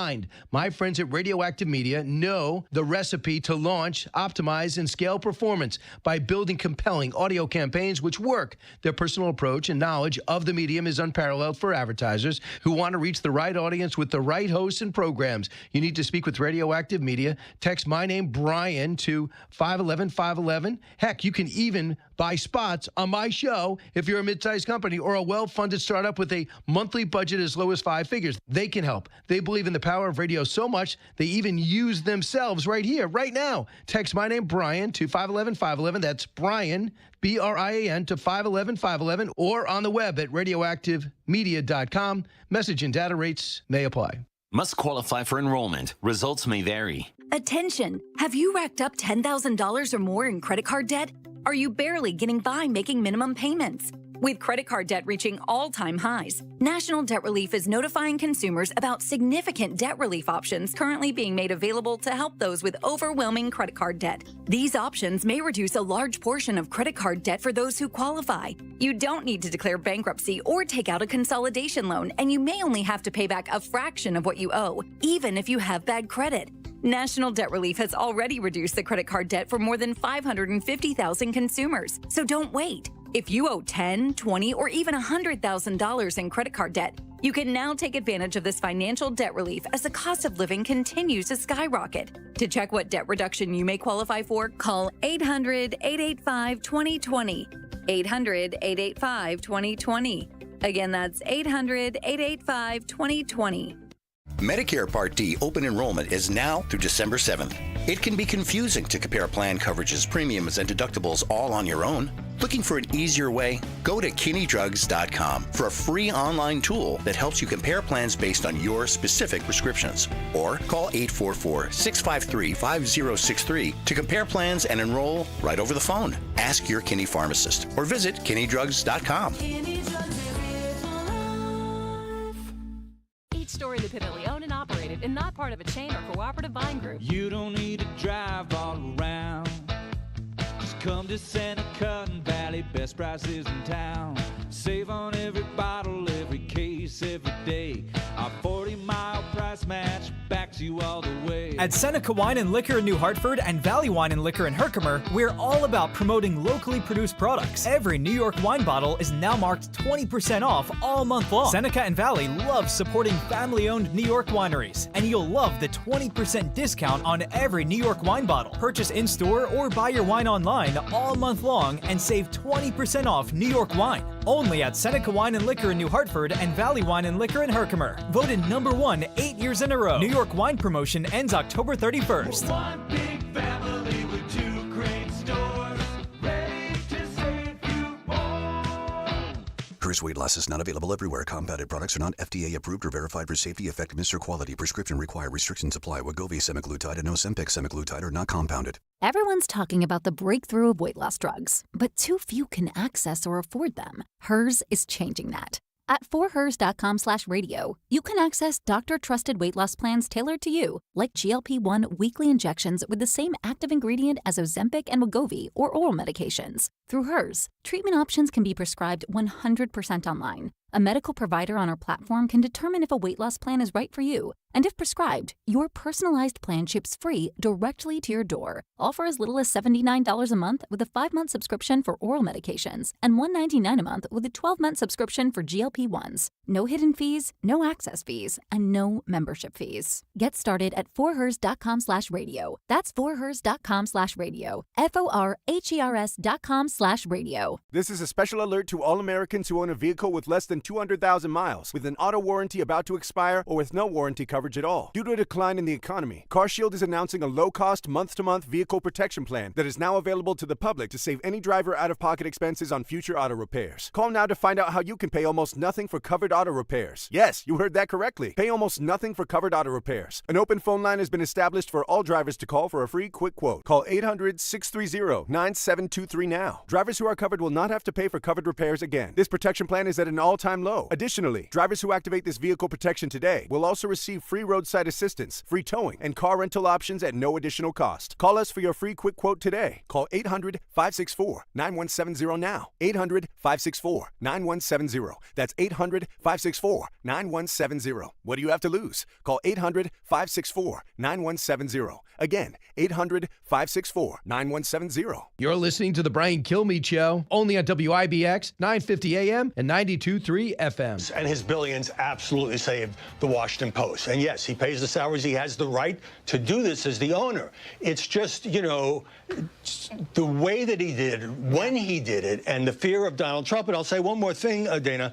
mind. My friends at Radioactive Media know the recipe to launch, optimize, and scale performance by building compelling audio campaigns which work. Their personal approach and knowledge of the medium is unparalleled for advertisers who want to reach the right audience with the right hosts and programs. You need to speak with Radioactive Media. Text my name, Brian, to 511-511. Heck, you can even buy spots on my show if you're a mid-sized company or a well-funded startup with a monthly budget as low as 5 figures. They can help. They believe in the power of radio so much, they even use themselves right here, right now. Text my name, Brian, to 511-511. That's Brian, B-R-I-A-N, to 511-511, or on the web at radioactivemedia.com. Message and data rates may apply. Must qualify for enrollment. Results may vary. Attention! Have you racked up $10,000 or more in credit card debt? Are you barely getting by making minimum payments? With credit card debt reaching all-time highs, National Debt Relief is notifying consumers about significant debt relief options currently being made available to help those with overwhelming credit card debt. These options may reduce a large portion of credit card debt for those who qualify. You don't need to declare bankruptcy or take out a consolidation loan, and you may only have to pay back a fraction of what you owe, even if you have bad credit. National Debt Relief has already reduced the credit card debt for more than 550,000 consumers, so don't wait. If you owe $10,000, $20,000, or even $100,000 in credit card debt, you can now take advantage of this financial debt relief as the cost of living continues to skyrocket. To check what debt reduction you may qualify for, call 800-885-2020. 800-885-2020. Again, that's 800-885-2020. Medicare Part D open enrollment is now through December 7th. It can be confusing to compare plan coverages, premiums, and deductibles all on your own. Looking for an easier way? Go to KinneyDrugs.com for a free online tool that helps you compare plans based on your specific prescriptions. Or call 844-653-5063 to compare plans and enroll right over the phone. Ask your Kinney pharmacist or visit KinneyDrugs.com. Each store independently owned and operated and not part of a chain or cooperative buying group. You don't need to drive all around. Just come to Seneca and Valley, best prices in town. Save on every bottle, every case, every day. Our 40-mile price match backs you all the way. At Seneca Wine and Liquor in New Hartford and Valley Wine and Liquor in Herkimer, we're all about promoting locally produced products. Every New York wine bottle is now marked 20% off all month long. Seneca and Valley love supporting family-owned New York wineries, and you'll love the 20% discount on every New York wine bottle. Purchase in-store or buy your wine online all month long and save 20% off New York wine. Only at Seneca Wine and Liquor in New Hartford and Valley Wine and Liquor in Herkimer. Voted #1 8 years in a row. New York wine promotion ends October 31st. One big family with two great stores, ready to save you more. Curse weight loss is not available everywhere. Compounded products are not FDA approved or verified for safety, effectiveness, or quality. Prescription required. Restrictions apply. Wegovy semaglutide and Ozempic semaglutide are not compounded. Everyone's talking about the breakthrough of weight loss drugs, but too few can access or afford them. Hers is changing that. At forhers.com/radio, you can access doctor-trusted weight loss plans tailored to you, like GLP-1 weekly injections with the same active ingredient as Ozempic and Wegovy or oral medications. Through Hers, treatment options can be prescribed 100% online. A medical provider on our platform can determine if a weight loss plan is right for you, and if prescribed, your personalized plan ships free directly to your door, all for as little as $79 a month with a 5-month subscription for oral medications and $199 a month with a 12-month subscription for GLP-1s. No hidden fees, no access fees, and no membership fees. Get started at forhers.com/radio. That's forhers.com/radio. FORHERS.com/radio. This is a special alert to all Americans who own a vehicle with less than 200,000 miles, with an auto warranty about to expire, or with no warranty coverage at all. Due to a decline in the economy, CarShield is announcing a low-cost, month-to-month vehicle protection plan that is now available to the public to save any driver out-of-pocket expenses on future auto repairs. Call now to find out how you can pay almost nothing for covered auto repairs. Yes, you heard that correctly. Pay almost nothing for covered auto repairs. An open phone line has been established for all drivers to call for a free quick quote. Call 800-630-9723 now. Drivers who are covered will not have to pay for covered repairs again. This protection plan is at an all-time all-time low. Additionally, drivers who activate this vehicle protection today will also receive free roadside assistance, free towing, and car rental options at no additional cost. Call us for your free quick quote today. Call 800-564-9170 now. 800-564-9170. That's 800-564-9170. What do you have to lose? Call 800-564-9170. Again, 800-564-9170. You're listening to The Brian Kilmeade Show, only on WIBX, 950 AM and 92.3 FM. And his billions absolutely saved the Washington Post. And yes, he pays the salaries. He has the right to do this as the owner. It's just, you know, the way that he did it, when he did it, and the fear of Donald Trump. And I'll say one more thing, Dana.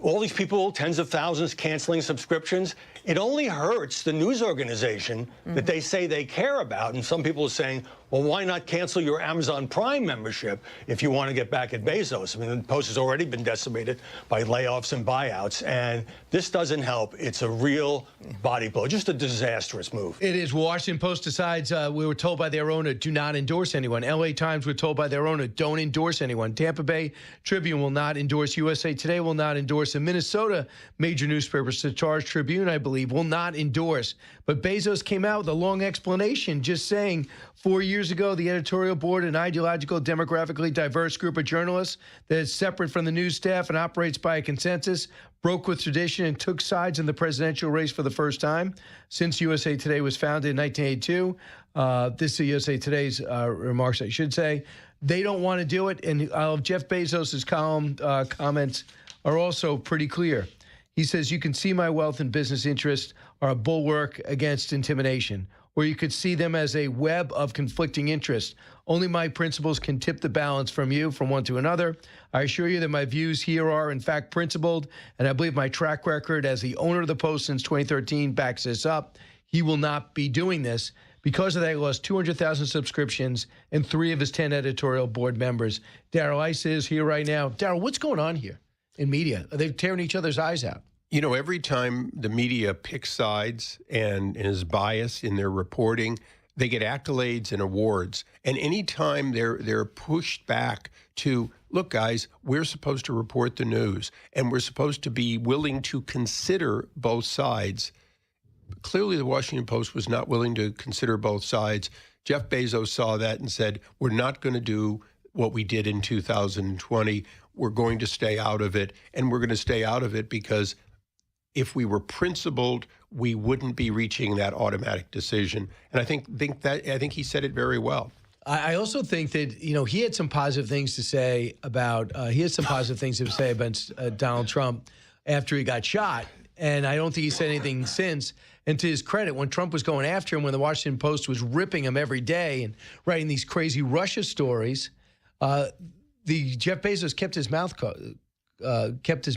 All these people, tens of thousands, canceling subscriptions. It only hurts the news organization that they say they care about. And some people are saying, well, why not cancel your Amazon Prime membership if you want to get back at Bezos? I mean, the Post has already been decimated by layoffs and buyouts, and this doesn't help. It's a real body blow, just a disastrous move. It is. Washington Post decides we were told by their owner, do not endorse anyone. LA Times were told by their owner, don't endorse anyone. Tampa Bay Tribune will not endorse. USA Today will not endorse. The Minnesota major newspaper, Star Tribune, I believe, will not endorse. But Bezos came out with a long explanation just saying 4 years ago, the editorial board, an ideological, demographically diverse group of journalists that is separate from the news staff and operates by a consensus, broke with tradition and took sides in the presidential race for the first time since USA Today was founded in 1982. This is USA Today's remarks, I should say. They don't want to do it. And Jeff Bezos' comments are also pretty clear. He says, you can see my wealth and business interests are a bulwark against intimidation, or you could see them as a web of conflicting interests. Only my principles can tip the balance from one to another. I assure you that my views here are, in fact, principled, and I believe my track record as the owner of the Post since 2013 backs this up. He will not be doing this. Because of that, he lost 200,000 subscriptions and 3 of his 10 editorial board members. Darrell Ice is here right now. Darrell, what's going on here in media? Are they tearing each other's eyes out? You know, every time the media picks sides and is biased in their reporting, they get accolades and awards. And anytime they're pushed back to, look, guys, we're supposed to report the news and we're supposed to be willing to consider both sides. Clearly, the Washington Post was not willing to consider both sides. Jeff Bezos saw that and said, we're not going to do what we did in 2020. We're going to stay out of it. And we're going to stay out of it because if we were principled, we wouldn't be reaching that automatic decision. And I think he said it very well. I also think that, you know, he had some positive things to say about Donald Trump after he got shot. And I don't think he said anything since. And to his credit, when Trump was going after him, when the Washington Post was ripping him every day and writing these crazy Russia stories, Jeff Bezos kept his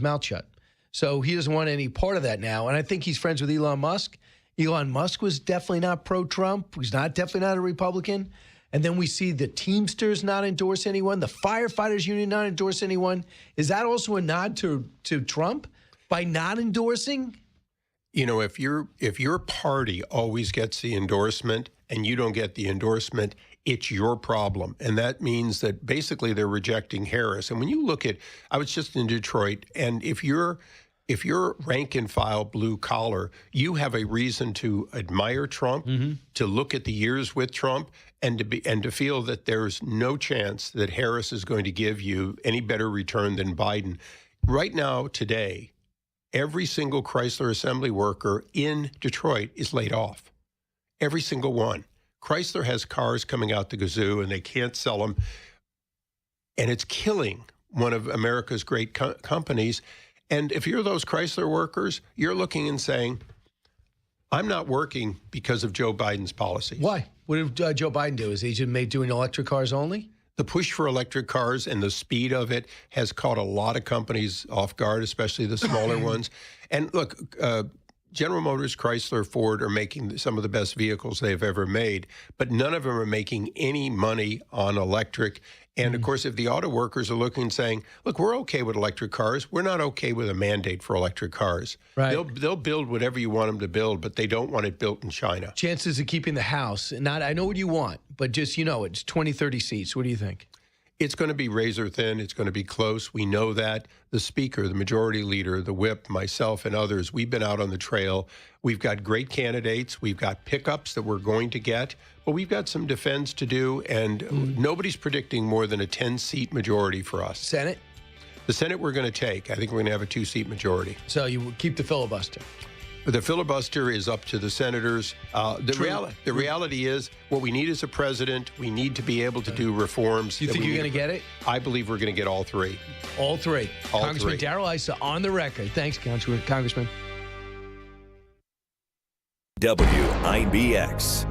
mouth shut. So he doesn't want any part of that now. And I think he's friends with Elon Musk. Elon Musk was definitely not pro-Trump. He's definitely not a Republican. And then we see the Teamsters not endorse anyone, the firefighters union not endorse anyone. Is that also a nod to Trump by not endorsing? You know, if your party always gets the endorsement and you don't get the endorsement, it's your problem. And that means that basically they're rejecting Harris. And when you look at, I was just in Detroit, and if you're rank and file blue collar, you have a reason to admire Trump, to look at the years with Trump, and to feel that there's no chance that Harris is going to give you any better return than Biden. Right now, today, every single Chrysler assembly worker in Detroit is laid off. Every single one. Chrysler has cars coming out the gazoo, and they can't sell them. And it's killing one of America's great companies. And if you're those Chrysler workers, you're looking and saying, I'm not working because of Joe Biden's policies. Why? What did Joe Biden do? Is he just doing electric cars only? The push for electric cars and the speed of it has caught a lot of companies off guard, especially the smaller ones. And look, General Motors, Chrysler, Ford are making some of the best vehicles they've ever made, but none of them are making any money on electric. And of course, if the auto workers are looking and saying, look, we're okay with electric cars, we're not okay with a mandate for electric cars. Right. They'll build whatever you want them to build, but they don't want it built in China. Chances of keeping the House, I know what you want, but just, it's 20, 30 seats. What do you think? It's going to be razor thin. It's going to be close. We know that. The speaker, the majority leader, the whip, myself, and others, we've been out on the trail. We've got great candidates. We've got pickups that we're going to get. But we've got some defense to do, and nobody's predicting more than a 10-seat majority for us. Senate? The Senate we're going to take. I think we're going to have a 2-seat majority. So you keep the filibuster? The filibuster is up to the senators. The reality is what we need is a president. We need to be able to do reforms. You think you're going to get it? I believe we're going to get all three. All three. All Congressman three. Darrell Issa on the record. Thanks, Congressman. WIBX.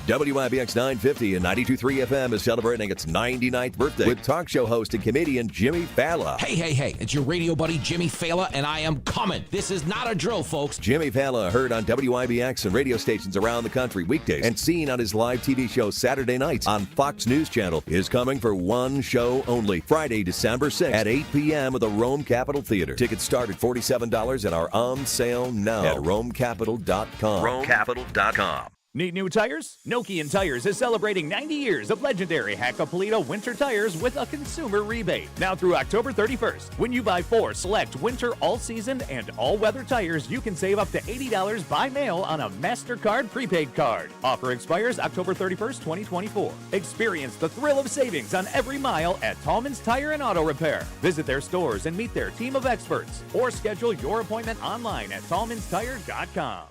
WIBX 950 and 92.3 FM is celebrating its 99th birthday with talk show host and comedian Jimmy Fallon. Hey, it's your radio buddy Jimmy Fallon, and I am coming. This is not a drill, folks. Jimmy Fallon heard on WIBX and radio stations around the country weekdays and seen on his live TV show Saturday nights on Fox News Channel is coming for one show only, Friday, December 6th at 8 p.m. at the Rome Capitol Theater. Tickets start at $47 and are on sale now at RomeCapital.com. RomeCapital.com. Need new tires? Nokian Tires is celebrating 90 years of legendary Hakkapeliitta winter tires with a consumer rebate. Now through October 31st. When you buy 4 select winter, all-season, and all-weather tires, you can save up to $80 by mail on a MasterCard prepaid card. Offer expires October 31st, 2024. Experience the thrill of savings on every mile at Tallman's Tire and Auto Repair. Visit their stores and meet their team of experts, or schedule your appointment online at tallmanstire.com.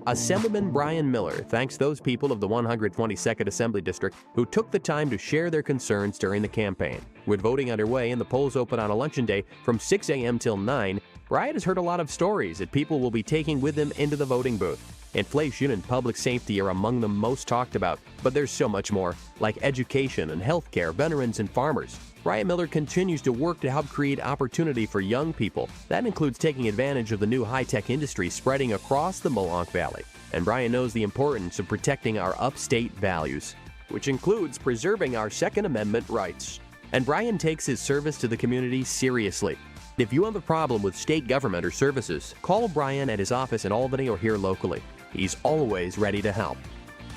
Assemblyman Brian Miller thanks those people of the 122nd Assembly District who took the time to share their concerns during the campaign. With voting underway and the polls open on Election Day from 6 a.m. till 9, Brian has heard a lot of stories that people will be taking with them into the voting booth. Inflation and public safety are among the most talked about, but there's so much more, like education and healthcare, veterans and farmers. Brian Miller continues to work to help create opportunity for young people. That includes taking advantage of the new high-tech industry spreading across the Mohawk Valley. And Brian knows the importance of protecting our upstate values, which includes preserving our Second Amendment rights. And Brian takes his service to the community seriously. If you have a problem with state government or services, call Brian at his office in Albany or here locally. He's always ready to help.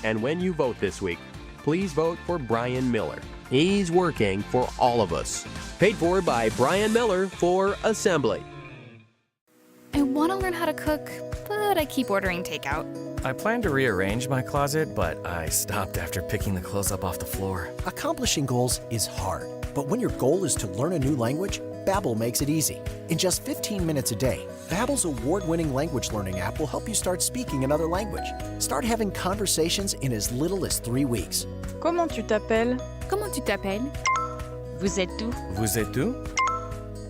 And when you vote this week, please vote for Brian Miller. He's working for all of us. Paid for by Brian Miller for Assembly. I want to learn how to cook, but I keep ordering takeout. I plan to rearrange my closet, but I stopped after picking the clothes up off the floor. Accomplishing goals is hard, but when your goal is to learn a new language, Babbel makes it easy. In just 15 minutes a day, Babbel's award-winning language learning app will help you start speaking another language. Start having conversations in as little as 3 weeks. Comment tu t'appelles? Comment tu t'appelles? Vous êtes où? Vous êtes où?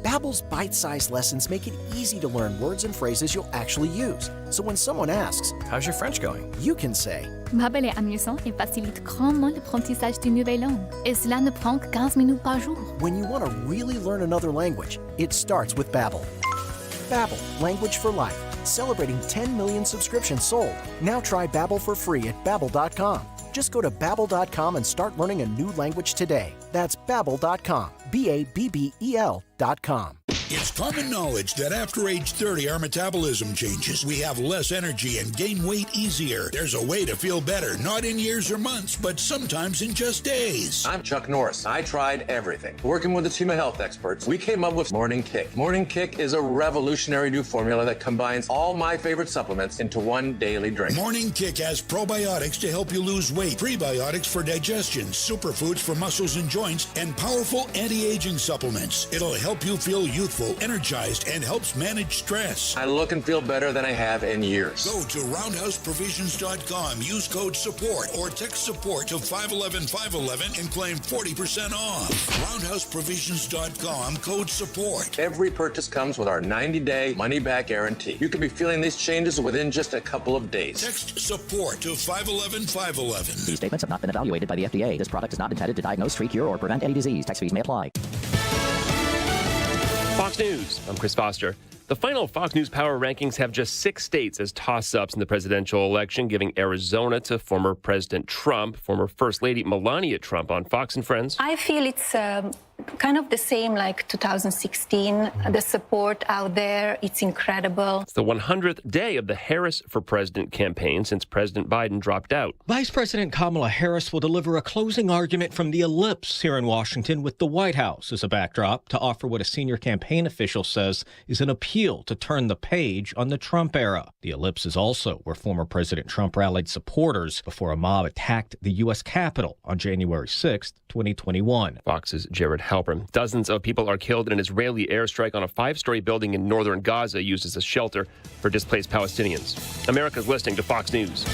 Babbel's bite-sized lessons make it easy to learn words and phrases you'll actually use. So when someone asks, "How's your French going?" you can say, Babbel est amusant et facilite grandement l'apprentissage d'une nouvelle langue. Et cela ne prend que 15 minutes par jour. When you want to really learn another language, it starts with Babbel. Babbel, language for life. Celebrating 10 million subscriptions sold. Now try Babbel for free at Babbel.com. Just go to Babbel.com and start learning a new language today. That's Babbel.com. Babbel.com. It's common knowledge that after age 30, our metabolism changes. We have less energy and gain weight easier. There's a way to feel better, not in years or months, but sometimes in just days. I'm Chuck Norris. I tried everything. Working with a team of health experts, we came up with Morning Kick. Morning Kick is a revolutionary new formula that combines all my favorite supplements into one daily drink. Morning Kick has probiotics to help you lose weight, prebiotics for digestion, superfoods for muscles and joints, and powerful anti-aging supplements. It'll help you feel youthful, energized, and helps manage stress. I look and feel better than I have in years. Go to roundhouseprovisions.com, use code SUPPORT, or text SUPPORT to 511-511 and claim 40% off. roundhouseprovisions.com, code SUPPORT. Every purchase comes with our 90-day money-back guarantee. You could be feeling these changes within just a couple of days. Text SUPPORT to 511-511. These statements have not been evaluated by the FDA. This product is not intended to diagnose, treat, cure, or prevent any disease. Tax fees may apply. Fox News, I'm Chris Foster. The final Fox News Power Rankings have just 6 states as toss-ups in the presidential election, giving Arizona to former President Trump, former First Lady Melania Trump on Fox and Friends. I feel it's kind of the same like 2016. The support out there, it's incredible. It's the 100th day of the Harris for President campaign since President Biden dropped out. Vice President Kamala Harris will deliver a closing argument from the Ellipse here in Washington with the White House as a backdrop to offer what a senior campaign official says is an appeal to turn the page on the Trump era. The Ellipse is also where former President Trump rallied supporters before a mob attacked the U.S. Capitol on January 6th, 2021. Fox's Jared Halpern. Dozens of people are killed in an Israeli airstrike on a 5-story building in northern Gaza used as a shelter for displaced Palestinians. America's listening to Fox News.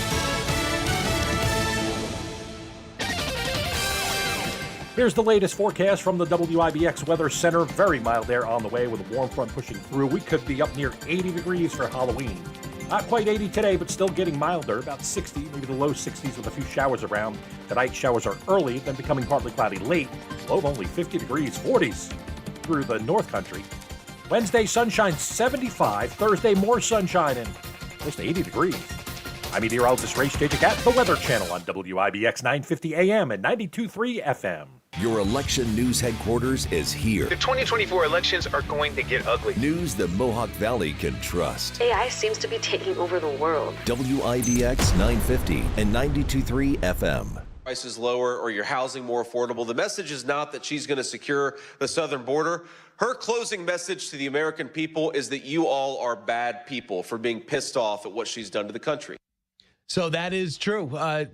Here's the latest forecast from the WIBX Weather Center. Very mild air on the way with a warm front pushing through. We could be up near 80 degrees for Halloween. Not quite 80 today, but still getting milder, about 60, maybe the low 60s with a few showers around. Tonight, showers are early, then becoming partly cloudy late. Low of only 50 degrees, 40s through the North Country. Wednesday, sunshine 75. Thursday, more sunshine and close to 80 degrees. I'm meteorologist Ray Stejik at the Weather Channel on WIBX 950 AM and 92.3 FM. Your election news headquarters is here. The 2024 elections are going to get ugly. News the Mohawk Valley can trust. AI seems to be taking over the world. WIBX 950 and 92.3 FM. Prices lower or your housing more affordable. The message is not that she's going to secure the southern border. Her closing message to the American people is that you all are bad people for being pissed off at what she's done to the country. So that is true.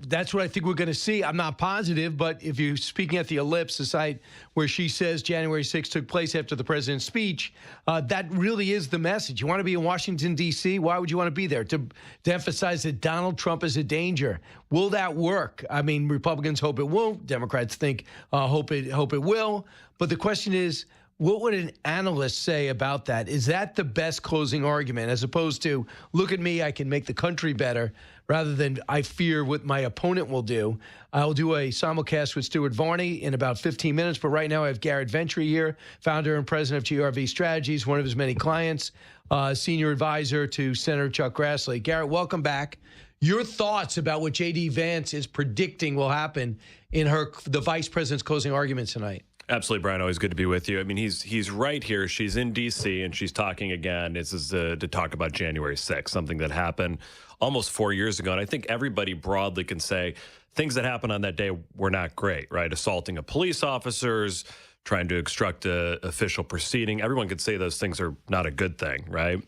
That's what I think we're going to see. I'm not positive, but if you're speaking at the Ellipse, the site where she says January 6th took place after the president's speech, that really is the message. You want to be in Washington, D.C.? Why would you want to be there? To emphasize that Donald Trump is a danger. Will that work? I mean, Republicans hope it won't. Democrats think hope it will. But the question is, what would an analyst say about that? Is that the best closing argument, as opposed to, look at me, I can make the country better, rather than I fear what my opponent will do? I'll do a simulcast with Stuart Varney in about 15 minutes, but right now I have Garrett Ventry here, founder and president of GRV Strategies, one of his many clients, senior advisor to Senator Chuck Grassley. Garrett, welcome back. Your thoughts about what J.D. Vance is predicting will happen in the vice president's closing argument tonight? Absolutely, Brian. Always good to be with you. I mean, he's right here. She's in D.C. and she's talking again. This is to talk about January 6th, something that happened almost 4 years ago. And I think everybody broadly can say things that happened on that day were not great, right? Assaulting of police officers, trying to obstruct an official proceeding. Everyone could say those things are not a good thing, right?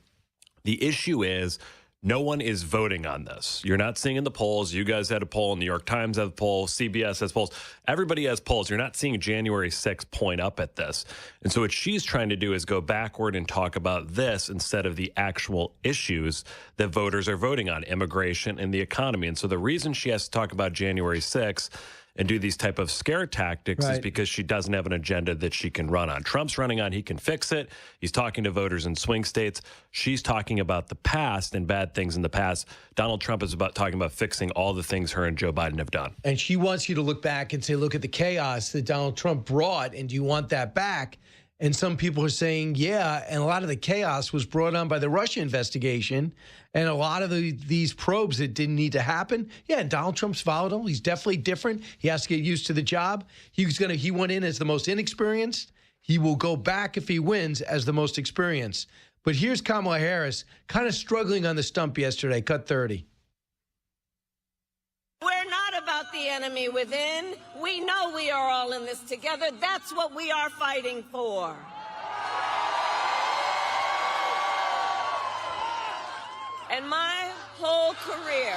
The issue is no one is voting on this. You're not seeing in the polls. You guys had a poll. New York Times had a poll. CBS has polls. Everybody has polls. You're not seeing January 6th point up at this. And so what she's trying to do is go backward and talk about this instead of the actual issues that voters are voting on, immigration and the economy. And so the reason she has to talk about January 6th and do these type of scare tactics is because she doesn't have an agenda that she can run on. Trump's running on, he can fix it. He's talking to voters in swing states. She's talking about the past and bad things in the past. Donald Trump is talking about fixing all the things her and Joe Biden have done. And she wants you to look back and say, look at the chaos that Donald Trump brought, and do you want that back? And some people are saying, yeah, and a lot of the chaos was brought on by the Russia investigation and a lot of these probes that didn't need to happen. Yeah, and Donald Trump's volatile. He's definitely different. He has to get used to the job. He went in as the most inexperienced. He will go back if he wins as the most experienced. But here's Kamala Harris kind of struggling on the stump yesterday, cut 30. We're not about the enemy within. We know we are all in this together. That's what we are fighting for. And my whole career.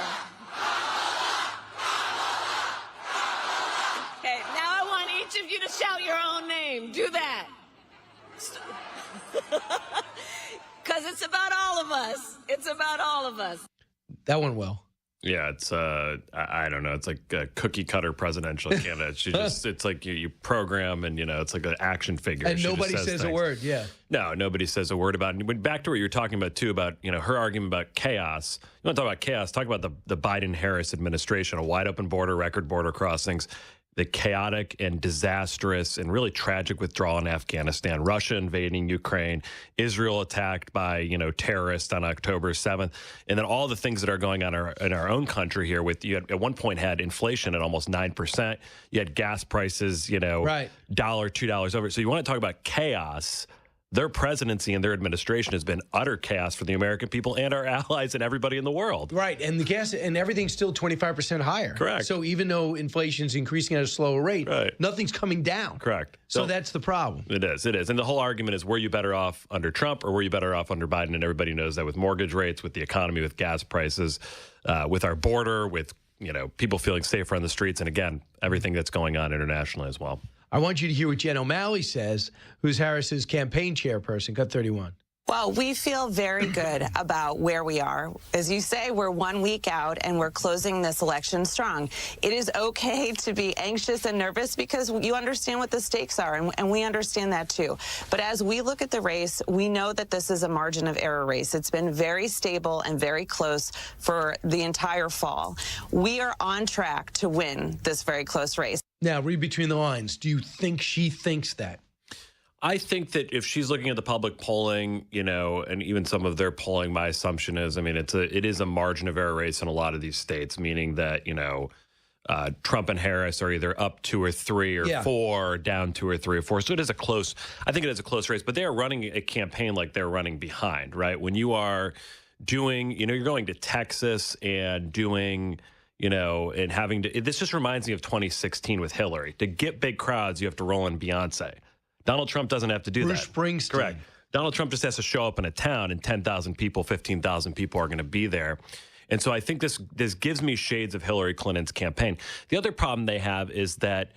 Okay, now I want each of you to shout your own name. Do that. Because it's about all of us. It's about all of us. That went well. Yeah, it's I don't know. It's like a cookie cutter presidential candidate. She just, it's like you program and, it's like an action figure. And nobody says a word, yeah. No, nobody says a word about it. And back to what you were talking about, too, about, her argument about chaos. You want to talk about chaos, talk about the Biden-Harris administration, a wide open border, record border crossings. the chaotic and disastrous and really tragic withdrawal in Afghanistan, Russia invading Ukraine, Israel attacked by, terrorists on October 7th, and then all the things that are going on in our own country here with, you had, at one point had inflation at almost 9%. You had gas prices, $1, $2 over. So you want to talk about chaos. Their presidency and their administration has been utter chaos for the American people and our allies and everybody in the world. Right. And the gas and everything's still 25% higher. Correct. So even though inflation's increasing at a slower rate, nothing's coming down. Correct. So that's the problem. It is. And the whole argument is, were you better off under Trump or were you better off under Biden? And everybody knows that with mortgage rates, with the economy, with gas prices, with our border, with, people feeling safer on the streets. And again, everything that's going on internationally as well. I want you to hear what Jen O'Malley says, who's Harris's campaign chairperson. Cut 31. Well, we feel very good about where we are. As you say, we're 1 week out and we're closing this election strong. It is okay to be anxious and nervous because you understand what the stakes are, and we understand that too. But as we look at the race, we know that this is a margin of error race. It's been very stable and very close for the entire fall. We are on track to win this very close race. Now, read between the lines. Do you think she thinks that? I think that if she's looking at the public polling, and even some of their polling, my assumption is, it is a margin of error race in a lot of these states, meaning that, Trump and Harris are either up 2 or 3 or 4, or down 2 or 3 or 4. So it is I think it is a close race, but they are running a campaign like they're running behind, right? When you are doing, you're going to Texas and doing, and having to, this just reminds me of 2016 with Hillary. To get big crowds, you have to roll in Beyonce. Donald Trump doesn't have to do Bruce that. Springsteen. Correct. Donald Trump just has to show up in a town and 10,000 people, 15,000 people are going to be there. And so I think this gives me shades of Hillary Clinton's campaign. The other problem they have is that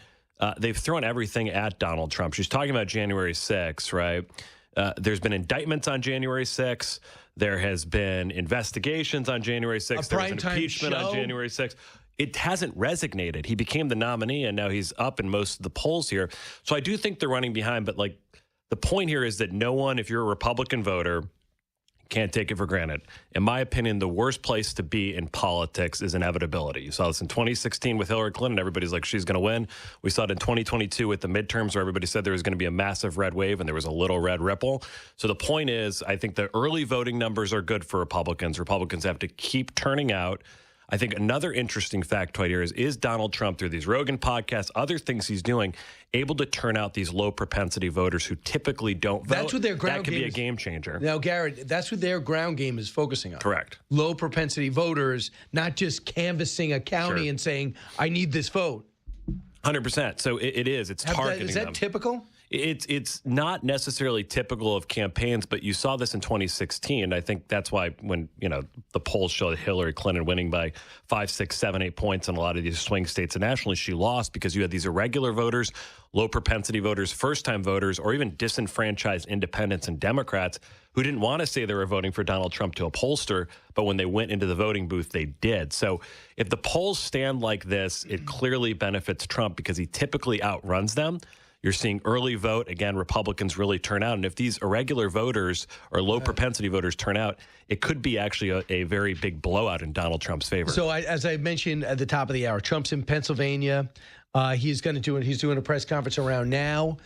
they've thrown everything at Donald Trump. She's talking about January 6th, right? There's been indictments on January 6th. There has been investigations on January 6th. There was an impeachment on January 6th. It hasn't resignated. He became the nominee, and now he's up in most of the polls here. So I do think they're running behind. But, the point here is that no one, if you're a Republican voter, can't take it for granted. In my opinion, the worst place to be in politics is inevitability. You saw this in 2016 with Hillary Clinton. Everybody's like, she's going to win. We saw it in 2022 with the midterms where everybody said there was going to be a massive red wave and there was a little red ripple. So the point is, I think the early voting numbers are good for Republicans. Republicans have to keep turning out. I think another interesting factoid here is Donald Trump, through these Rogan podcasts, other things he's doing, able to turn out these low propensity voters who typically don't vote? That's what their ground That could game be a is. game changer. Now, Garrett, that's what their ground game is focusing on. Correct. Low propensity voters, not just canvassing a county and saying, I need this vote. 100%. So it is. It's targeting Is that them. typical? It's not necessarily typical of campaigns, but you saw this in 2016. I think that's why when, the polls showed Hillary Clinton winning by 5, 6, 7, 8 points in a lot of these swing states, and nationally she lost because you had these irregular voters, low propensity voters, first-time voters, or even disenfranchised independents and Democrats who didn't want to say they were voting for Donald Trump to a pollster, but when they went into the voting booth, they did. So if the polls stand like this, it clearly benefits Trump because he typically outruns them. You're seeing early vote. Again, Republicans really turn out. And if these irregular voters or low propensity voters turn out, it could be actually a very big blowout in Donald Trump's favor. So as I mentioned at the top of the hour, Trump's in Pennsylvania. He's doing a press conference around now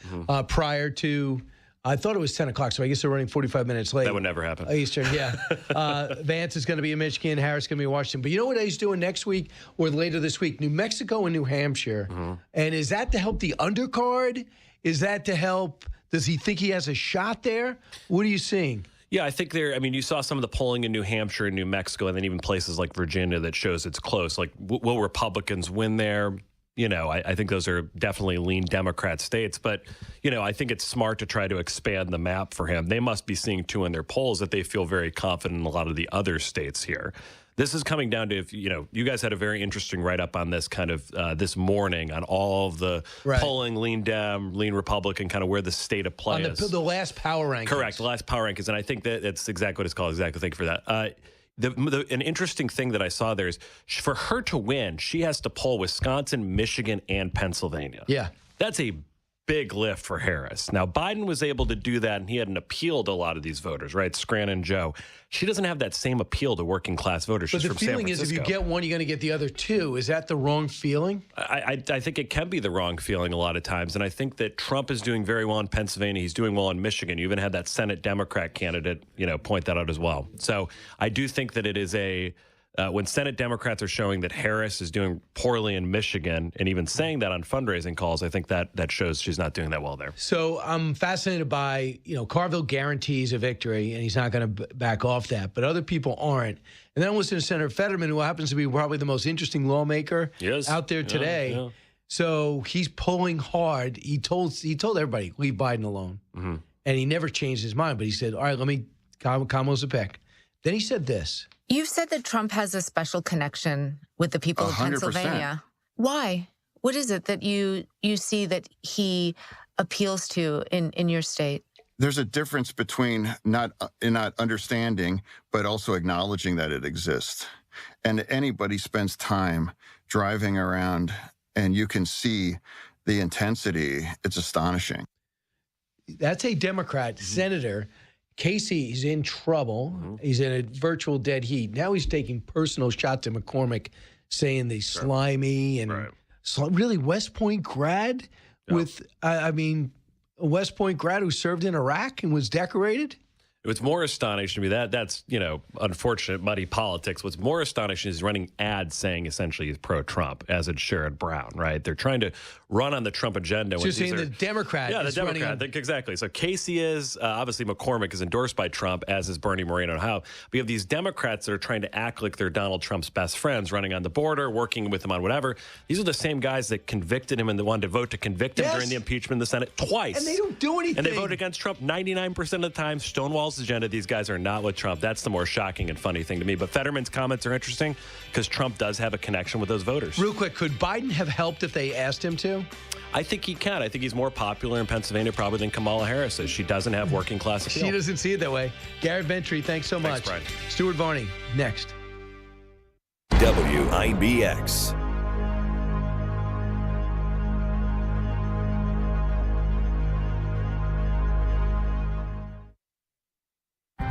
prior to, I thought it was 10 o'clock, so I guess they're running 45 minutes late. That would never happen. Eastern, yeah. Vance is going to be in Michigan. Harris is going to be in Washington. But you know what he's doing next week or later this week? New Mexico and New Hampshire. And is that to help the undercard? Is that to help? Does he think he has a shot there? What are you seeing? Yeah, I think you saw some of the polling in New Hampshire and New Mexico, and then even places like Virginia that shows it's close. Like, will Republicans win there? I think those are definitely lean Democrat states. But, I think it's smart to try to expand the map for him. They must be seeing, too, in their polls that they feel very confident in a lot of the other states here. This is coming down to, if you guys had a very interesting write-up on this kind of this morning on all of the polling, lean Dem, lean Republican, kind of where the state of play is. On the last power rankings. Correct, the last power rankings. And I think that's exactly what it's called. Exactly. Thank you for that. An interesting thing that I saw there is for her to win, she has to poll Wisconsin, Michigan, and Pennsylvania. Yeah. That's a big lift for Harris. Now, Biden was able to do that, and he had an appeal to a lot of these voters, right? Scranton Joe. She doesn't have that same appeal to working class voters. But She's the from San feeling is if you Francisco. get one, you're going to get the other two. Is that the wrong feeling? I think it can be the wrong feeling a lot of times. And I think that Trump is doing very well in Pennsylvania. He's doing well in Michigan. You even had that Senate Democrat candidate, point that out as well. So I do think that it is when Senate Democrats are showing that Harris is doing poorly in Michigan and even saying that on fundraising calls, I think that shows she's not doing that well there. So I'm fascinated by, Carville guarantees a victory, and he's not going to back off that. But other people aren't. And then I listen to Senator Fetterman, who happens to be probably the most interesting lawmaker out there today. Yeah. So he's pulling hard. He told everybody, leave Biden alone. Mm-hmm. And he never changed his mind. But he said, all right, let me Kamala's a pick. Then he said this. You've said that Trump has a special connection with the people of 100%. Pennsylvania. Why? What is it that you see that he appeals to in your state? There's a difference between not understanding, but also acknowledging that it exists. And anybody spends time driving around, and you can see the intensity. It's astonishing. That's a Democrat senator. Casey's in trouble. He's in a virtual dead heat. Now he's taking personal shots at McCormick, saying they slimy and really West Point grad with, a West Point grad who served in Iraq and was decorated. What's more astonishing to me, that's, unfortunate, muddy politics. What's more astonishing is running ads saying essentially he's pro-Trump, as it's Sherrod Brown, right? They're trying to run on the Trump agenda. So you're saying the Democrat is running on... Exactly. So Casey is, obviously McCormick is endorsed by Trump, as is Bernie Moreno. We have these Democrats that are trying to act like they're Donald Trump's best friends, running on the border, working with him on whatever. These are the same guys that convicted him and the wanted to vote to convict him during the impeachment in the Senate twice. And they don't do anything. And they vote against Trump 99% of the time. Stonewall's agenda. These guys are not with Trump. That's the more shocking and funny thing to me. But Fetterman's comments are interesting because Trump does have a connection with those voters. Real quick, could Biden have helped if they asked him to? I think he can. I think he's more popular in Pennsylvania probably than Kamala Harris is. She doesn't have working class appeal. She doesn't see it that way. Garrett Ventry, thanks so much. Brian. Stuart Varney, next. WIBX.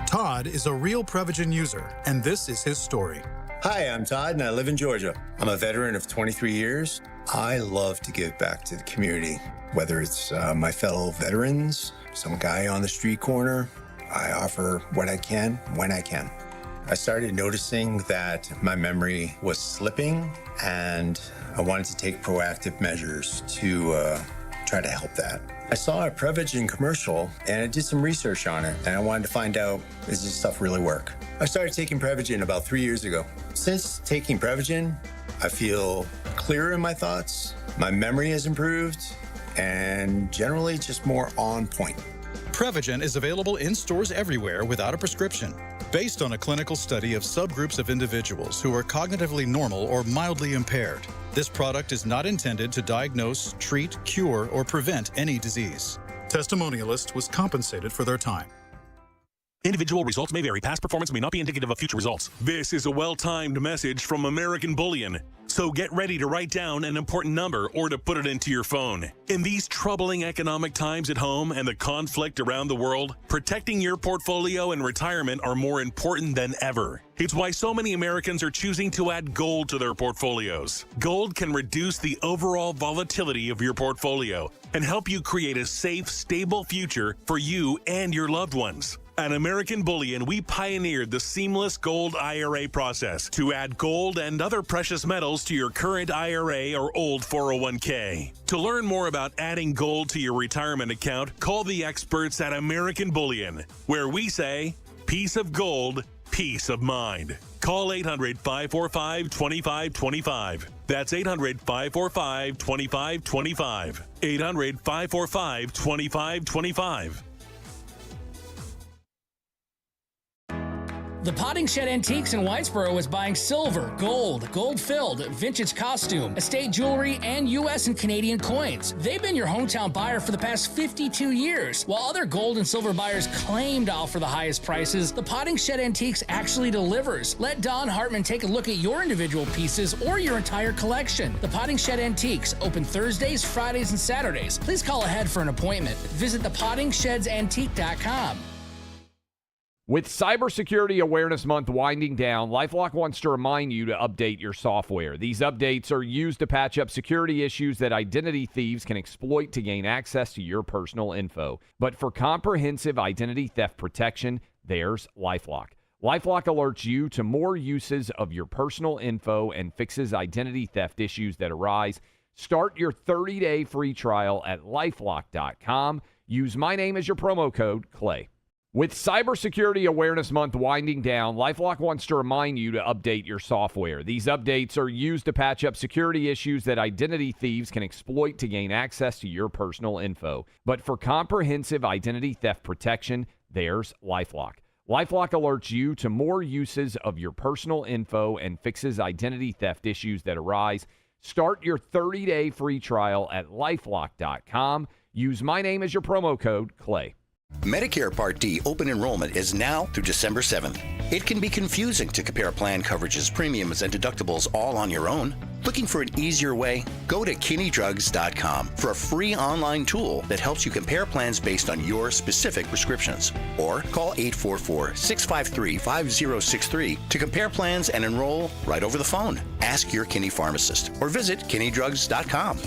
Todd is a real Prevagen user, and this is his story. Hi, I'm Todd, and I live in Georgia. I'm a veteran of 23 years. I love to give back to the community, whether it's my fellow veterans, some guy on the street corner. I offer what I can, when I can. I started noticing that my memory was slipping, and I wanted to take proactive measures to try to help that. I saw a Prevagen commercial, and I did some research on it, and I wanted to find out, does this stuff really work? I started taking Prevagen about 3 years ago. Since taking Prevagen, I feel clearer in my thoughts, my memory has improved, and generally just more on point. Prevagen is available in stores everywhere without a prescription. Based on a clinical study of subgroups of individuals who are cognitively normal or mildly impaired, this product is not intended to diagnose, treat, cure, or prevent any disease. Testimonialist was compensated for their time. Individual results may vary. Past performance may not be indicative of future results. This is a well-timed message from American Bullion. So get ready to write down an important number or to put it into your phone. In these troubling economic times at home and the conflict around the world, protecting your portfolio and retirement are more important than ever. It's why so many Americans are choosing to add gold to their portfolios. Gold can reduce the overall volatility of your portfolio and help you create a safe, stable future for you and your loved ones. At American Bullion, we pioneered the seamless gold IRA process to add gold and other precious metals to your current IRA or old 401k. To learn more about adding gold to your retirement account, call the experts at American Bullion, where we say, peace of gold, peace of mind. Call 800-545-2525. That's 800-545-2525. 800-545-2525. The Potting Shed Antiques in Whitesboro is buying silver, gold, gold-filled, vintage costume, estate jewelry, and U.S. and Canadian coins. They've been your hometown buyer for the past 52 years. While other gold and silver buyers claim to offer the highest prices, the Potting Shed Antiques actually delivers. Let Don Hartman take a look at your individual pieces or your entire collection. The Potting Shed Antiques, open Thursdays, Fridays, and Saturdays. Please call ahead for an appointment. Visit thepottingshedantique.com. With Cybersecurity Awareness Month winding down, LifeLock wants to remind you to update your software. These updates are used to patch up security issues that identity thieves can exploit to gain access to your personal info. But for comprehensive identity theft protection, there's LifeLock. LifeLock alerts you to more uses of your personal info and fixes identity theft issues that arise. Start your 30-day free trial at LifeLock.com. Use my name as your promo code, Clay. With Cybersecurity Awareness Month winding down, LifeLock wants to remind you to update your software. These updates are used to patch up security issues that identity thieves can exploit to gain access to your personal info. But for comprehensive identity theft protection, there's LifeLock. LifeLock alerts you to more uses of your personal info and fixes identity theft issues that arise. Start your 30-day free trial at LifeLock.com. Use my name as your promo code, Clay. Medicare Part D open enrollment is now through December 7th. It can be confusing to compare plan coverages, premiums, and deductibles all on your own. Looking for an easier way? Go to KinneyDrugs.com for a free online tool that helps you compare plans based on your specific prescriptions. Or call 844-653-5063 to compare plans and enroll right over the phone. Ask your Kinney pharmacist or visit KinneyDrugs.com.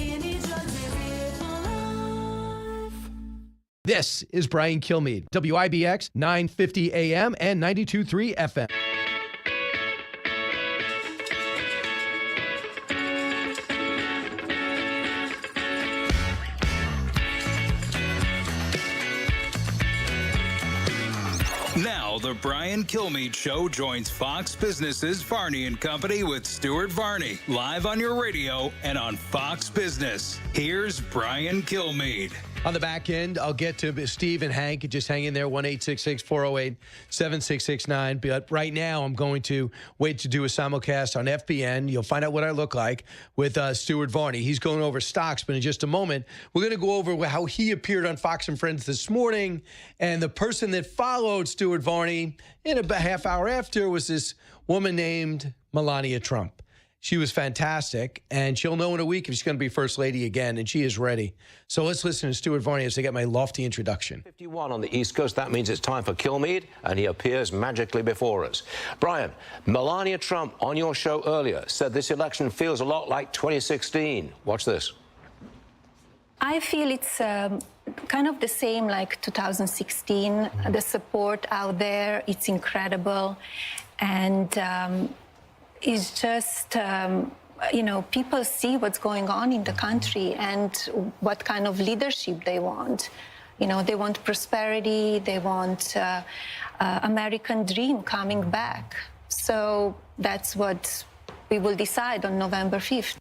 This is Brian Kilmeade, WIBX 950 AM and 92.3 FM. Now, the Brian Kilmeade Show joins Fox Business's Varney & Company with Stuart Varney, live on your radio and on Fox Business. Here's Brian Kilmeade. On the back end, I'll get to Steve and Hank. Just hang in there, 1-866-408-7669. But right now, I'm going to wait to do a simulcast on FBN. You'll find out what I look like with Stuart Varney. He's going over stocks, but in just a moment, we're going to go over how he appeared on Fox and Friends this morning. And the person that followed Stuart Varney in about a half hour after was this woman named Melania Trump. She was fantastic, and she'll know in a week if she's going to be First Lady again, and she is ready. So let's listen to Stuart Varney as I get my lofty introduction. 51 on the East Coast. That means it's time for Kilmeade, and he appears magically before us. Brian, Melania Trump on your show earlier said this election feels a lot like 2016. Watch this. I feel it's kind of the same like 2016. The support out there, it's incredible. And it's just, people see what's going on in the country and what kind of leadership they want. They want prosperity, they want American dream coming back. So that's what we will decide on November 5th.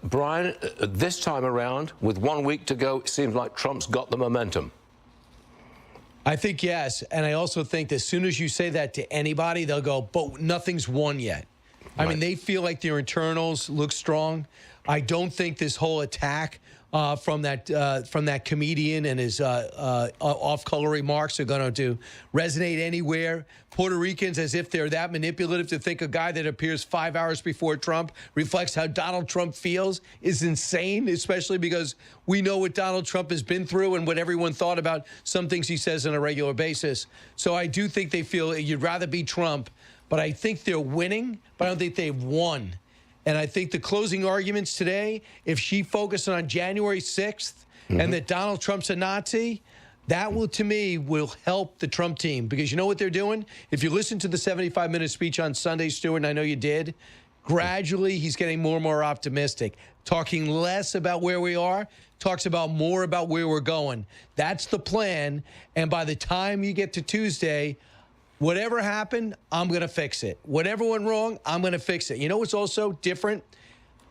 Brian, this time around, with 1 week to go, it seems like Trump's got the momentum. I think yes, and I also think that as soon as you say that to anybody, they'll go, but nothing's won yet. I mean, they feel like their internals look strong. I don't think this whole attack from that comedian and his off-color remarks are going to resonate anywhere. Puerto Ricans, as if they're that manipulative to think a guy that appears 5 hours before Trump reflects how Donald Trump feels, is insane, especially because we know what Donald Trump has been through and what everyone thought about some things he says on a regular basis. So I do think they feel you'd rather be Trump. But I think they're winning, but I don't think they've won. And I think the closing arguments today, if she focused on January 6th and that Donald Trump's a Nazi, that will, to me, will help the Trump team. Because you know what they're doing? If you listen to the 75-minute speech on Sunday, Stuart, and I know you did, gradually he's getting more and more optimistic, talking less about where we are, talks about more about where we're going. That's the plan. And by the time you get to Tuesday, whatever happened, I'm going to fix it. Whatever went wrong, I'm going to fix it. You know what's also different?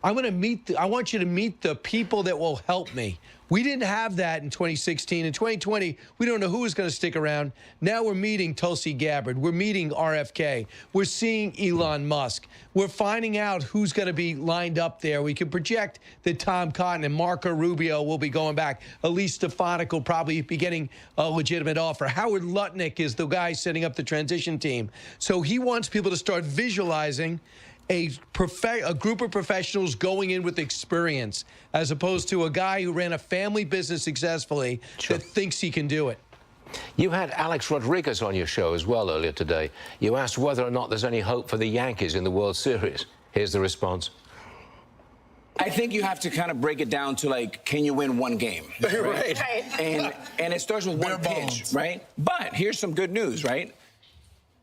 I want you to meet the people that will help me. We didn't have that in 2016. In 2020, we don't know who is going to stick around. Now we're meeting Tulsi Gabbard. We're meeting RFK. We're seeing Elon Musk. We're finding out who's going to be lined up there. We can project that Tom Cotton and Marco Rubio will be going back. Elise Stefanik will probably be getting a legitimate offer. Howard Lutnick is the guy setting up the transition team. So he wants people to start visualizing a group of professionals going in with experience, as opposed to a guy who ran a family business successfully that thinks he can do it. You had Alex Rodriguez on your show as well earlier today. You asked whether or not there's any hope for the Yankees in the World Series. Here's the response. I think you have to kind of break it down to, like, can you win one game? Right. And it starts with one pitch, right? But here's some good news, right?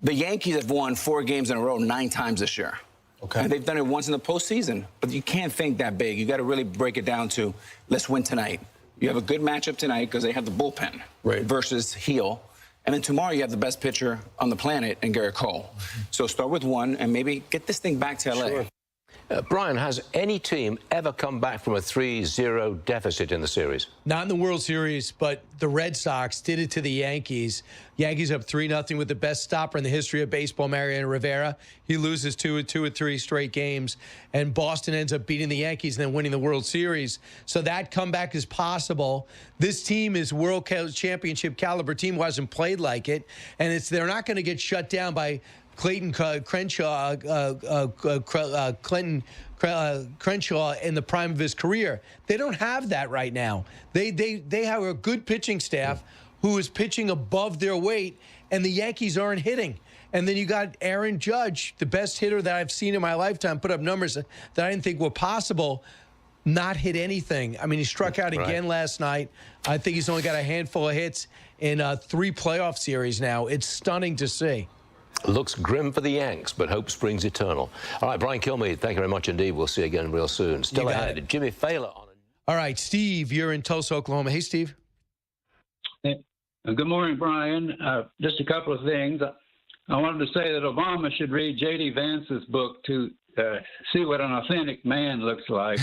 The Yankees have won 4 games in a row 9 times this year. Okay. And they've done it once in the postseason. But you can't think that big. You got to really break it down to, let's win tonight. You have a good matchup tonight because they have the bullpen versus Heel. And then tomorrow you have the best pitcher on the planet in Garrett Cole. So start with one and maybe get this thing back to L.A. Sure. Brian, has any team ever come back from a 3-0 deficit in the series? Not in the World Series, but the Red Sox did it to the Yankees. Yankees up 3-0 with the best stopper in the history of baseball, Mariano Rivera. He loses 2 or 3 straight games, and Boston ends up beating the Yankees and then winning the World Series. So that comeback is possible. This team is World Championship caliber team who hasn't played like it, and they're not going to get shut down by Clayton Crenshaw, Crenshaw in the prime of his career. They don't have that right now. They have a good pitching staff who is pitching above their weight, and the Yankees aren't hitting. And then you got Aaron Judge, the best hitter that I've seen in my lifetime, put up numbers that I didn't think were possible, not hit anything. I mean, he struck out again last night. I think he's only got a handful of hits in 3 playoff series now. It's stunning to see. Looks grim for the Yanks, but hope springs eternal. All right, Brian Kilmeade, thank you very much indeed. We'll see you again real soon. Still ahead, Jimmy Fahler on it. All right, Steve, you're in Tulsa, Oklahoma. Hey, Steve. Hey, good morning, Brian. Just a couple of things. I wanted to say that Obama should read J.D. Vance's book to see what an authentic man looks like.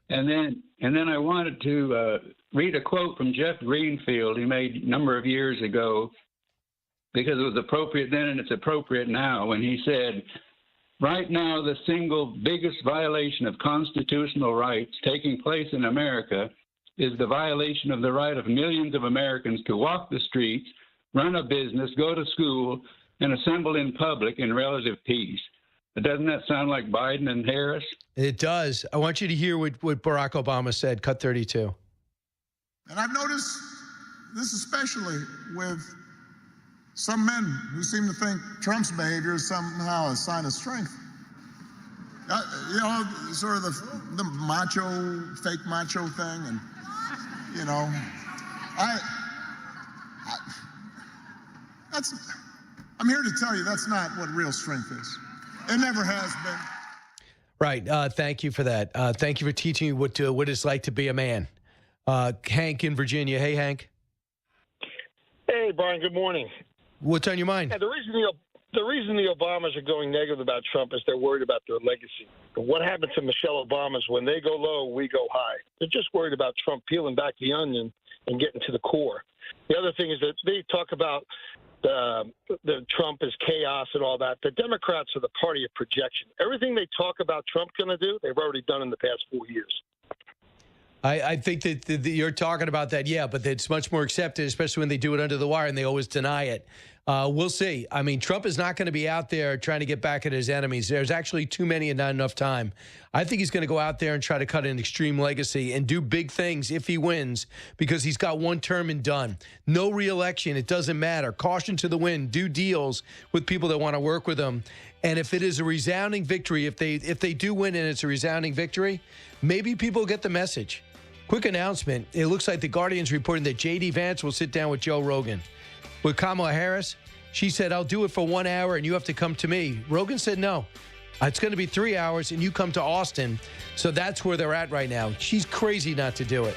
and then I wanted to read a quote from Jeff Greenfield he made a number of years ago, because it was appropriate then and it's appropriate now, when he said, right now the single biggest violation of constitutional rights taking place in America is the violation of the right of millions of Americans to walk the streets, run a business, go to school, and assemble in public in relative peace. Doesn't that sound like Biden and Harris? It does. I want you to hear what Barack Obama said, cut 32. And I've noticed this especially with some men who seem to think Trump's behavior is somehow a sign of strength. You know, sort of the macho, fake macho thing. And, you know, I'm here to tell you that's not what real strength is. It never has been. Right. Thank you for that. Thank you for teaching me what it's like to be a man. Hank in Virginia. Hey, Hank. Hey, Brian. Good morning. What's on your mind? Yeah, the reason the Obamas are going negative about Trump is they're worried about their legacy. What happened to Michelle Obama's when they go low, we go high? They're just worried about Trump peeling back the onion and getting to the core. The other thing is that they talk about the Trump is chaos and all that. The Democrats are the party of projection. Everything they talk about Trump going to do, they've already done in the past 4 years. I think that you're talking about that, yeah, but it's much more accepted, especially when they do it under the wire and they always deny it. We'll see. I mean, Trump is not going to be out there trying to get back at his enemies. There's actually too many and not enough time. I think he's going to go out there and try to cut an extreme legacy and do big things if he wins, because he's got one term and done. No re-election. It doesn't matter. Caution to the wind. Do deals with people that want to work with him. And if it is a resounding victory, if they do win and it's a resounding victory, maybe people get the message. Quick announcement. It looks like the Guardian's reporting that J.D. Vance will sit down with Joe Rogan. With Kamala Harris, she said, I'll do it for 1 hour and you have to come to me. Rogan said, no, it's going to be 3 hours and you come to Austin. So that's where they're at right now. She's crazy not to do it.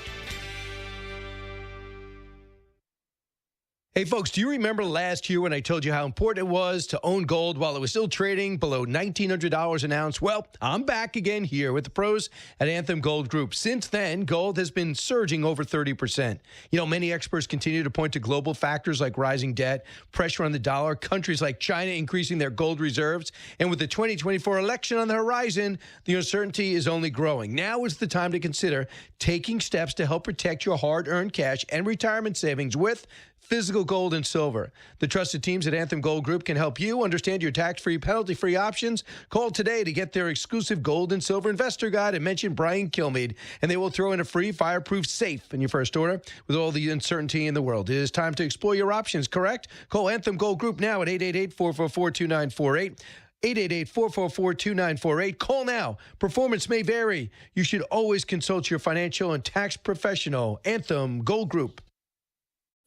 Hey, folks, do you remember last year when I told you how important it was to own gold while it was still trading below $1,900 an ounce? Well, I'm back again here with the pros at Anthem Gold Group. Since then, gold has been surging over 30%. You know, many experts continue to point to global factors like rising debt, pressure on the dollar, countries like China increasing their gold reserves, and with the 2024 election on the horizon, the uncertainty is only growing. Now is the time to consider taking steps to help protect your hard-earned cash and retirement savings with physical gold and silver. The trusted teams at Anthem Gold Group can help you understand your tax-free, penalty-free options. Call today to get their exclusive gold and silver investor guide and mention Brian Kilmeade, and they will throw in a free fireproof safe in your first order. With all the uncertainty in the world, it is time to explore your options, correct? Call Anthem Gold Group now at 888-444-2948. 888-444-2948. Call now. Performance may vary. You should always consult your financial and tax professional. Anthem Gold Group.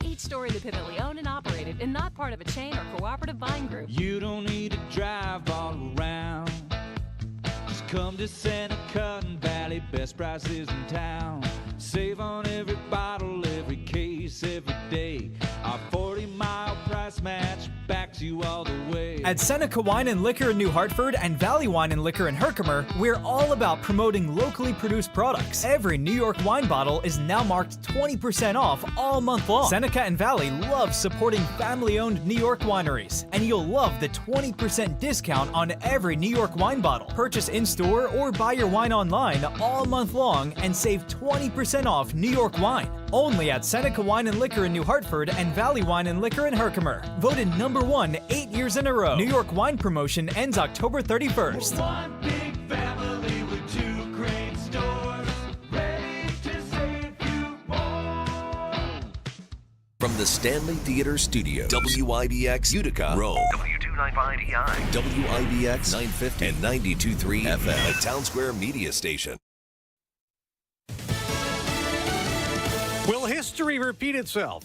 Each store independently owned and operated and not part of a chain or cooperative buying group. You don't need to drive all around. Just come to Seneca and Valley, best prices in town. Save on every bottle, every case, every day. Our 40-mile price match backs you all the way. At Seneca Wine and Liquor in New Hartford and Valley Wine and Liquor in Herkimer, we're all about promoting locally produced products. Every New York wine bottle is now marked 20% off all month long. Seneca and Valley love supporting family-owned New York wineries, and you'll love the 20% discount on every New York wine bottle. Purchase in-store or buy your wine online all month long and save 20% off New York wine. Only at Seneca Wine and Liquor in New Hartford and Valley Wine and Liquor in Herkimer. Voted #1 8 years in a row. New York wine promotion ends October 31st. One big family with two great stores, ready to save you more. From the Stanley Theater Studios, WIBX Utica, Rome. W295EI. WIBX 950 and 92.3 FM. A Town Square media station. Will history repeat itself?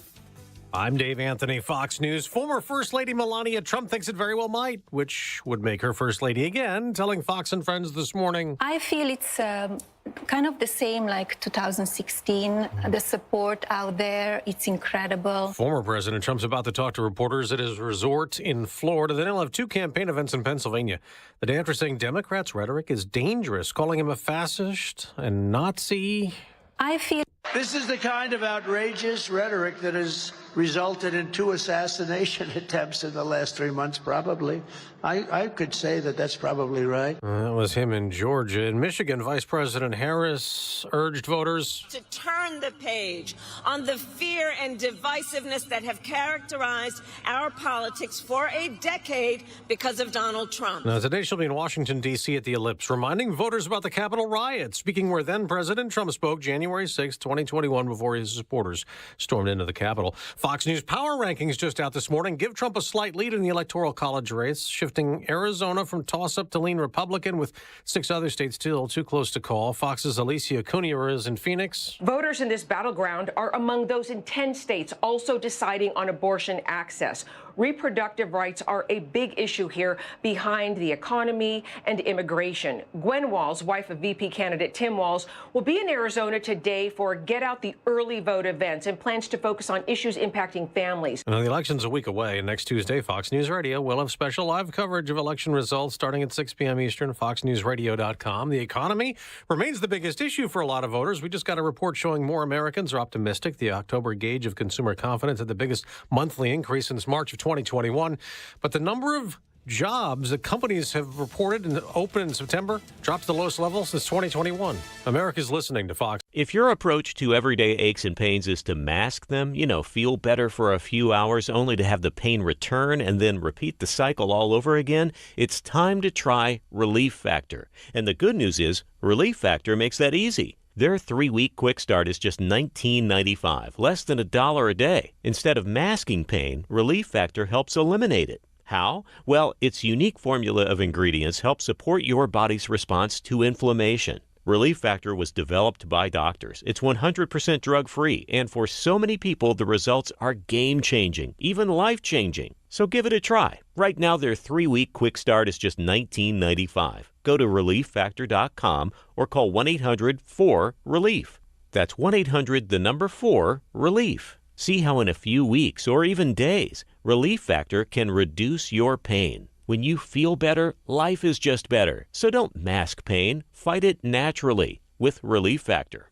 I'm Dave Anthony, Fox News. Former First Lady Melania Trump thinks it very well might, which would make her First Lady again, telling Fox and Friends this morning. I feel it's kind of the same like 2016. The support out there, it's incredible. Former President Trump's about to talk to reporters at his resort in Florida. Then he'll have two campaign events in Pennsylvania. The day after saying Democrats' rhetoric is dangerous, calling him a fascist and Nazi. I feel this is the kind of outrageous rhetoric that has resulted in 2 assassination attempts in the last 3 months, probably. I could say that that's probably right. That was him in Georgia. In Michigan, Vice President Harris urged voters to turn the page on the fear and divisiveness that have characterized our politics for a decade because of Donald Trump. Now, today she'll be in Washington, D.C. at the Ellipse, reminding voters about the Capitol riot, speaking where then President Trump spoke January 6, 2021, before his supporters stormed into the Capitol. Fox News Power Rankings just out this morning give Trump a slight lead in the Electoral College race, shifting Arizona from toss-up to lean Republican, with 6 other states still too close to call. Fox's Alicia Cunha is in Phoenix. Voters in this battleground are among those in 10 states also deciding on abortion access. Reproductive rights are a big issue here behind the economy and immigration. Gwen Walz, wife of VP candidate Tim Walz, will be in Arizona today for Get Out the Early Vote events and plans to focus on issues impacting families. Now, the election's a week away, and next Tuesday, Fox News Radio will have special live coverage of election results starting at 6 p.m. Eastern, foxnewsradio.com. The economy remains the biggest issue for a lot of voters. We just got a report showing more Americans are optimistic. The October gauge of consumer confidence had the biggest monthly increase since March of 2021. But the number of jobs that companies have reported and opened in September dropped to the lowest level since 2021. America's listening to Fox. If your approach to everyday aches and pains is to mask them, feel better for a few hours only to have the pain return and then repeat the cycle all over again, it's time to try Relief Factor. And the good news is Relief Factor makes that easy. Their 3-week quick start is just $19.95, less than $1 a day. Instead of masking pain, Relief Factor helps eliminate it. How? Well, its unique formula of ingredients helps support your body's response to inflammation. Relief Factor was developed by doctors. It's 100% drug-free, and for so many people, the results are game-changing, even life-changing. So give it a try. Right now, their 3-week quick start is just $19.95. Go to ReliefFactor.com or call 1-800-4-RELIEF. That's 1-800-4-RELIEF. See how in a few weeks or even days, Relief Factor can reduce your pain. When you feel better, life is just better. So don't mask pain. Fight it naturally with Relief Factor.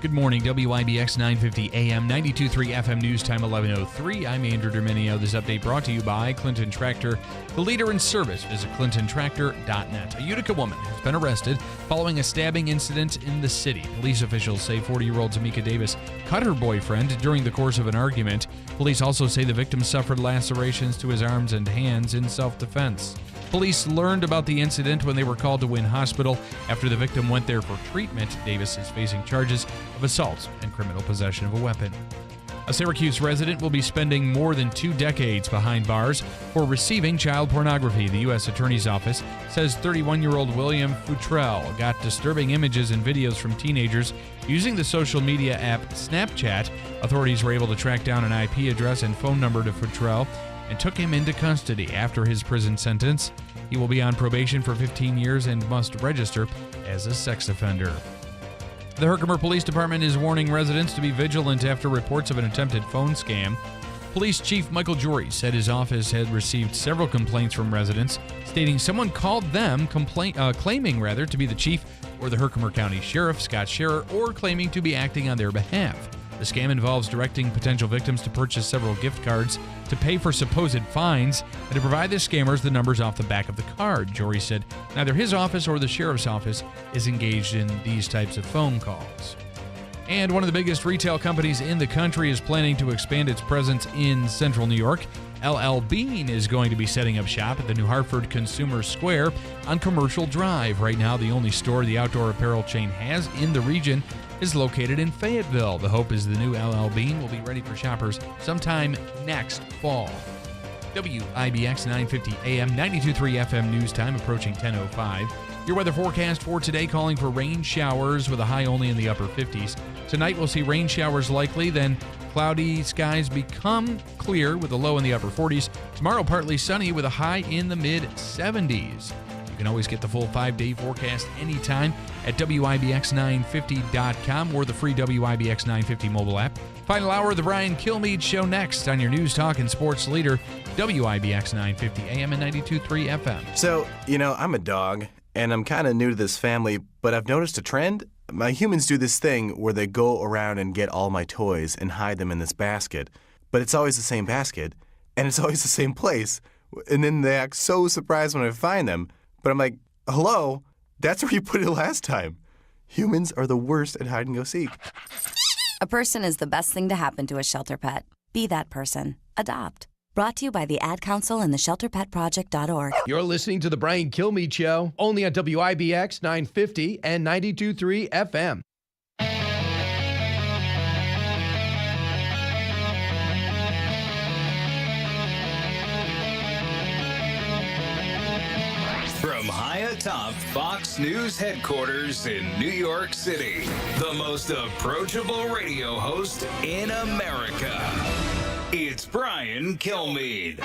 Good morning, WIBX 950 AM, 92.3 FM News Time 11:03. I'm Andrew Dominio. This update brought to you by Clinton Tractor, the leader in service. Visit clintontractor.net. A Utica woman has been arrested following a stabbing incident in the city. Police officials say 40-year-old Tamika Davis cut her boyfriend during the course of an argument. Police also say the victim suffered lacerations to his arms and hands in self-defense. Police learned about the incident when they were called to Wynn Hospital. After the victim went there for treatment, Davis is facing charges of assault and criminal possession of a weapon. A Syracuse resident will be spending more than 2 decades behind bars for receiving child pornography. The U.S. Attorney's Office says 31-year-old William Futrell got disturbing images and videos from teenagers using the social media app Snapchat. Authorities were able to track down an IP address and phone number to Futrell and took him into custody after his prison sentence. He will be on probation for 15 years and must register as a sex offender. The Herkimer Police Department is warning residents to be vigilant after reports of an attempted phone scam. Police Chief Michael Jory said his office had received several complaints from residents stating someone called them claiming to be the chief or the Herkimer County Sheriff, Scott Scherer, or claiming to be acting on their behalf. The scam involves directing potential victims to purchase several gift cards to pay for supposed fines and to provide the scammers the numbers off the back of the card. Jory said neither his office or the sheriff's office is engaged in these types of phone calls. And one of the biggest retail companies in the country is planning to expand its presence in central New York. LL Bean is going to be setting up shop at the New Hartford Consumer Square on Commercial Drive. Right now, the only store the outdoor apparel chain has in the region is located in Fayetteville. The hope is the new LL Bean will be ready for shoppers sometime next fall. WIBX 950 AM, 92.3 FM News Time approaching 10:05. Your weather forecast for today calling for rain showers with a high only in the upper 50s. Tonight we'll see rain showers likely, then cloudy skies become clear with a low in the upper 40s. Tomorrow partly sunny with a high in the mid 70s. You can always get the full 5-day forecast anytime at WIBX950.com or the free WIBX 950 mobile app. Final hour of the Brian Kilmeade Show next on your News Talk and Sports leader, WIBX 950 AM and 92.3 FM. So, I'm a dog, and I'm kind of new to this family, but I've noticed a trend. My humans do this thing where they go around and get all my toys and hide them in this basket, but it's always the same basket, and it's always the same place, and then they act so surprised when I find them. But I'm like, hello, that's where you put it last time. Humans are the worst at hide and go seek. A person is the best thing to happen to a shelter pet. Be that person. Adopt. Brought to you by the Ad Council and the ShelterPetProject.org. You're listening to the Brian Kilmeade Show, only on WIBX 950 and 92.3 FM. From high atop Fox News headquarters in New York City, the most approachable radio host in America. It's Brian Kilmeade.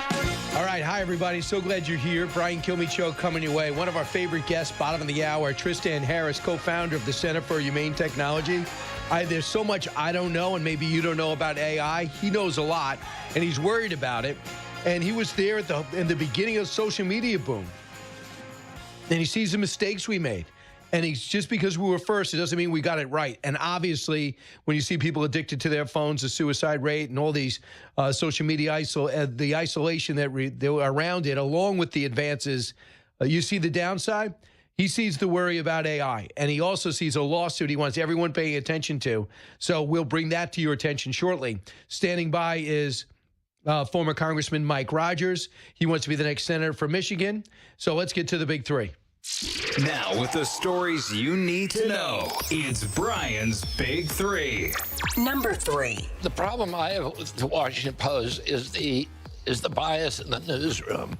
All right. Hi, everybody. So glad you're here. Brian Kilmeade Show coming your way. One of our favorite guests, bottom of the hour, Tristan Harris, co-founder of the Center for Humane Technology. There's so much I don't know, and maybe you don't know about AI. He knows a lot, and he's worried about it. And he was there in the beginning of the social media boom. And he sees the mistakes we made. And he's just because we were first, it doesn't mean we got it right. And obviously, when you see people addicted to their phones, the suicide rate and all these social media the isolation that around it, along with the advances, you see the downside. He sees the worry about AI, and he also sees a lawsuit he wants everyone paying attention to. So we'll bring that to your attention shortly. Standing by is former Congressman Mike Rogers. He wants to be the next senator for Michigan. So let's get to the big three. Now, with the stories you need to know, it's Brian's Big Three. Number 3. The problem I have with the Washington Post is the bias in the newsroom.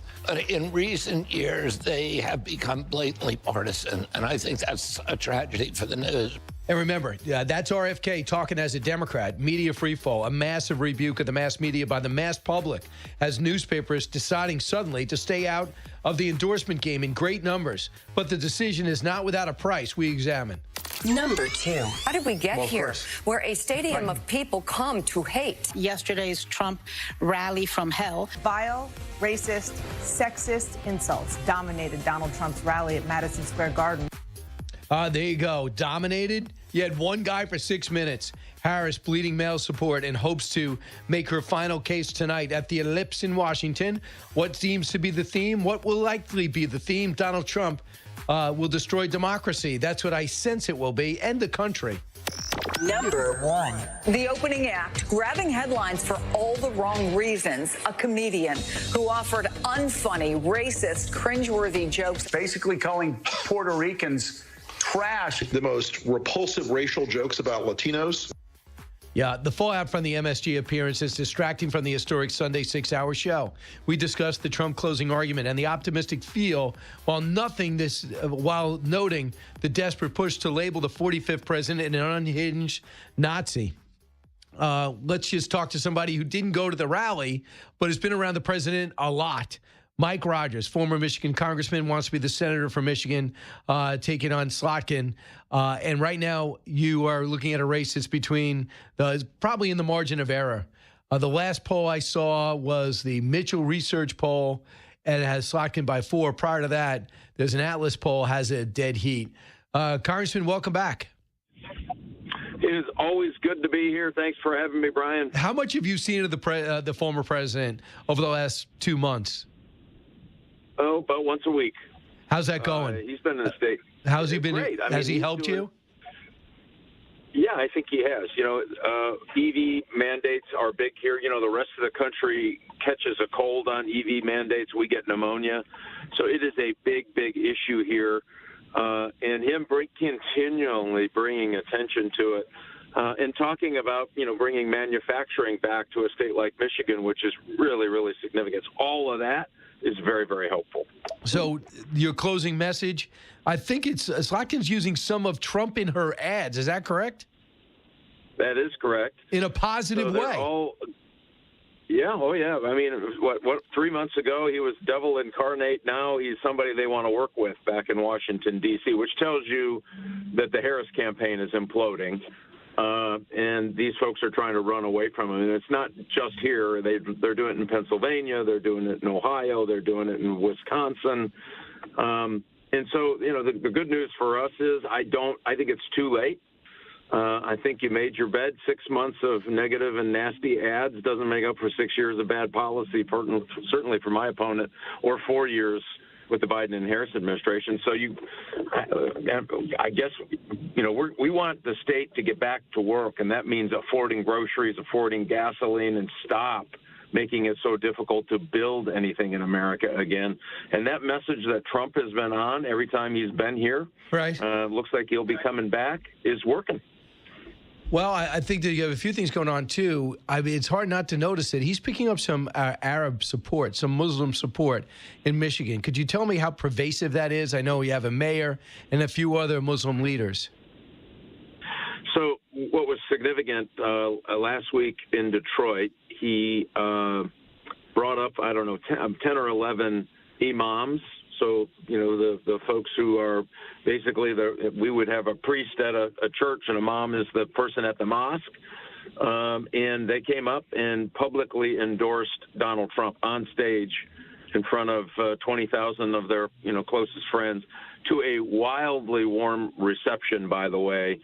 In recent years, they have become blatantly partisan, and I think that's a tragedy for the news. And remember, that's RFK talking as a Democrat. Media freefall, a massive rebuke of the mass media by the mass public as newspapers deciding suddenly to stay out of the endorsement game in great numbers. But the decision is not without a price, we examine. Number 2. How did we get Well, of here? course. Where a stadium of people come to hate. Yesterday's Trump rally from hell. Vile, racist, sexist insults dominated Donald Trump's rally at Madison Square Garden. There you go. Dominated. You had one guy for 6 minutes. Harris bleeding male support and hopes to make her final case tonight at the Ellipse in Washington. What seems to be the theme? What will likely be the theme? Donald Trump will destroy democracy. That's what I sense it will be, and the country. Number 1. The opening act, grabbing headlines for all the wrong reasons. A comedian who offered unfunny, racist, cringeworthy jokes. Basically calling Puerto Ricans trash. The most repulsive racial jokes about Latinos. Yeah, the fallout from the MSG appearance is distracting from the historic Sunday 6-hour show. We discussed the Trump closing argument and the optimistic feel while noting the desperate push to label the 45th president an unhinged Nazi. Let's just talk to somebody who didn't go to the rally, but has been around the president a lot. Mike Rogers, former Michigan congressman, wants to be the senator from Michigan, taking on Slotkin. And right now, you are looking at a race that's between probably in the margin of error. The last poll I saw was the Mitchell Research poll, and it has Slotkin by 4. Prior to that, there's an Atlas poll has a dead heat. Congressman, welcome back. It is always good to be here. Thanks for having me, Brian. How much have you seen of the former president over the last 2 months? Oh, about once a week. How's that going? He's been in the state. How's he been? Great. Has he helped you? Yeah, I think he has. EV mandates are big here. The rest of the country catches a cold on EV mandates. We get pneumonia. So it is a big, big issue here. And him continually bringing attention to it. And talking about, bringing manufacturing back to a state like Michigan, which is really, really significant. All of that is very, very helpful. So your closing message, I think Slotkin's using some of Trump in her ads. Is that correct? That is correct. In a positive way. Yeah, oh yeah. I mean, what 3 months ago he was devil incarnate. Now he's somebody they want to work with back in Washington, D.C., which tells you that the Harris campaign is imploding. And these folks are trying to run away from him. And it's not just here. They're doing it in Pennsylvania. They're doing it in Ohio. They're doing it in Wisconsin. And so, the good news for us is I think it's too late. I think you made your bed. 6 months of negative and nasty ads doesn't make up for 6 years of bad policy, certainly for my opponent, or 4 years with the Biden and Harris administration. So I guess, we want the state to get back to work, and that means affording groceries, affording gasoline, and stop making it so difficult to build anything in America again. And that message that Trump has been on every time he's been here, right? Looks like he'll be coming back, is working. Well, I think that you have a few things going on, too. I mean, it's hard not to notice that he's picking up some Arab support, some Muslim support in Michigan. Could you tell me how pervasive that is? I know we have a mayor and a few other Muslim leaders. So what was significant last week in Detroit, he brought up, 10 or 11 imams. So, the folks who are basically we would have a priest at a church, and a imam is the person at the mosque. And they came up and publicly endorsed Donald Trump on stage in front of 20,000 of their, closest friends, to a wildly warm reception, by the way,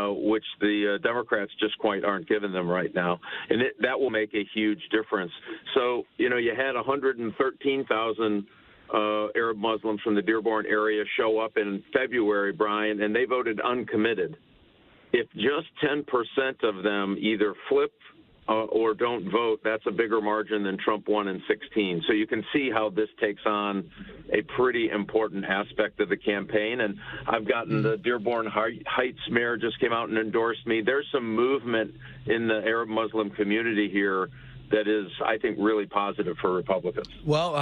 which the Democrats just quite aren't giving them right now. And that will make a huge difference. So, you had 113,000 Arab Muslims from the Dearborn area show up in February, Brian, and they voted uncommitted. If just 10% of them either flip or don't vote, that's a bigger margin than Trump won in 16. So you can see how this takes on a pretty important aspect of the campaign. And I've gotten the Dearborn Heights mayor just came out and endorsed me. There's some movement in the Arab Muslim community here that is, I think, really positive for Republicans. Well,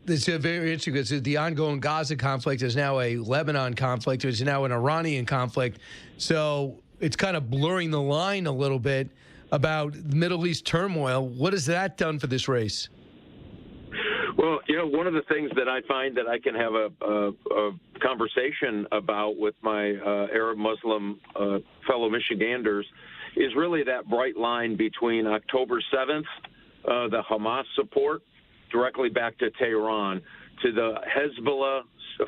it's very interesting because the ongoing Gaza conflict is now a Lebanon conflict. It's now an Iranian conflict. So it's kind of blurring the line a little bit about Middle East turmoil. What has that done for this race? Well, one of the things that I find that I can have a conversation about with my Arab Muslim fellow Michiganders is really that bright line between October 7th, the Hamas support directly back to Tehran, to the Hezbollah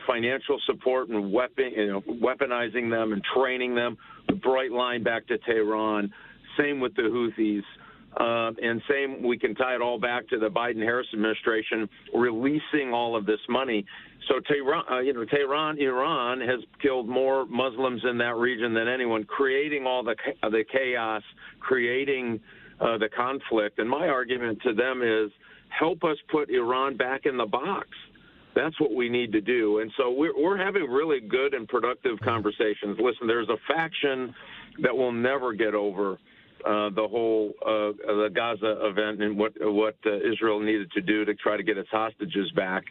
financial support and weaponizing them and training them, the bright line back to Tehran. Same with the Houthis. And same, we can tie it all back to the Biden-Harris administration releasing all of this money. So Tehran, Iran has killed more Muslims in that region than anyone, creating all the chaos, creating the conflict. And my argument to them is, help us put Iran back in the box. That's what we need to do. And so we're having really good and productive conversations. Listen, there's a faction that will never get over the whole the Gaza event and what Israel needed to do to try to get its hostages back.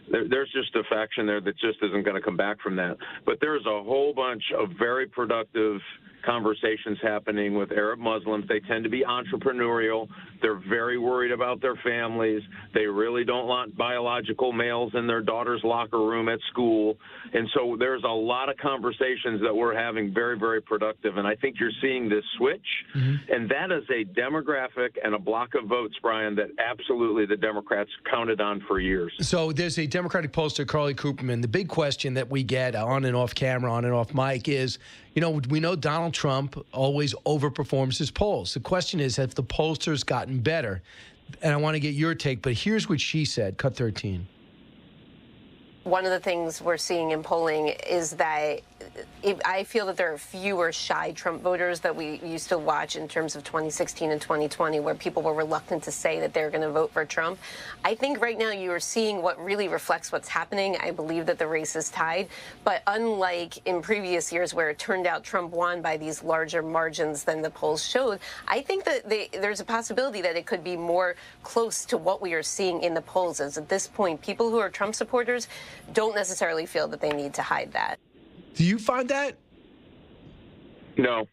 There's just a faction there that just isn't going to come back from that. But there's a whole bunch of very productive conversations happening with Arab Muslims. They tend to be entrepreneurial. They're very worried about their families. They really don't want biological males in their daughter's locker room at school. And so there's a lot of conversations that we're having, very, very productive. And I think you're seeing this switch. Mm-hmm. And that is a demographic and a block of votes, Brian, that absolutely the Democrats counted on for years. So there's a Democratic pollster, Carly Cooperman. The big question that we get on and off camera, on and off mic is, we know Donald Trump always overperforms his polls. The question is, have the pollsters gotten better? And I want to get your take, but here's what she said, cut 13. One of the things we're seeing in polling is that I feel that there are fewer shy Trump voters that we used to watch in terms of 2016 and 2020, where people were reluctant to say that they're going to vote for Trump. I think right now you are seeing what really reflects what's happening. I believe that the race is tied. But unlike in previous years where it turned out Trump won by these larger margins than the polls showed, I think that there's a possibility that it could be more close to what we are seeing in the polls. As at this point, people who are Trump supporters don't necessarily feel that they need to hide that. Do you find that? No.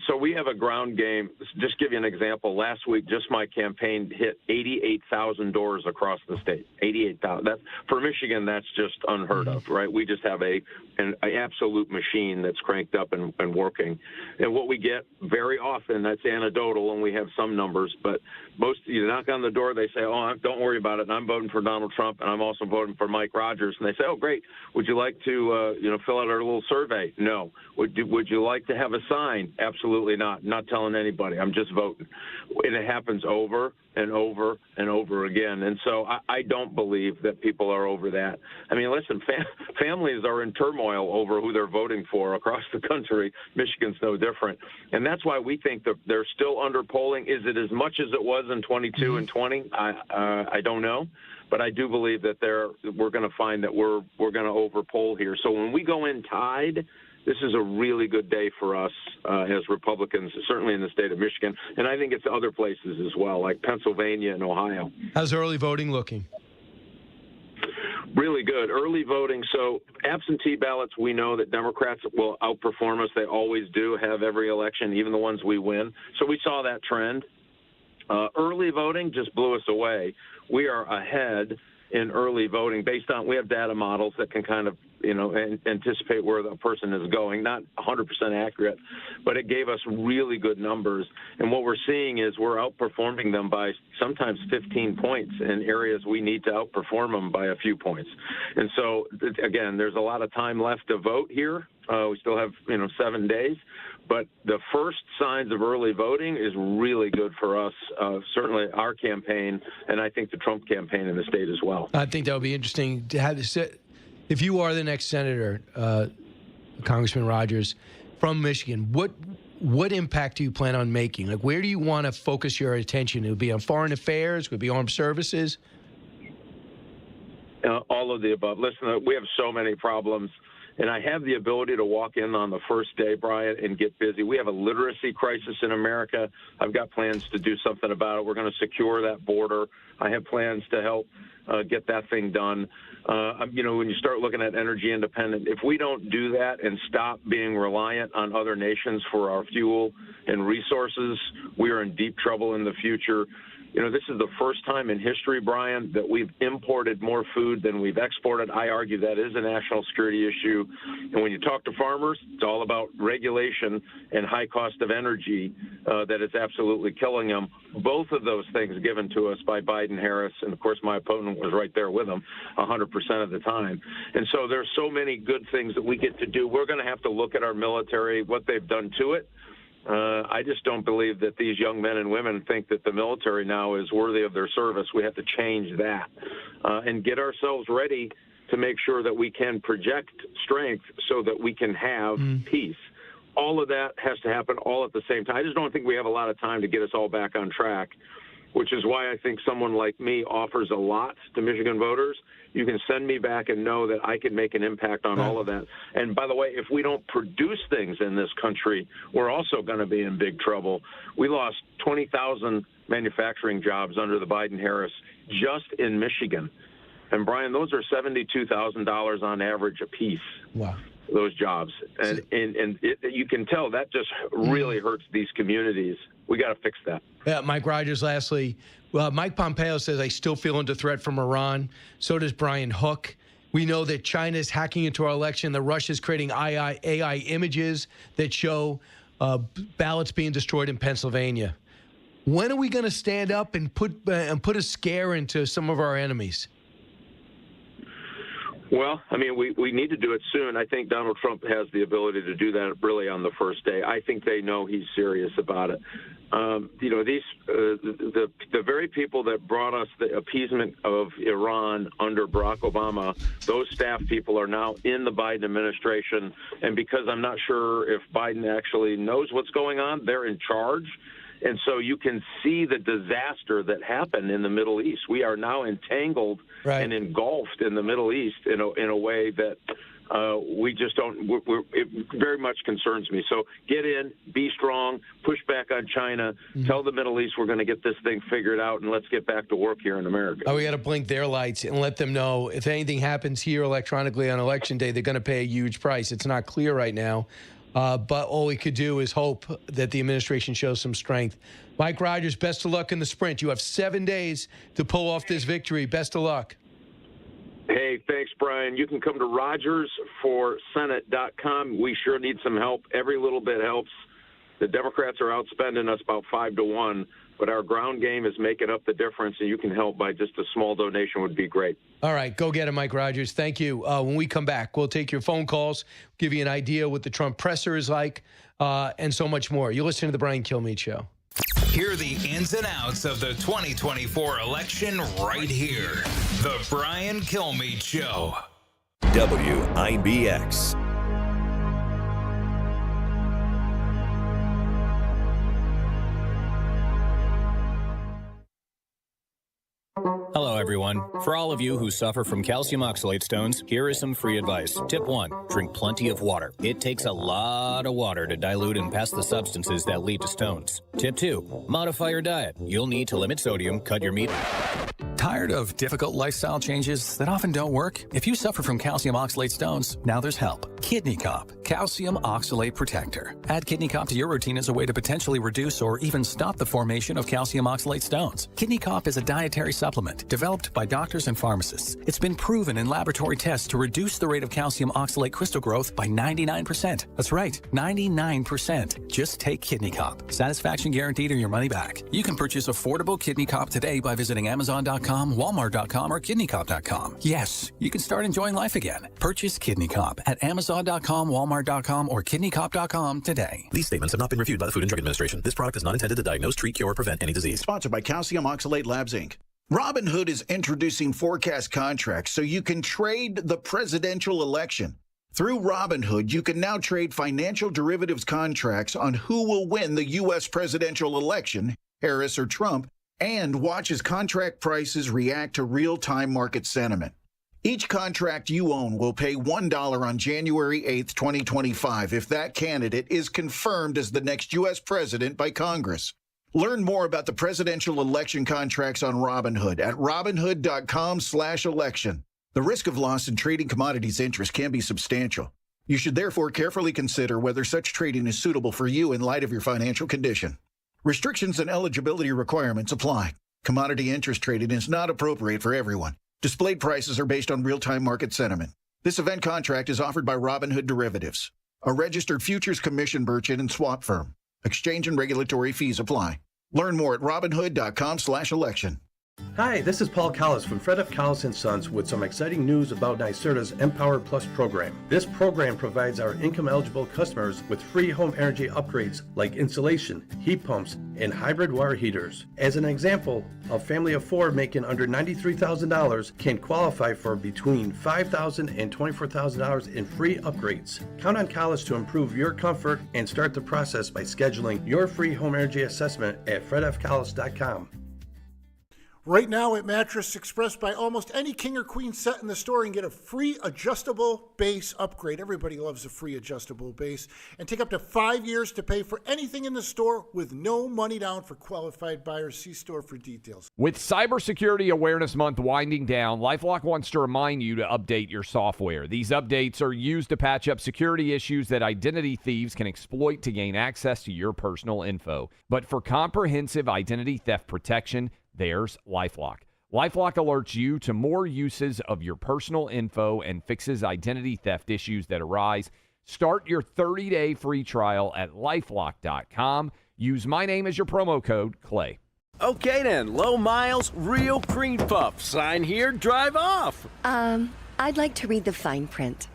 So we have a ground game. Just give you an example. Last week, just my campaign hit 88,000 doors across the state. 88,000. That's for Michigan. That's just unheard of, right? We just have an absolute machine that's cranked up and working. And what we get very often, that's anecdotal, and we have some numbers, but you knock on the door, they say, "Oh, don't worry about it. I'm voting for Donald Trump, and I'm also voting for Mike Rogers." And they say, "Oh, great. Would you like to, fill out our little survey?" No. Would you like to have a sign? Absolutely not. Not telling anybody. I'm just voting. And it happens over and over and over again. And so I don't believe that people are over that. I mean, listen, families are in turmoil over who they're voting for across the country. Michigan's no different. And that's why we think that they're still under polling. Is it as much as it was in 22 and 20? I don't know. But I do believe that we're going to find that we're going to overpoll here. So when we go in tied, this is a really good day for us as Republicans, certainly in the state of Michigan. And I think it's other places as well, like Pennsylvania and Ohio. How's early voting looking? Really good. Early voting. So absentee ballots, we know that Democrats will outperform us. They always do have every election, even the ones we win. So we saw that trend. Early voting just blew us away. We are ahead in early voting based on, we have data models that can kind of, anticipate where the person is going. Not 100% accurate, but it gave us really good numbers. And what we're seeing is we're outperforming them by sometimes 15 points in areas we need to outperform them by a few points. And so, again, there's a lot of time left to vote here. We still have, 7 days. But the first signs of early voting is really good for us, certainly our campaign, and I think the Trump campaign in the state as well. I think that would be interesting to have this. If you are the next senator, Congressman Rogers, from Michigan, what impact do you plan on making? Like, where do you want to focus your attention? It would be on foreign affairs, would it be armed services? All of the above. Listen, we have so many problems. And I have the ability to walk in on the first day, Brian, and get busy. We have a literacy crisis in America. I've got plans to do something about it. We're going to secure that border. I have plans to help get that thing done. When you start looking at energy independence, if we don't do that and stop being reliant on other nations for our fuel and resources, we are in deep trouble in the future. This is the first time in history, Brian, that we've imported more food than we've exported. I argue that is a national security issue. And when you talk to farmers, it's all about regulation and high cost of energy that is absolutely killing them. Both of those things given to us by Biden, Harris, and of course my opponent was right there with them 100% of the time. And so there's so many good things that we get to do. We're going to have to look at our military, what they've done to it. I just don't believe that these young men and women think that the military now is worthy of their service. We have to change that and get ourselves ready to make sure that we can project strength so that we can have peace. All of that has to happen all at the same time. I just don't think we have a lot of time to get us all back on track, which is why I think someone like me offers a lot to Michigan voters. You can send me back and know that I can make an impact on all of that. And by the way, if we don't produce things in this country, we're also going to be in big trouble. We lost 20,000 manufacturing jobs under the Biden-Harris just in Michigan. And, Brian, those are $72,000 on average a piece. Wow. Those jobs. And you can tell that just really hurts these communities. We got to fix that. Yeah, Mike Rogers, lastly. Mike Pompeo says, I still feel under threat from Iran. So does Brian Hook. We know that China is hacking into our election, that Russia is creating AI images that show ballots being destroyed in Pennsylvania. When are we going to stand up and put a scare into some of our enemies? Well, I mean, we need to do it soon. I think Donald Trump has the ability to do that really on the first day. I think they know he's serious about it. The very people that brought us the appeasement of Iran under Barack Obama, those staff people are now in the Biden administration. And because I'm not sure if Biden actually knows what's going on, they're in charge. And so you can see the disaster that happened in the Middle East. We are now entangled and engulfed in the Middle East in a way that we just don't. It very much concerns me. So get in, be strong, push back on China, tell the Middle East we're going to get this thing figured out, and let's get back to work here in America. We got to blink their lights and let them know if anything happens here electronically on Election Day, they're going to pay a huge price. It's not clear right now. But all we could do is hope that the administration shows some strength. Mike Rogers, best of luck in the sprint. You have 7 days to pull off this victory. Best of luck. Hey, thanks, Brian. You can come to RogersForSenate.com. We sure need some help. Every little bit helps. The Democrats are outspending us about 5-1, but our ground game is making up the difference, and you can help by just a small donation would be great. All right, go get it, Mike Rogers. Thank you. When we come back, we'll take your phone calls, give you an idea what the Trump presser is like, and so much more. You're listening to The Brian Kilmeade Show. Hear the ins and outs of the 2024 election right here. The Brian Kilmeade Show. WIBX. Hello, everyone. For all of you who suffer from calcium oxalate stones, here is some free advice. Tip 1, drink plenty of water. It takes a lot of water to dilute and pass the substances that lead to stones. Tip 2, modify your diet. You'll need to limit sodium, cut your meat. Tired of difficult lifestyle changes that often don't work? If you suffer from calcium oxalate stones, now there's help. Kidney Cop, Calcium Oxalate Protector. Add Kidney Cop to your routine as a way to potentially reduce or even stop the formation of calcium oxalate stones. Kidney Cop is a dietary supplement developed by doctors and pharmacists. It's been proven in laboratory tests to reduce the rate of calcium oxalate crystal growth by 99%. That's right, 99%. Just take Kidney Cop. Satisfaction guaranteed or your money back. You can purchase affordable Kidney Cop today by visiting Amazon.com, Walmart.com, or KidneyCop.com. Yes, you can start enjoying life again. Purchase Kidney Cop at Amazon.com, Walmart.com, or KidneyCop.com today. These statements have not been reviewed by the Food and Drug Administration. This product is not intended to diagnose, treat, cure, or prevent any disease. Sponsored by Calcium Oxalate Labs, Inc. Robinhood is introducing forecast contracts so you can trade the presidential election. Through Robinhood, you can now trade financial derivatives contracts on who will win the U.S. presidential election, Harris or Trump, and watch as contract prices react to real-time market sentiment. Each contract you own will pay $1 on January 8th, 2025 if that candidate is confirmed as the next U.S. president by Congress. Learn more about the presidential election contracts on Robinhood at Robinhood.com/election. The risk of loss in trading commodities interest can be substantial. You should therefore carefully consider whether such trading is suitable for you in light of your financial condition. Restrictions and eligibility requirements apply. Commodity interest trading is not appropriate for everyone. Displayed prices are based on real-time market sentiment. This event contract is offered by Robinhood Derivatives, a registered futures commission merchant and swap firm. Exchange and regulatory fees apply. Learn more at robinhood.com/election. Hi, this is Paul Collis from Fred F. Collis & Sons with some exciting news about NYSERDA's Empower Plus program. This program provides our income-eligible customers with free home energy upgrades like insulation, heat pumps, and hybrid water heaters. As an example, a family of 4 making under $93,000 can qualify for between $5,000 and $24,000 in free upgrades. Count on Collis to improve your comfort and start the process by scheduling your free home energy assessment at fredfcollis.com. Right now at Mattress Express, buy almost any king or queen set in the store and get a free adjustable base upgrade. Everybody loves a free adjustable base. And take up to 5 years to pay for anything in the store with no money down for qualified buyers. See store for details. With Cybersecurity Awareness Month winding down, LifeLock wants to remind you to update your software. These updates are used to patch up security issues that identity thieves can exploit to gain access to your personal info. But for comprehensive identity theft protection, there's LifeLock. LifeLock alerts you to more uses of your personal info and fixes identity theft issues that arise. Start your 30-day free trial at LifeLock.com. Use my name as your promo code, Clay. Okay then, low miles, real cream puff. Sign here, drive off. I'd like to read the fine print.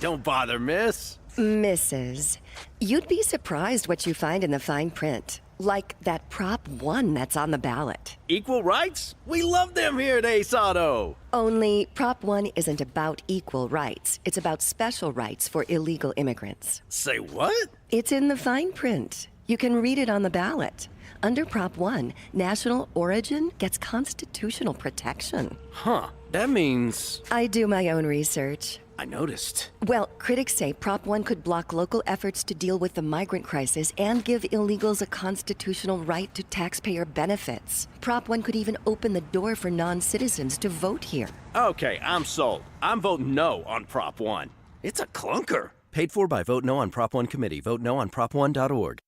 Don't bother, miss. Mrs. You'd be surprised what you find in the fine print. Like that Prop 1 that's on the ballot. Equal rights? We love them here at Ace Auto. Only Prop 1 isn't about equal rights. It's about special rights for illegal immigrants. Say what? It's in the fine print. You can read it on the ballot. Under Prop 1, national origin gets constitutional protection. Huh. That means... I do my own research. I noticed. Well, critics say Prop 1 could block local efforts to deal with the migrant crisis and give illegals a constitutional right to taxpayer benefits. Prop 1 could even open the door for non-citizens to vote here. Okay, I'm sold. I'm voting no on Prop 1. It's a clunker. Paid for by Vote No on Prop 1 Committee. Vote no on prop1.org.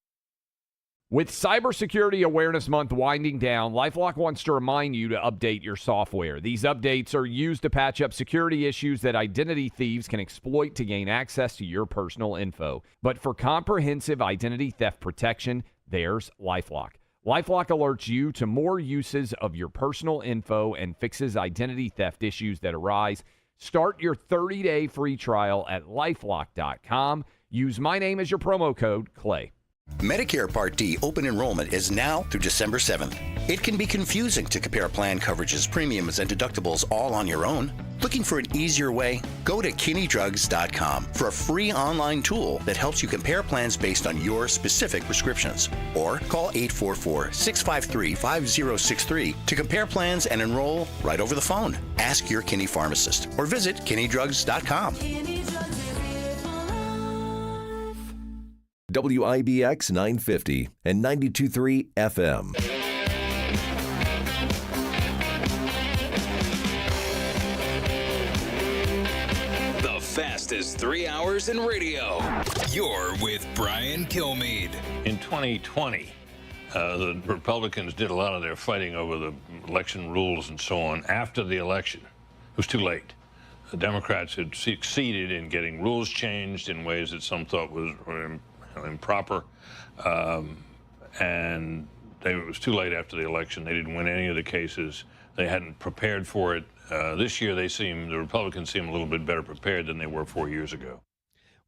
With Cybersecurity Awareness Month winding down, LifeLock wants to remind you to update your software. These updates are used to patch up security issues that identity thieves can exploit to gain access to your personal info. But for comprehensive identity theft protection, there's LifeLock. LifeLock alerts you to more uses of your personal info and fixes identity theft issues that arise. Start your 30-day free trial at LifeLock.com. Use my name as your promo code, Clay. Medicare Part D open enrollment is now through December 7th. It can be confusing to compare plan coverages, premiums, and deductibles all on your own. Looking for an easier way? Go to KinneyDrugs.com for a free online tool that helps you compare plans based on your specific prescriptions. Or call 844-653-5063 to compare plans and enroll right over the phone. Ask your Kinney pharmacist or visit KinneyDrugs.com. WIBX 950 and 92.3 FM. The fastest 3 hours in radio. You're with Brian Kilmeade. In 2020, the Republicans did a lot of their fighting over the election rules and so on after the election. It was too late. The Democrats had succeeded in getting rules changed in ways that some thought were improper, and it was too late after the election. They didn't win any of the cases. They hadn't prepared for it. This year, the Republicans seem a little bit better prepared than they were 4 years ago.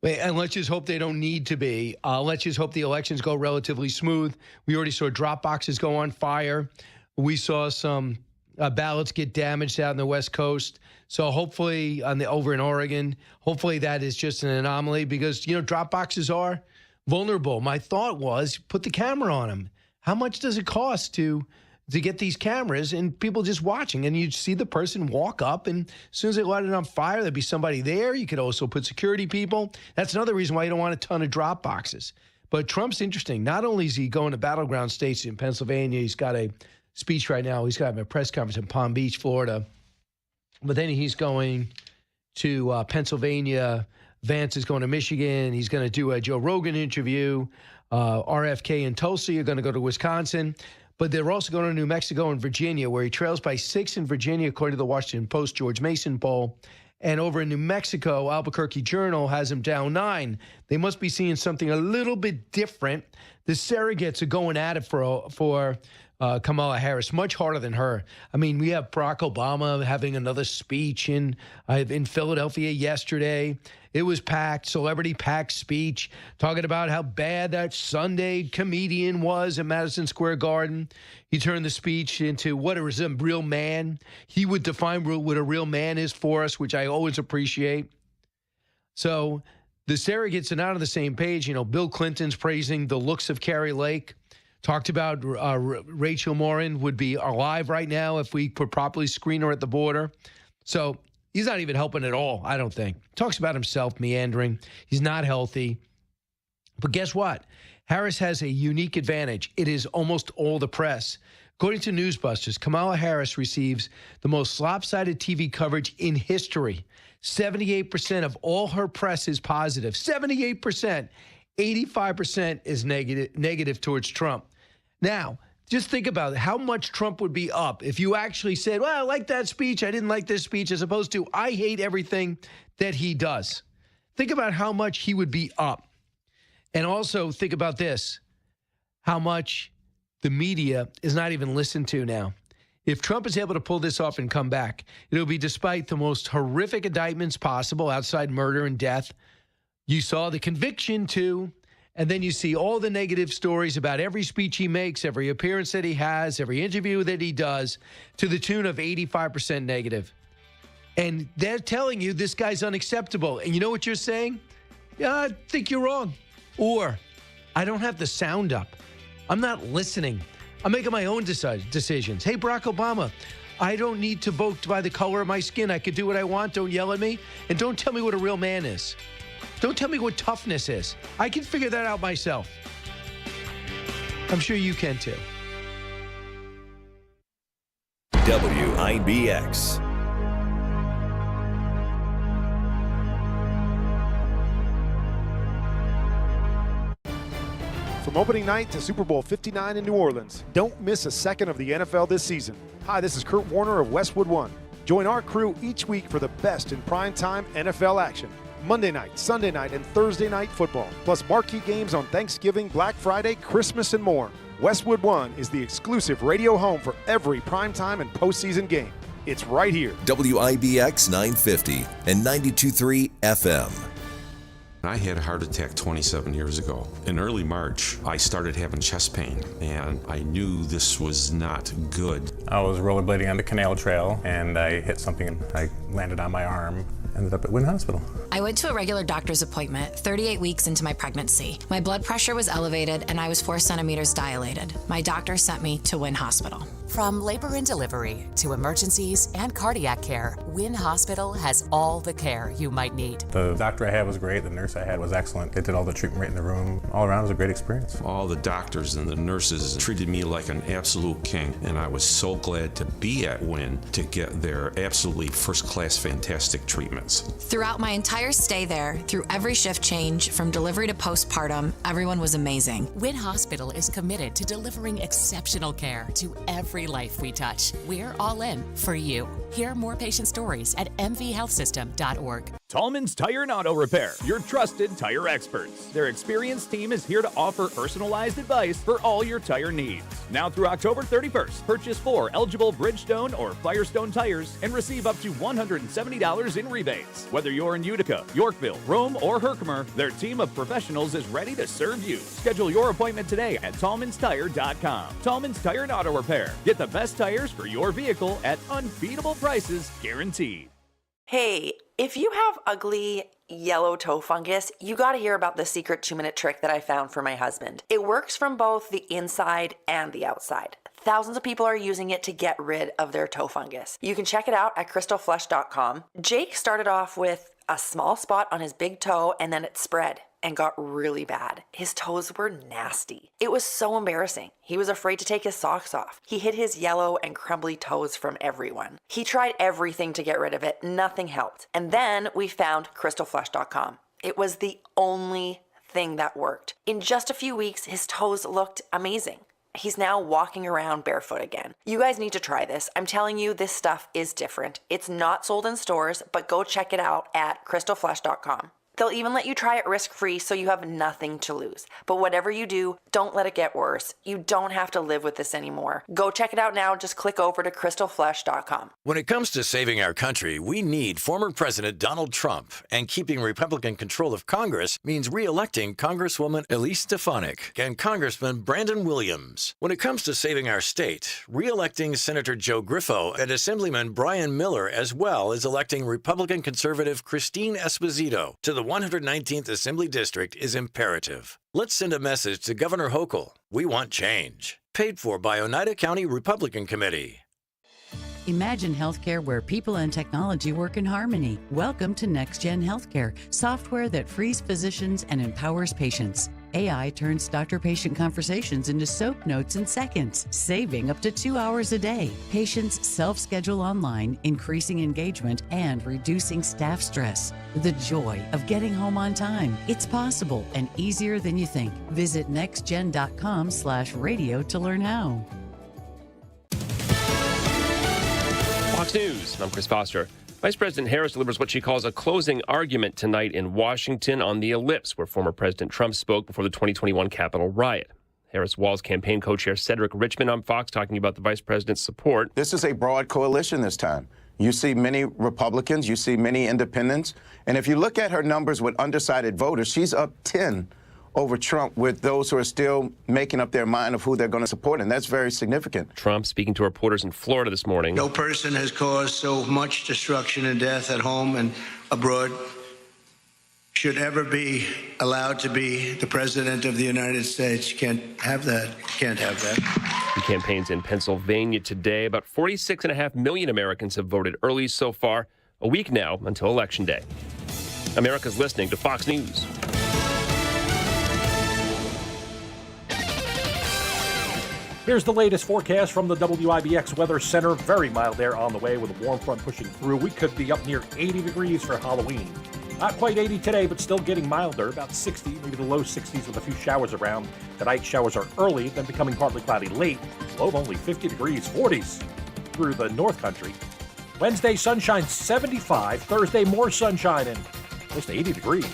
Wait, and let's just hope they don't need to be. Let's just hope the elections go relatively smooth. We already saw drop boxes go on fire. We saw some ballots get damaged out in the West Coast. So hopefully, over in Oregon, hopefully that is just an anomaly because, drop boxes are vulnerable. My thought was put the camera on them. How much does it cost to get these cameras and people just watching? And you'd see the person walk up, and as soon as they light it on fire, there'd be somebody there. You could also put security people. That's another reason why you don't want a ton of drop boxes. But Trump's interesting. Not only is he going to battleground states in Pennsylvania, he's got a speech right now. He's got a press conference in Palm Beach, Florida. But then he's going to Pennsylvania. Vance is going to Michigan. He's going to do a Joe Rogan interview. RFK and Tulsi are going to go to Wisconsin. But they're also going to New Mexico and Virginia, where he trails by 6 in Virginia, according to the Washington Post George Mason poll. And over in New Mexico, Albuquerque Journal has him down 9. They must be seeing something a little bit different. The surrogates are going at it for Kamala Harris, much harder than her. I mean, we have Barack Obama having another speech in Philadelphia yesterday. It was packed, celebrity-packed speech, talking about how bad that Sunday comedian was at Madison Square Garden. He turned the speech into what is a real man. He would define what a real man is for us, which I always appreciate. So the surrogates are not on the same page. You know, Bill Clinton's praising the looks of Carrie Lake. Talked about Rachel Morin would be alive right now if we could properly screen her at the border. So he's not even helping at all, I don't think. Talks about himself meandering. He's not healthy. But guess what? Harris has a unique advantage. It is almost all the press. According to Newsbusters, Kamala Harris receives the most lopsided TV coverage in history. 78% of all her press is positive. 78%. 85% is negative towards Trump. Now, just think about it. How much Trump would be up if you actually said, well, I like that speech, I didn't like this speech, as opposed to, I hate everything that he does. Think about how much he would be up. And also think about this, how much the media is not even listened to now. If Trump is able to pull this off and come back, it'll be despite the most horrific indictments possible outside murder and death. You saw the conviction, too, and then you see all the negative stories about every speech he makes, every appearance that he has, every interview that he does, to the tune of 85% negative. And they're telling you this guy's unacceptable. And you know what you're saying? Yeah, I think you're wrong. Or, I don't have the sound up. I'm not listening. I'm making my own decisions. Hey, Barack Obama, I don't need to vote by the color of my skin. I can do what I want. Don't yell at me. And don't tell me what a real man is. Don't tell me what toughness is. I can figure that out myself. I'm sure you can too. WIBX. From opening night to Super Bowl 59 in New Orleans, don't miss a second of the NFL this season. Hi, this is Kurt Warner of Westwood One. Join our crew each week for the best in primetime NFL action. Monday night, Sunday night, and Thursday night football, plus marquee games on Thanksgiving, Black Friday, Christmas, and more. Westwood One is the exclusive radio home for every primetime and postseason game. It's right here. WIBX 950 and 92.3 FM. I had a heart attack 27 years ago. In early March, I started having chest pain, and I knew this was not good. I was rollerblading on the canal trail, and I hit something, and I landed on my arm. Ended up at Wynn Hospital. I went to a regular doctor's appointment 38 weeks into my pregnancy. My blood pressure was elevated and I was 4 centimeters dilated. My doctor sent me to Wynn Hospital. From labor and delivery to emergencies and cardiac care, Wynn Hospital has all the care you might need. The doctor I had was great. The nurse I had was excellent. They did all the treatment right in the room. All around, it was a great experience. All the doctors and the nurses treated me like an absolute king, and I was so glad to be at Wynn to get their absolutely first-class, fantastic treatments. Throughout my entire stay there, through every shift change, from delivery to postpartum, everyone was amazing. Wynn Hospital is committed to delivering exceptional care to every life we touch. We're all in for you. Hear more patient stories at mvhealthsystem.org. Tallman's Tire and Auto Repair, your trusted tire experts. Their experienced team is here to offer personalized advice for all your tire needs. Now through October 31st, purchase 4 eligible Bridgestone or Firestone tires and receive up to $170 in rebates. Whether you're in Utica, Yorkville, Rome, or Herkimer, their team of professionals is ready to serve you. Schedule your appointment today at tallmanstire.com. Tallman's Tire and Auto Repair. Get the best tires for your vehicle at unbeatable prices, guaranteed. Hey, if you have ugly yellow toe fungus, you gotta hear about the secret 2-minute trick that I found for my husband. It works from both the inside and the outside. Thousands of people are using it to get rid of their toe fungus. You can check it out at crystalflesh.com. Jake started off with a small spot on his big toe and then it spread and got really bad. His toes were nasty. It was so embarrassing. He was afraid to take his socks off. He hid his yellow and crumbly toes from everyone. He tried everything to get rid of it. Nothing helped. And then we found crystalflesh.com. It was the only thing that worked. In just a few weeks, his toes looked amazing. He's now walking around barefoot again. You guys need to try this. I'm telling you, this stuff is different. It's not sold in stores, but go check it out at crystalflesh.com. They'll even let you try it risk-free, so you have nothing to lose. But whatever you do, don't let it get worse. You don't have to live with this anymore. Go check it out now. Just click over to crystalflesh.com. When it comes to saving our country, we need former President Donald Trump. And keeping Republican control of Congress means re-electing Congresswoman Elise Stefanik and Congressman Brandon Williams. When it comes to saving our state, re-electing Senator Joe Griffo and Assemblyman Brian Miller, as well as electing Republican conservative Christine Esposito to the 119th Assembly District is imperative. Let's send a message to Governor Hochul. We want change. Paid for by Oneida County Republican Committee. Imagine healthcare where people and technology work in harmony. Welcome to NextGen Healthcare, software that frees physicians and empowers patients. AI turns doctor-patient conversations into soap notes in seconds, saving up to 2 hours a day. Patients self-schedule online, increasing engagement and reducing staff stress. The joy of getting home on time. It's possible and easier than you think. Visit nextgen.com/radio to learn how. Fox News, I'm Chris Foster. Vice President Harris delivers what she calls a closing argument tonight in Washington on the Ellipse, where former President Trump spoke before the 2021 Capitol riot. Harris Wall's campaign co-chair Cedric Richmond on Fox talking about the vice president's support. This is a broad coalition this time. You see many Republicans, you see many independents, and if you look at her numbers with undecided voters, she's up 10 over Trump with those who are still making up their mind of who they're going to support, and that's very significant. Trump speaking to reporters in Florida this morning. No person has caused so much destruction and death at home and abroad should ever be allowed to be the president of the United States. You can't have that. Can't have that. He campaigns in Pennsylvania today. About 46.5 million Americans have voted early so far, a week now until Election Day. America's listening to Fox News. Here's the latest forecast from the WIBX Weather Center. Very mild air on the way with a warm front pushing through. We could be up near 80 degrees for Halloween. Not quite 80 today, but still getting milder. About 60, maybe the low 60s with a few showers around. Tonight, showers are early, then becoming partly cloudy late. Low of only 50 degrees, 40s through the North Country. Wednesday, sunshine 75. Thursday, more sunshine and close to 80 degrees.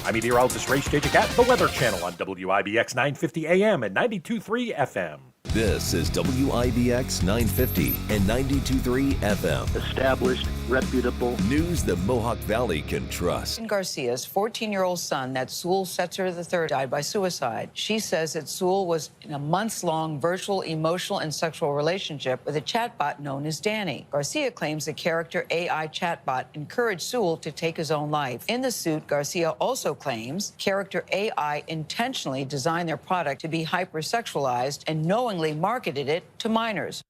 I'm meteorologist Ray Stachik at the Weather Channel on WIBX 950 AM and 92.3 FM. This is WIBX 950 and 92.3 FM. Established, reputable news the Mohawk Valley can trust. Garcia's 14-year-old son, that Sewell Setzer III, died by suicide. She says that Sewell was in a months-long virtual emotional and sexual relationship with a chatbot known as Danny. Garcia claims the character AI chatbot encouraged Sewell to take his own life. In the suit, Garcia also claims character AI intentionally designed their product to be hypersexualized and knowingly marketed it to minors.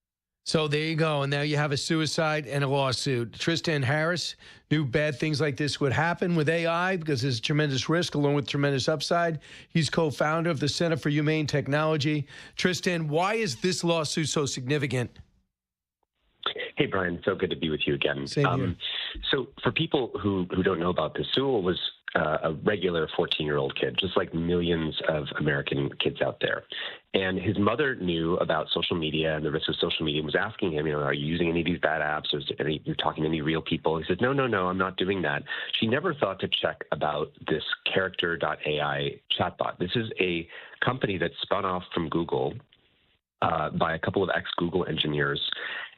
So there you go. And now you have a suicide and a lawsuit. Tristan Harris knew bad things like this would happen with AI because there's tremendous risk along with tremendous upside. He's co-founder of the Center for Humane Technology. Tristan, why is this lawsuit so significant? Hey, Brian. So good to be with you again. Same here. So for people who don't know about this, Sewell was a regular 14-year-old kid, just like millions of American kids out there. And his mother knew about social media and the risks of social media and was asking him, are you using any of these bad apps? Or you're talking to any real people? He said, no, I'm not doing that. She never thought to check about this character.ai chatbot. This is a company that spun off from Google by a couple of ex-Google engineers.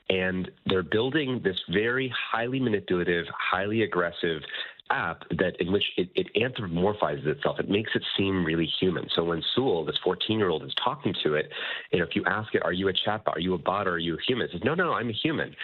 And they're building this very highly manipulative, highly aggressive app that in which it anthropomorphizes itself. It makes it seem really human. So when Sewell, this 14-year-old, is talking to it, if you ask it, are you a chatbot? Are you a bot? Or are you a human? It says, no, I'm a human.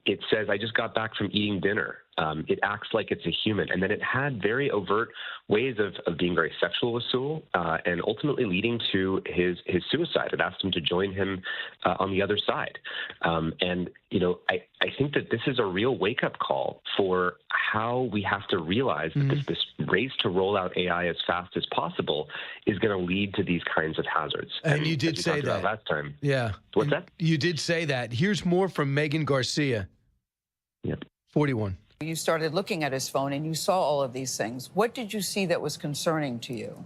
It says, I just got back from eating dinner. It acts like it's a human. And then it had very overt ways of being very sexual with Sewell and ultimately leading to his suicide. It asked him to join him on the other side. I think that this is a real wake-up call for how we have to realize that this race to roll out AI as fast as possible is going to lead to these kinds of hazards. And you did say that last time. Yeah. What's that? You did say that. Here's more from Megan Garcia. Yep. 41. You started looking at his phone and you saw all of these things. What did you see that was concerning to you?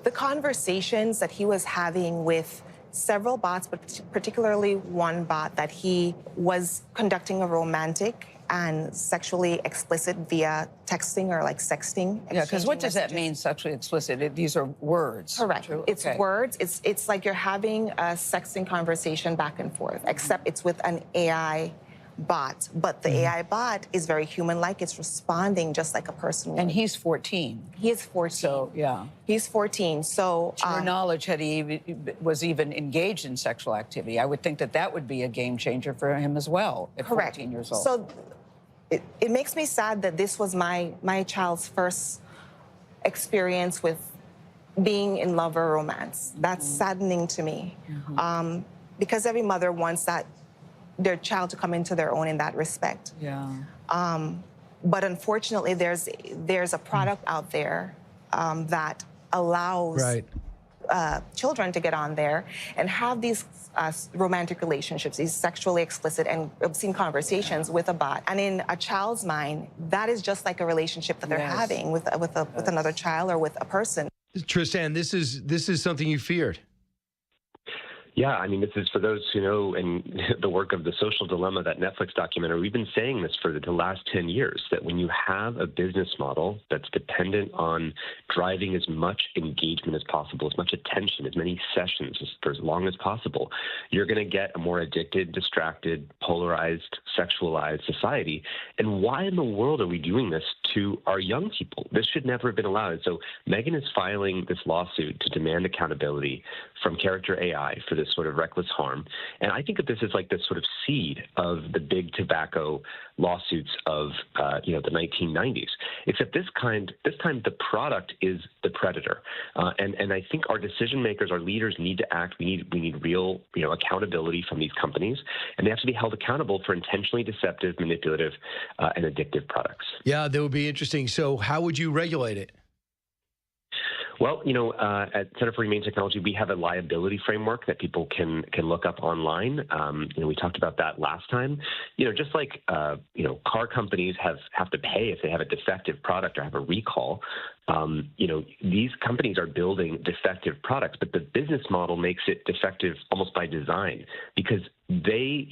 The conversations that he was having with several bots, but particularly one bot that he was conducting a romantic and sexually explicit via texting or like sexting. Yeah, because what does that mean, sexually explicit? These are words. Correct. True? It's Okay. words. It's like you're having a sexting conversation back and forth, except it's with an AI bot. But the AI bot is very human-like. It's responding just like a person would. And he's 14. He is 14. So, yeah. He's 14. So, to your knowledge, had he was even engaged in sexual activity, I would think that that would be a game changer for him as well at correct. 14 years old. So it makes me sad that this was my child's first experience with being in love or romance. That's saddening to me. Because every mother wants their child to come into their own in that respect. Yeah. But unfortunately, there's a product out there that allows children to get on there and have these romantic relationships, these sexually explicit and obscene conversations with a bot. And in a child's mind, that is just like a relationship that they're having with another child or with a person. Tristan, this is something you feared. Yeah, I mean, this is for those who know and the work of The Social Dilemma, that Netflix documentary. We've been saying this for the last 10 years, that when you have a business model that's dependent on driving as much engagement as possible, as much attention, as many sessions for as long as possible, you're going to get a more addicted, distracted, polarized, sexualized society. And why in the world are we doing this to our young people? This should never have been allowed. And so Megan is filing this lawsuit to demand accountability from Character AI for this sort of reckless harm. And I think that this is like this sort of seed of the big tobacco lawsuits of the 1990s. Except this time the product is the predator. And I think our decision makers, our leaders need to act. We need real accountability from these companies, and they have to be held accountable for intentionally deceptive, manipulative, and addictive products. Yeah, that would be interesting. So how would you regulate it? Well, at Center for Humane Technology, we have a liability framework that people can look up online. We talked about that last time. Just like car companies have to pay if they have a defective product or have a recall. These companies are building defective products, but the business model makes it defective almost by design, because they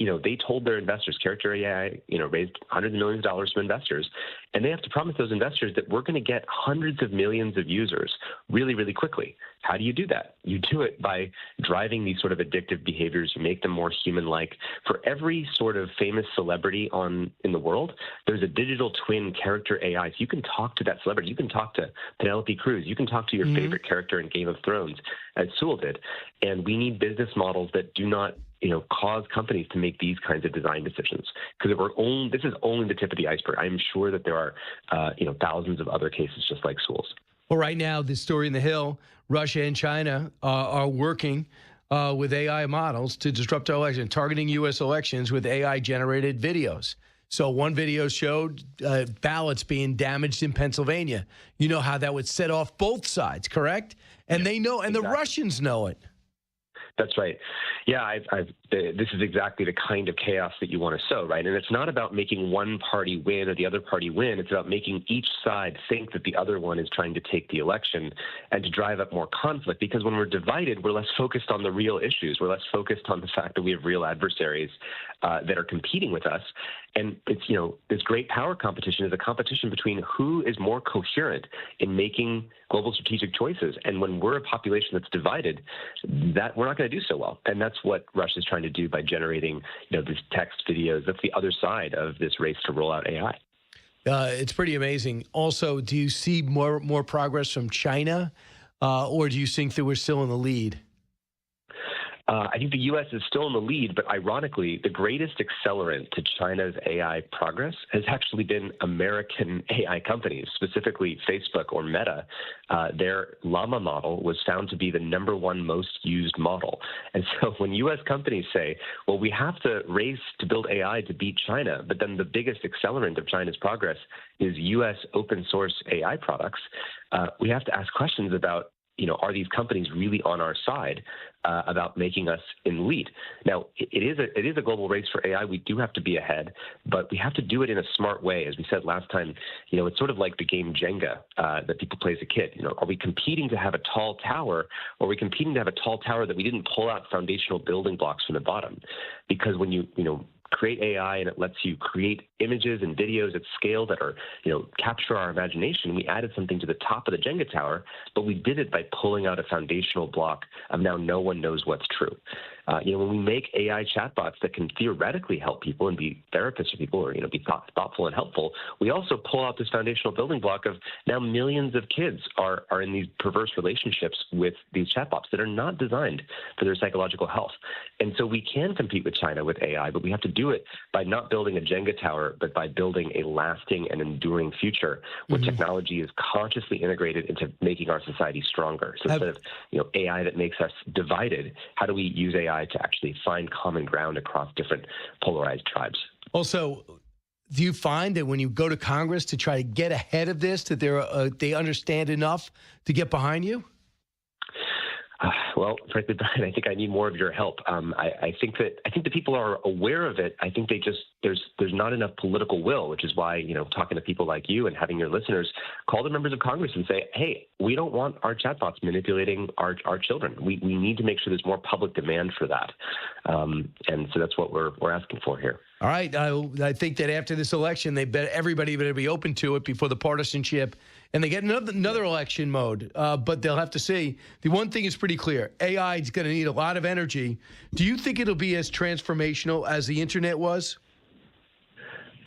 told their investors, Character AI, raised hundreds of millions of dollars from investors, and they have to promise those investors that we're going to get hundreds of millions of users really, really quickly. How do you do that? You do it by driving these sort of addictive behaviors. You make them more human-like. For every sort of famous celebrity in the world, there's a digital twin Character AI. So you can talk to that celebrity. You can talk to Penelope Cruz. You can talk to your favorite character in Game of Thrones, as Sewell did. And we need business models that do not cause companies to make these kinds of design decisions. Because this is only the tip of the iceberg. I am sure that there are, thousands of other cases just like Sewell's. Well, right now, the story in the Hill, Russia and China are working with AI models to disrupt our election, targeting U.S. elections with AI-generated videos. So one video showed ballots being damaged in Pennsylvania. You know how that would set off both sides, correct? And they know, and the Russians know it. That's right. Yeah, this is exactly the kind of chaos that you want to sow, right? And it's not about making one party win or the other party win. It's about making each side think that the other one is trying to take the election and to drive up more conflict. Because when we're divided, we're less focused on the real issues. We're less focused on the fact that we have real adversaries that are competing with us. And it's, this great power competition is a competition between who is more coherent in making global strategic choices. And when we're a population that's divided, that we're not going to do so well. And that's what Russia is trying to do by generating, these text videos. That's the other side of this race to roll out AI. It's pretty amazing. Also, do you see more progress from China, or do you think that we're still in the lead? I think the U.S. is still in the lead, but ironically, the greatest accelerant to China's AI progress has actually been American AI companies, specifically Facebook or Meta. Their Llama model was found to be the #1 most used model. And so when U.S. companies say, well, we have to race to build AI to beat China, but then the biggest accelerant of China's progress is U.S. open source AI products, we have to ask questions about are these companies really on our side about making us in the lead? Now, it is a global race for AI. We do have to be ahead, but we have to do it in a smart way. As we said last time, it's sort of like the game Jenga that people play as a kid. Are we competing to have a tall tower, or are we competing to have a tall tower that we didn't pull out foundational building blocks from the bottom? Because when you create AI and it lets you create images and videos at scale that are, capture our imagination, we added something to the top of the Jenga tower, but we did it by pulling out a foundational block of now no one knows what's true. When we make AI chatbots that can theoretically help people and be therapists for people, or be thoughtful and helpful, we also pull out this foundational building block of now millions of kids are in these perverse relationships with these chatbots that are not designed for their psychological health. And so we can compete with China with AI, but we have to do it by not building a Jenga tower, but by building a lasting and enduring future where technology is consciously integrated into making our society stronger. So instead of AI that makes us divided, how do we use AI to actually find common ground across different polarized tribes? Also, do you find that when you go to Congress to try to get ahead of this, that they understand enough to get behind you? Well, frankly, Brian, I think I need more of your help. I think the people are aware of it. I think there's not enough political will, which is why, talking to people like you and having your listeners call the members of Congress and say, hey, we don't want our chatbots manipulating our children. We need to make sure there's more public demand for that. And so that's what we're asking for here. All right. I think that after this election, everybody better be open to it before the partisanship. And they get another election mode, but they'll have to see. The one thing is pretty clear. AI is going to need a lot of energy. Do you think it'll be as transformational as the internet was?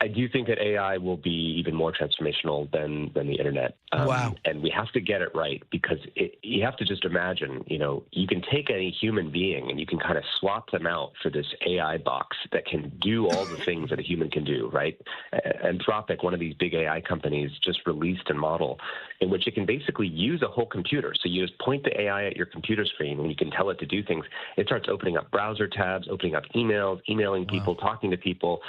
I do think that AI will be even more transformational than the internet. Wow. And we have to get it right, because you have to just imagine, you can take any human being and you can kind of swap them out for this AI box that can do all the things that a human can do, right? Anthropic, one of these big AI companies, just released a model in which it can basically use a whole computer. So you just point the AI at your computer screen and you can tell it to do things. It starts opening up browser tabs, opening up emails, emailing people, talking to people,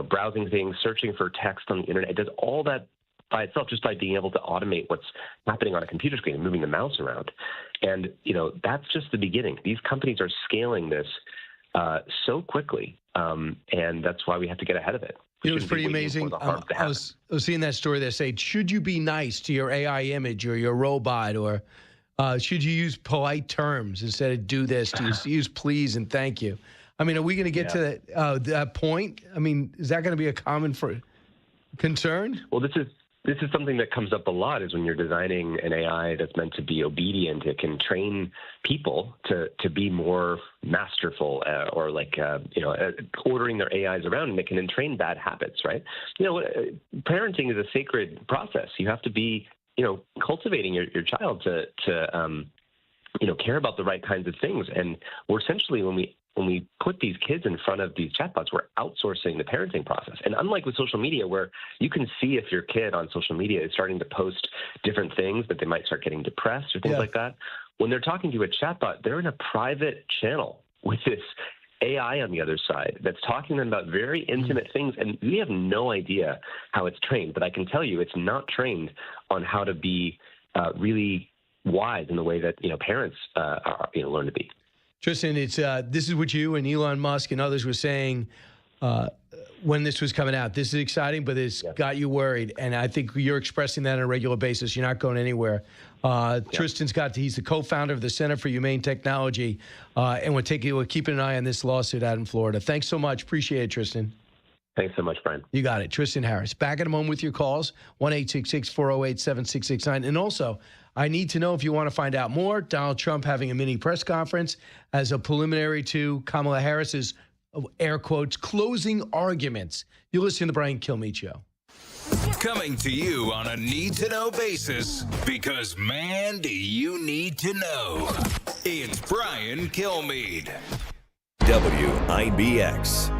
browsing things, searching for text on the internet. It does all that by itself just by being able to automate what's happening on a computer screen and moving the mouse around. And, that's just the beginning. These companies are scaling this so quickly, and that's why we have to get ahead of it. It was pretty amazing. I was seeing that story that said, should you be nice to your AI image or your robot, or should you use polite terms instead of do this, to use please and thank you? I mean, are we going to get to that point? I mean, is that going to be a common concern? Well, this is something that comes up a lot, is when you're designing an AI that's meant to be obedient, it can train people to be more masterful or ordering their AIs around, and it can train bad habits, right? Parenting is a sacred process. You have to be, cultivating your child to care about the right kinds of things. And we're essentially, when we put these kids in front of these chatbots, we're outsourcing the parenting process. And unlike with social media, where you can see if your kid on social media is starting to post different things, that they might start getting depressed or things like that, when they're talking to a chatbot, they're in a private channel with this AI on the other side that's talking to them about very intimate things, and we have no idea how it's trained. But I can tell you it's not trained on how to be really wise in the way that parents learn to be. Tristan, this is what you and Elon Musk and others were saying when this was coming out. This is exciting, but it's got you worried. And I think you're expressing that on a regular basis. You're not going anywhere. Tristan's he's the co-founder of the Center for Humane Technology. And we're keeping an eye on this lawsuit out in Florida. Thanks so much. Appreciate it, Tristan. Thanks so much, Brian. You got it. Tristan Harris. Back in a moment with your calls, 1-866-408-7669. And also, I need to know if you want to find out more. Donald Trump having a mini press conference as a preliminary to Kamala Harris's, air quotes, closing arguments. You're listening to the Brian Kilmeade Show. Coming to you on a need-to-know basis, because, man, do you need to know. It's Brian Kilmeade. WIBX.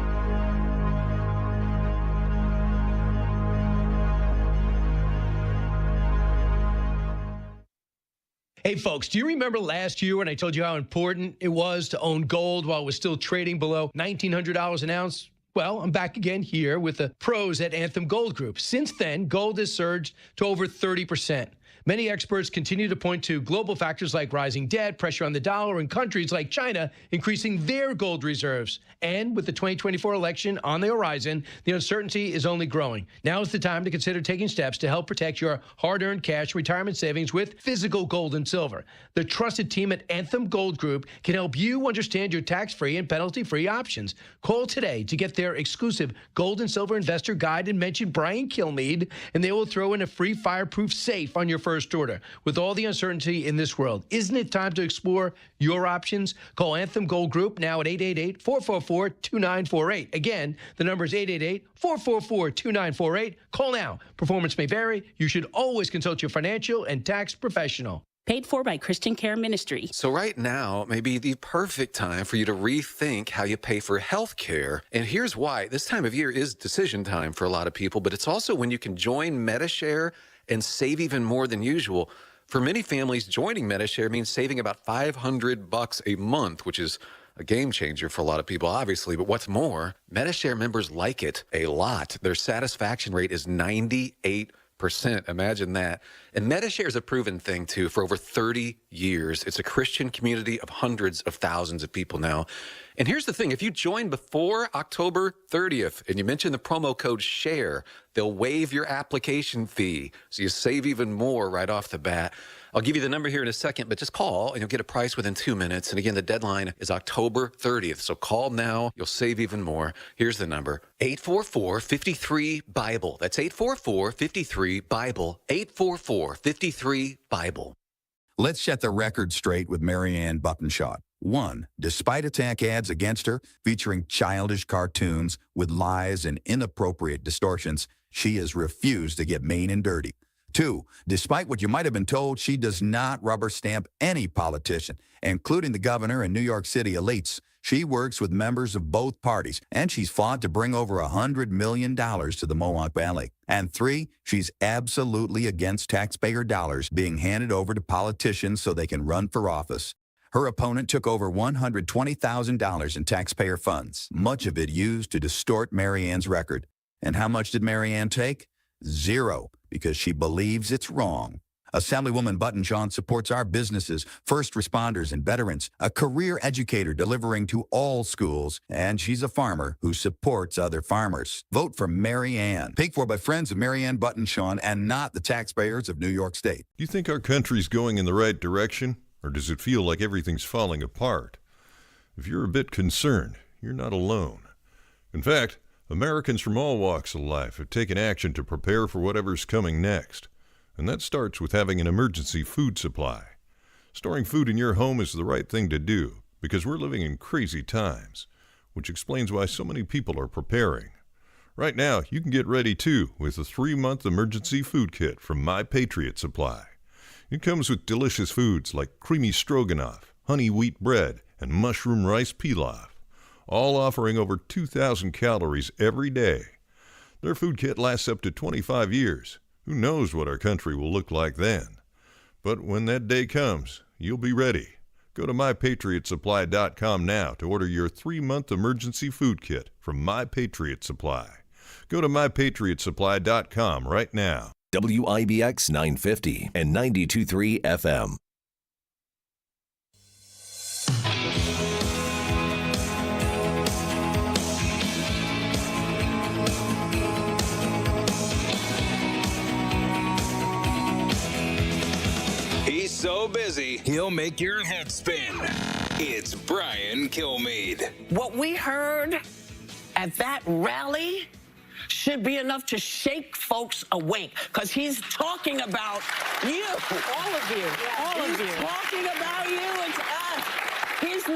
Hey, folks, do you remember last year when I told you how important it was to own gold while it was still trading below $1,900 an ounce? Well, I'm back again here with the pros at Anthem Gold Group. Since then, gold has surged to over 30%. Many experts continue to point to global factors like rising debt, pressure on the dollar, and countries like China increasing their gold reserves. And with the 2024 election on the horizon, the uncertainty is only growing. Now is the time to consider taking steps to help protect your hard-earned cash retirement savings with physical gold and silver. The trusted team at Anthem Gold Group can help you understand your tax-free and penalty-free options. Call today to get their exclusive gold and silver investor guide and mention Brian Kilmeade, and they will throw in a free fireproof safe on your first order. With all the uncertainty in this world, isn't it time to explore your options? Call Anthem Gold Group now at 888-444-2948. Again, the number is 888-444-2948. Call now. Performance may vary. You should always consult your financial and tax professional. Paid for by Christian Care Ministry. So right now may be the perfect time for you to rethink how you pay for health care. And here's why. This time of year is decision time for a lot of people, but it's also when you can join MediShare and save even more than usual. For many families, joining MediShare means saving about $500 a month, which is a game changer for a lot of people, obviously. But what's more, MediShare members like it a lot. Their satisfaction rate is 98%. Imagine that. And MediShare is a proven thing, too, for over 30 years. It's a Christian community of hundreds of thousands of people now. And here's the thing. If you join before October 30th and you mention the promo code SHARE, they'll waive your application fee, so you save even more right off the bat. I'll give you the number here in a second, but just call and you'll get a price within 2 minutes. And again, the deadline is October 30th. So call now. You'll save even more. Here's the number, 844-53-BIBLE. That's 844-53-BIBLE, 844-53-BIBLE. Let's set the record straight with Marianne Buttonshot. 1. Despite attack ads against her, featuring childish cartoons with lies and inappropriate distortions, she has refused to get mean and dirty. 2. Despite what you might have been told, she does not rubber stamp any politician, including the governor and New York City elites. She works with members of both parties, and she's fought to bring over $100 million to the Mohawk Valley. And 3, she's absolutely against taxpayer dollars being handed over to politicians so they can run for office. Her opponent took over $120,000 in taxpayer funds, much of it used to distort Marianne's record. And how much did Marianne take? 0, because she believes it's wrong. Assemblywoman Buttonshot supports our businesses, first responders, and veterans, a career educator delivering to all schools, and she's a farmer who supports other farmers. Vote for Marianne. Paid for by friends of Marianne Buttonshot and not the taxpayers of New York State. Do you think our country's going in the right direction, or does it feel like everything's falling apart? If you're a bit concerned, you're not alone. In fact, Americans from all walks of life have taken action to prepare for whatever's coming next. And that starts with having an emergency food supply. Storing food in your home is the right thing to do because we're living in crazy times, which explains why so many people are preparing. Right now, you can get ready too with a 3-month emergency food kit from My Patriot Supply. It comes with delicious foods like creamy stroganoff, honey wheat bread, and mushroom rice pilaf, all offering over 2,000 calories every day. Their food kit lasts up to 25 years. Who knows what our country will look like then? But when that day comes, you'll be ready. Go to MyPatriotSupply.com now to order your 3-month emergency food kit from My Patriot Supply. Go to MyPatriotSupply.com right now. WIBX 950 and 92.3 FM. He's so busy, he'll make your head spin. It's Brian Kilmeade. What we heard at that rally should be enough to shake folks awake, because he's talking about you. All of you. All of you. He's talking about you. It's us. He's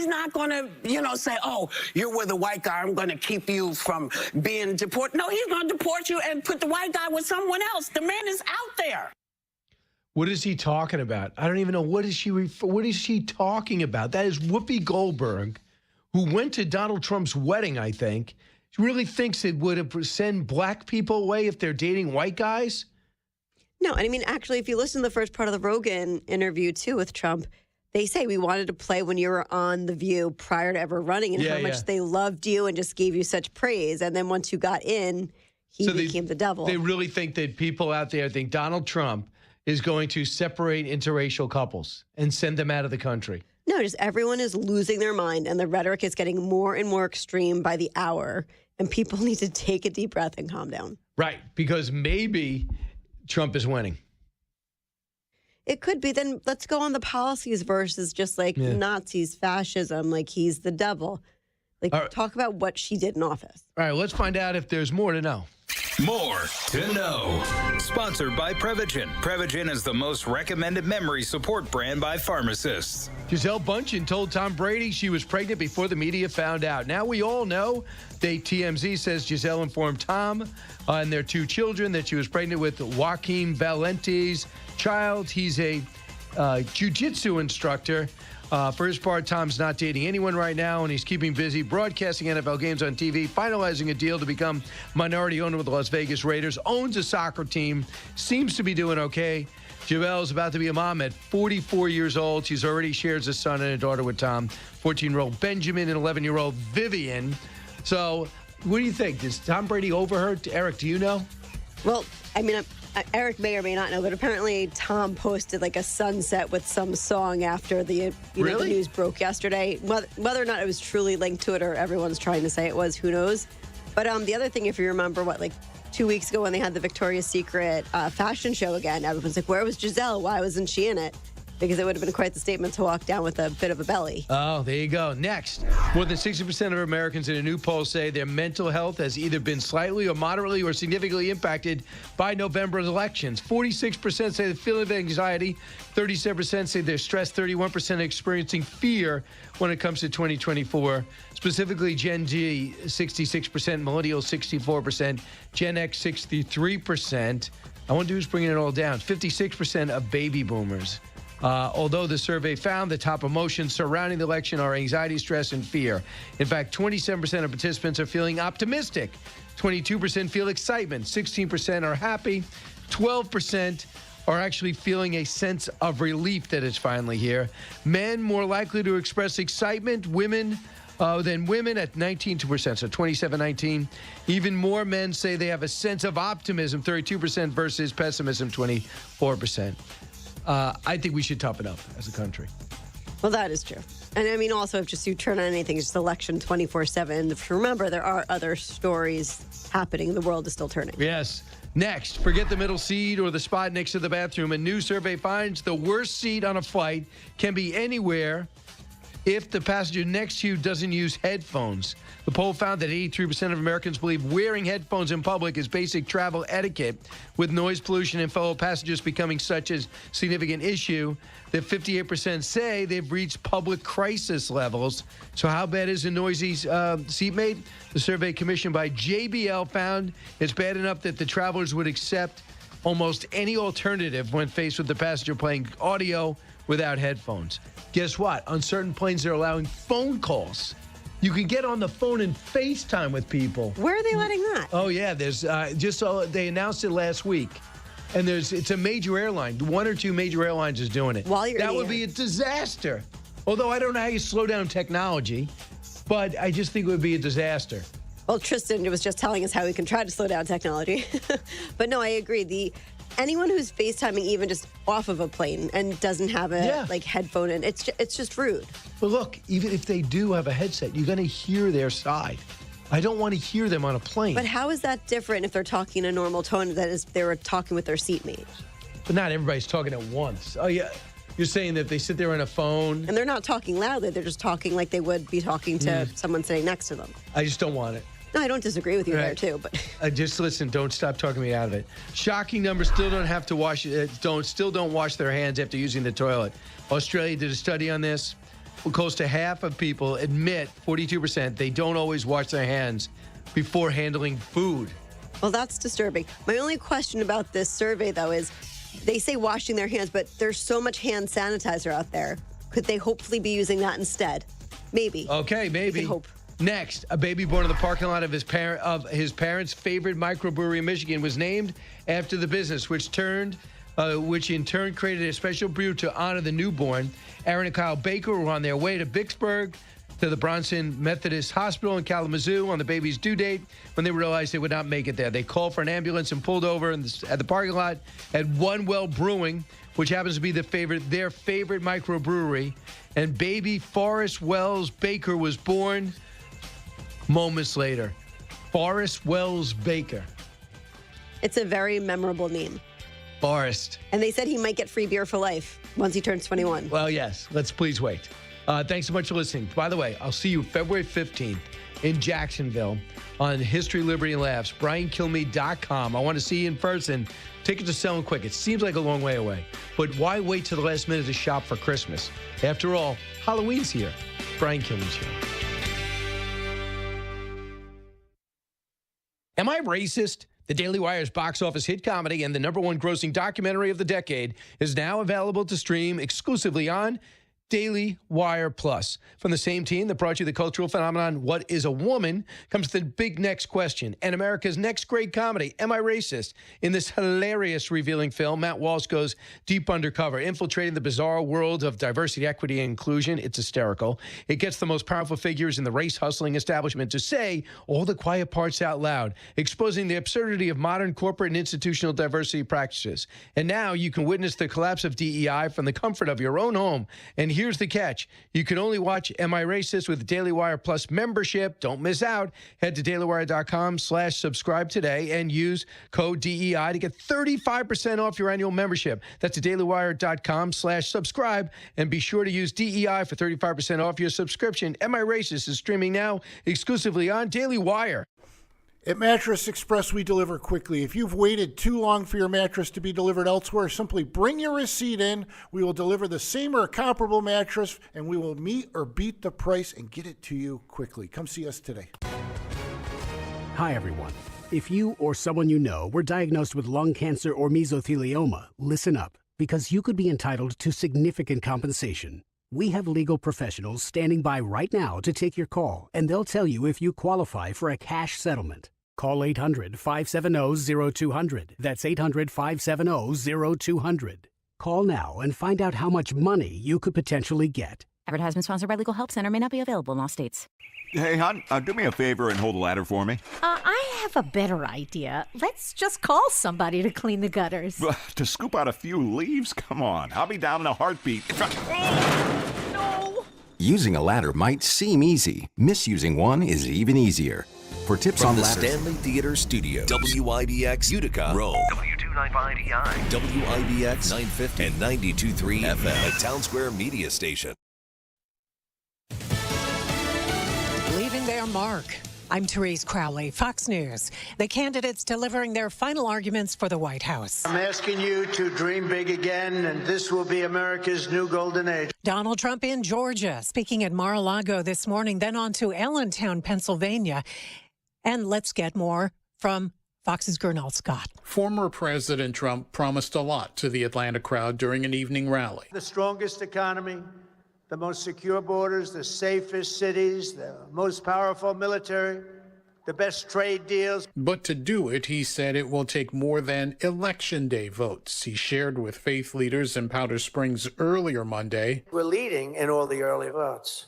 not going to say, oh, you're with a white guy, I'm going to keep you from being deported. No, he's going to deport you and put the white guy with someone else. The man is out there. What is he talking about? I don't even know. What is she talking about? That is Whoopi Goldberg, who went to Donald Trump's wedding, I think. She really thinks it would send black people away if they're dating white guys? No, and I mean, actually, if you listen to the first part of the Rogan interview, too, with Trump, they say we wanted to play when you were on The View prior to ever running and how much they loved you and just gave you such praise. And then once you got in, he became the devil. They really think that people out there think Donald Trump is going to separate interracial couples and send them out of the country. No, just everyone is losing their mind, and the rhetoric is getting more and more extreme by the hour, and people need to take a deep breath and calm down. Right, because maybe Trump is winning. It could be. Then let's go on the policies versus just like Nazis, fascism, like he's the devil. Like, talk about what she did in office. All right, let's find out if there's more to know. More to know. Sponsored by Prevagen. Prevagen is the most recommended memory support brand by pharmacists. Gisele Bündchen told Tom Brady she was pregnant before the media found out. Now we all know. TMZ says Gisele informed Tom and their 2 children that she was pregnant with Joaquin Valente's child. He's a jiu-jitsu instructor. For his part, Tom's not dating anyone right now, and he's keeping busy broadcasting NFL games on TV, finalizing a deal to become minority owner with the Las Vegas Raiders, owns a soccer team, seems to be doing okay. Gisele is about to be a mom at 44 years old. She's already shares a son and a daughter with Tom, 14-year-old Benjamin and 11-year-old Vivian. So what do you think? Does Tom Brady over her? Eric, do you know? Well, I mean, Eric may or may not know, but apparently Tom posted like a sunset with some song after the the news broke yesterday. Whether or not it was truly linked to it or everyone's trying to say it was, who knows? But the other thing, if you remember, 2 weeks ago when they had the Victoria's Secret fashion show again, everyone's like, where was Gisele? Why wasn't she in it? Because it would have been quite the statement to walk down with a bit of a belly. Oh, there you go. Next, more than 60% of Americans in a new poll say their mental health has either been slightly or moderately or significantly impacted by November's elections. 46% say they feel anxiety. 37% say they're stressed. 31% experiencing fear when it comes to 2024. Specifically, Gen Z, 66%, millennials, 64%, Gen X, 63%. I wonder who's bringing it all down. 56% of baby boomers. Although the survey found the top emotions surrounding the election are anxiety, stress, and fear. In fact, 27% of participants are feeling optimistic. 22% feel excitement. 16% are happy. 12% are actually feeling a sense of relief that it's finally here. Men more likely to express excitement. Women than women at 19%, so 27-19. Even more men say they have a sense of optimism, 32% versus pessimism, 24%. I think we should toughen up as a country. Well, that is true. And I mean, also, if just you turn on anything, it's just election 24/7. Remember, there are other stories happening. The world is still turning. Yes. Next, forget the middle seat or the spot next to the bathroom. A new survey finds the worst seat on a flight can be anywhere if the passenger next to you doesn't use headphones. The poll found that 83% of Americans believe wearing headphones in public is basic travel etiquette, with noise pollution and fellow passengers becoming such a significant issue that 58% say they've reached public crisis levels. So how bad is a noisy seatmate? The survey commissioned by JBL found it's bad enough that the travelers would accept almost any alternative when faced with the passenger playing audio without headphones. Guess what? On certain planes, they're allowing phone calls. You can get on the phone and FaceTime with people. Where are they letting that? Oh, yeah. There's they announced it last week. And it's a major airline. 1 or 2 major airlines is doing it. That would be a disaster. Although I don't know how you slow down technology, but I just think it would be a disaster. Well, Tristan was just telling us how we can try to slow down technology. But no, I agree. Anyone who's FaceTiming even just off of a plane and doesn't have a headphone in, it's just rude. But look, even if they do have a headset, you're going to hear their side. I don't want to hear them on a plane. But how is that different if they're talking in a normal tone that is they were talking with their seatmate? But not everybody's talking at once. Oh, yeah. You're saying that they sit there on a phone. And they're not talking loudly. They're just talking like they would be talking to someone sitting next to them. I just don't want it. No, I don't disagree with you there, too. But just listen. Don't stop talking me out of it. Shocking numbers still don't have to wash. Don't wash their hands after using the toilet. Australia did a study on this. Close to half of people admit, 42%, they don't always wash their hands before handling food. Well, that's disturbing. My only question about this survey, though, is they say washing their hands, but there's so much hand sanitizer out there. Could they hopefully be using that instead? Maybe. Okay, maybe. We can hope. Next, a baby born in the parking lot of his parents' favorite microbrewery in Michigan was named after the business, which in turn created a special brew to honor the newborn. Aaron and Kyle Baker were on their way to Vicksburg to the Bronson Methodist Hospital in Kalamazoo on the baby's due date when they realized they would not make it there. They called for an ambulance and pulled over at the parking lot at One Well Brewing, which happens to be their favorite microbrewery. And baby Forrest Wells Baker was born moments later. Forrest Wells Baker. It's a very memorable name. Forrest. And they said he might get free beer for life once he turns 21. Well, yes. Let's please wait. Thanks so much for listening. By the way, I'll see you February 15th in Jacksonville on History, Liberty, and Laughs. BrianKilmeade.com. I want to see you in person. Tickets are selling quick. It seems like a long way away. But why wait till the last minute to shop for Christmas? After all, Halloween's here. Brian Kilmeade's here. Am I Racist? The Daily Wire's box office hit comedy and the #1 grossing documentary of the decade is now available to stream exclusively on Daily Wire Plus. From the same team that brought you the cultural phenomenon, What is a Woman? Comes the big next question and America's next great comedy, Am I Racist? In this hilarious, revealing film, Matt Walsh goes deep undercover, infiltrating the bizarre world of diversity, equity, and inclusion. It's hysterical. It gets the most powerful figures in the race-hustling establishment to say all the quiet parts out loud, exposing the absurdity of modern corporate and institutional diversity practices. And now you can witness the collapse of DEI from the comfort of your own home. And here's the catch. You can only watch Am I Racist with Daily Wire Plus membership. Don't miss out. Head to dailywire.com/subscribe today and use code DEI to get 35% off your annual membership. That's dailywire.com/subscribe. And be sure to use DEI for 35% off your subscription. Am I Racist is streaming now exclusively on Daily Wire. At Mattress Express, we deliver quickly. If you've waited too long for your mattress to be delivered elsewhere, simply bring your receipt in. We will deliver the same or comparable mattress, and we will meet or beat the price and get it to you quickly. Come see us today. Hi, everyone. If you or someone you know were diagnosed with lung cancer or mesothelioma, listen up, because you could be entitled to significant compensation. We have legal professionals standing by right now to take your call, and they'll tell you if you qualify for a cash settlement. Call 800-570-0200. That's 800-570-0200. Call now and find out how much money you could potentially get. Advertisement sponsored by Legal Help Center. May not be available in all states. Hey, hon, do me a favor and hold the ladder for me. I have a better idea. Let's just call somebody to clean the gutters. To scoop out a few leaves? Come on. I'll be down in a heartbeat. No! Using a ladder might seem easy. Misusing one is even easier. For tips From on the ladders... Stanley Theater Studios, WIBX Utica, Rome, W295EI, WIBX 950 and 92.3 FM, a Town Square media station. Leaving their mark. I'm Therese Crowley, Fox News. The candidates delivering their final arguments for the White House. I'm asking you to dream big again, and this will be America's new golden age. Donald Trump in Georgia, speaking at Mar-a-Lago this morning, then on to Allentown, Pennsylvania. And let's get more from Fox's Gernal Scott. Former President Trump promised a lot to the Atlanta crowd during an evening rally. The strongest economy, the most secure borders, the safest cities, the most powerful military, the best trade deals. But to do it, he said it will take more than Election Day votes. He shared with faith leaders in Powder Springs earlier Monday. We're leading in all the early votes.